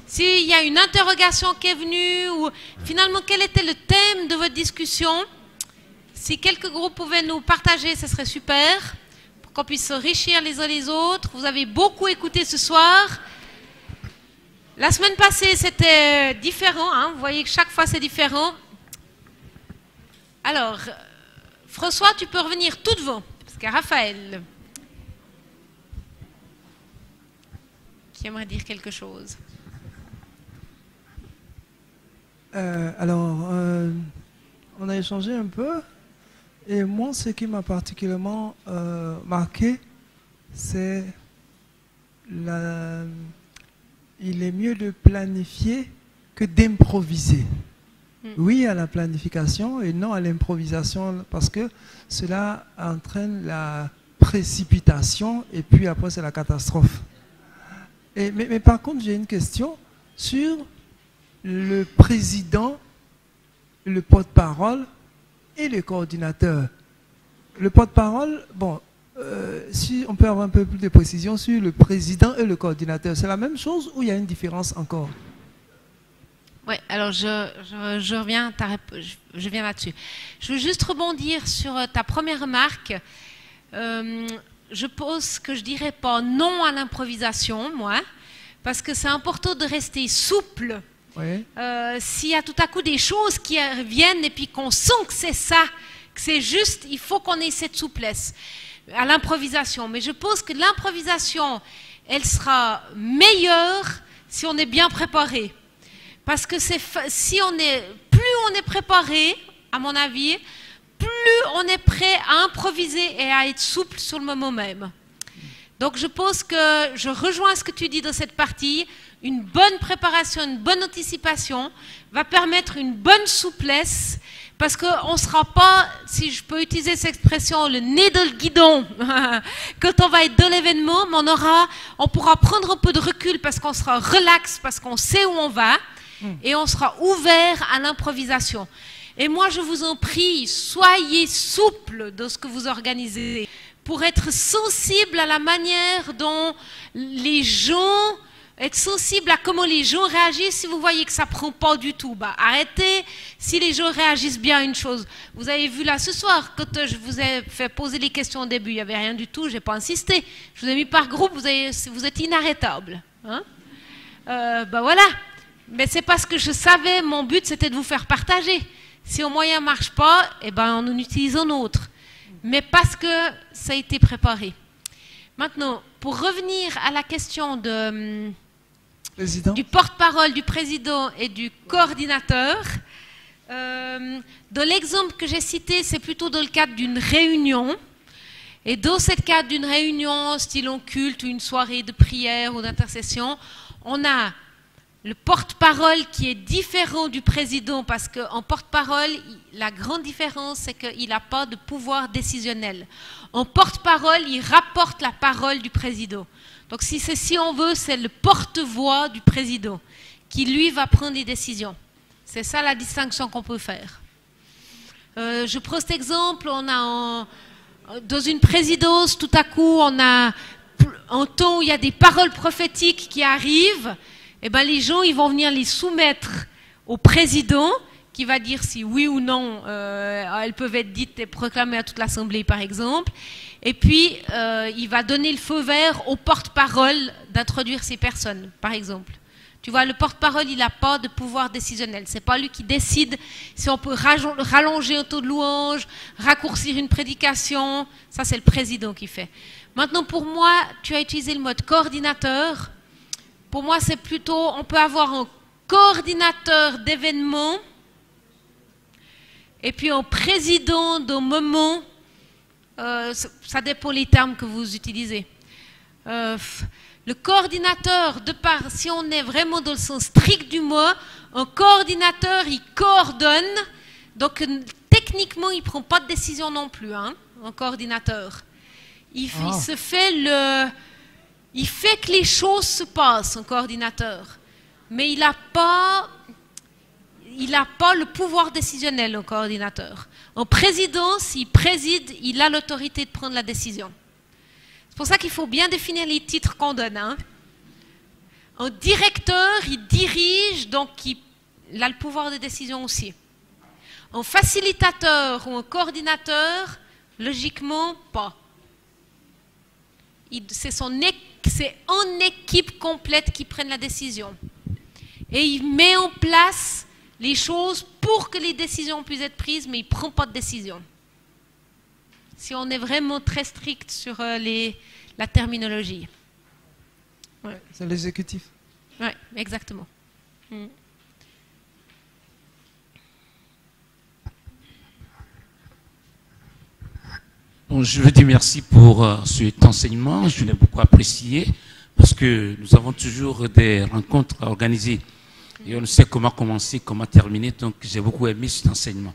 S'il y a une interrogation qui est venue, ou finalement quel était le thème de votre discussion? Si quelques groupes pouvaient nous partager, ce serait super, pour qu'on puisse s'enrichir les uns les autres. Vous avez beaucoup écouté ce soir. La semaine passée, c'était différent, hein? Vous voyez que chaque fois c'est différent. Alors, François, tu peux revenir tout devant. Raphaël. qui aimerait dire quelque chose. On a échangé un peu, et moi, ce qui m'a particulièrement marqué, c'est il est mieux de planifier que d'improviser. Oui à la planification et non à l'improvisation, parce que cela entraîne la précipitation et puis après c'est la catastrophe. Mais par contre, j'ai une question sur le président, le porte-parole et le coordinateur. Le porte-parole, bon, si on peut avoir un peu plus de précision sur le président et le coordinateur, c'est la même chose ou il y a une différence encore? Oui, alors je reviens, je viens là-dessus. Je veux juste rebondir sur ta première remarque. Je pense que je dirais pas non à l'improvisation, moi, parce que c'est important de rester souple. Oui. S'il y a tout à coup des choses qui reviennent et puis qu'on sent que c'est ça, que c'est juste, il faut qu'on ait cette souplesse à l'improvisation. Mais je pense que l'improvisation, elle sera meilleure si on est bien préparé. Parce que plus on est préparé, à mon avis, plus on est prêt à improviser et à être souple sur le moment même. Donc je pense que je rejoins ce que tu dis dans cette partie. Une bonne préparation, une bonne anticipation va permettre une bonne souplesse, parce qu'on ne sera pas, si je peux utiliser cette expression, le nez dans le guidon quand on va être dans l'événement, mais on pourra prendre un peu de recul parce qu'on sera relax, parce qu'on sait où on va. Et on sera ouvert à l'improvisation. Et moi, je vous en prie, soyez souple dans ce que vous organisez pour être sensible à la manière dont les gens, être sensible à comment les gens réagissent. Si vous voyez que ça ne prend pas du tout, arrêtez. Si les gens réagissent bien à une chose, vous avez vu là ce soir, quand je vous ai fait poser les questions au début, il n'y avait rien du tout, je n'ai pas insisté. Je vous ai mis par groupe, vous êtes inarrêtable. Hein? Voilà. Mais c'est parce que je savais, mon but c'était de vous faire partager. Si un moyen ne marche pas, on en utilise un autre. Mais parce que ça a été préparé. Maintenant, pour revenir à la question du porte-parole, du président et du coordinateur, dans l'exemple que j'ai cité, c'est plutôt dans le cadre d'une réunion. Et dans ce cadre d'une réunion, style en culte ou une soirée de prière ou d'intercession, on a le porte-parole qui est différent du président, parce qu'en porte-parole, la grande différence, c'est qu'il n'a pas de pouvoir décisionnel. En porte-parole, il rapporte la parole du président. Donc si on veut, c'est le porte-voix du président qui, lui, va prendre les décisions. C'est ça la distinction qu'on peut faire. Je prends cet exemple, on a dans une présidence, tout à coup, on a un temps où il y a des paroles prophétiques qui arrivent. Les gens, ils vont venir les soumettre au président, qui va dire si oui ou non elles peuvent être dites et proclamées à toute l'Assemblée, par exemple. Et puis, il va donner le feu vert au porte-parole d'introduire ces personnes, par exemple. Tu vois, le porte-parole, il n'a pas de pouvoir décisionnel. Ce n'est pas lui qui décide si on peut rallonger un taux de louange, raccourcir une prédication. Ça, c'est le président qui fait. Maintenant, pour moi, tu as utilisé le mode coordinateur. Pour moi, c'est plutôt, on peut avoir un coordinateur d'événements et puis un président d'un moment. Ça dépend des termes que vous utilisez. Le coordinateur, si on est vraiment dans le sens strict du mot, un coordinateur, il coordonne. Donc, techniquement, il ne prend pas de décision non plus, hein, un coordinateur. Il fait que les choses se passent, un coordinateur. Mais il n'a pas le pouvoir décisionnel, un coordinateur. Un président, s'il préside, il a l'autorité de prendre la décision. C'est pour ça qu'il faut bien définir les titres qu'on donne. Hein. Un directeur, il dirige, donc il a le pouvoir de décision aussi. Un facilitateur ou un coordinateur, logiquement, pas. C'est en équipe complète qui prenne la décision. Et il met en place les choses pour que les décisions puissent être prises, mais il ne prend pas de décision. Si on est vraiment très strict sur la terminologie. Ouais. C'est l'exécutif. Oui, exactement. Bon, je veux dire merci pour cet enseignement, je l'ai beaucoup apprécié parce que nous avons toujours des rencontres à organiser et on ne sait comment commencer, comment terminer, donc j'ai beaucoup aimé cet enseignement.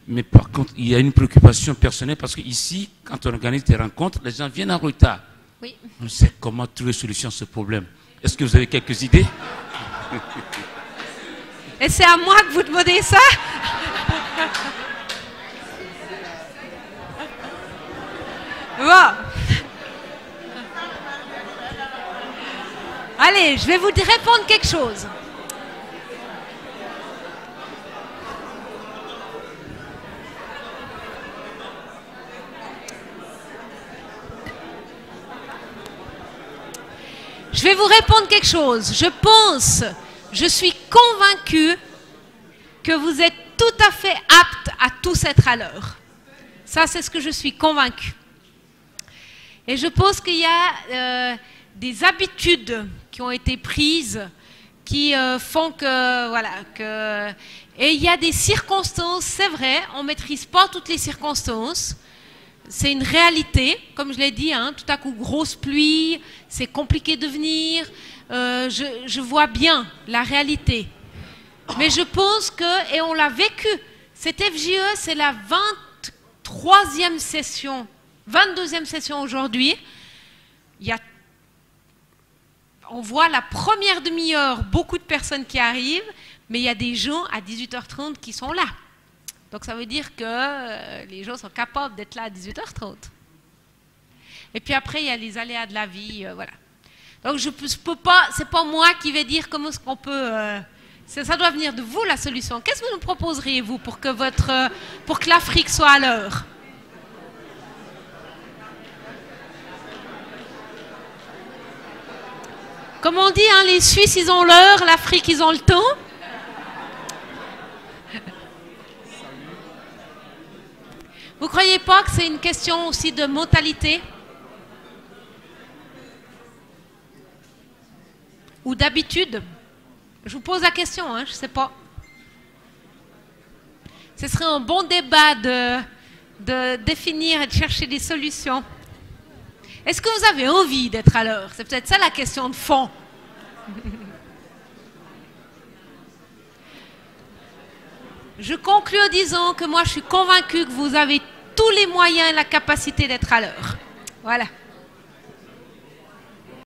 Mais par contre, il y a une préoccupation personnelle parce qu'ici, quand on organise des rencontres, les gens viennent en retard. Oui. On sait comment trouver solution à ce problème. Est-ce que vous avez quelques idées? Et c'est à moi que vous demandez ça? Bon. Allez, je vais vous répondre quelque chose. Je vais vous répondre quelque chose. Je suis convaincue que vous êtes tout à fait apte à tous être à l'heure. Ça, c'est ce que je suis convaincue. Et je pense qu'il y a des habitudes qui ont été prises qui font que, voilà, et il y a des circonstances, c'est vrai, on ne maîtrise pas toutes les circonstances. C'est une réalité, comme je l'ai dit, hein, tout à coup, grosse pluie, c'est compliqué de venir, je vois bien la réalité. Mais je pense que, et on l'a vécu, cette FJE, c'est la 23e session, 22e session aujourd'hui. On voit la première demi-heure, beaucoup de personnes qui arrivent, mais il y a des gens à 18h30 qui sont là. Donc ça veut dire que les gens sont capables d'être là à 18h30. Et puis après, il y a les aléas de la vie, voilà. Donc je peux pas, c'est pas moi qui vais dire comment est-ce qu'on peut... ça doit venir de vous la solution. Qu'est-ce que vous nous proposeriez, vous, pour que l'Afrique soit à l'heure? Comme on dit, hein, les Suisses, ils ont l'heure, l'Afrique, ils ont le temps. Vous ne croyez pas que c'est une question aussi de mentalité? Ou d'habitude? Je vous pose la question, hein, je ne sais pas. Ce serait un bon débat de définir et de chercher des solutions. Est-ce que vous avez envie d'être à l'heure? C'est peut-être ça la question de fond. Je conclue en disant que moi je suis convaincue que vous avez tous les moyens et la capacité d'être à l'heure. Voilà.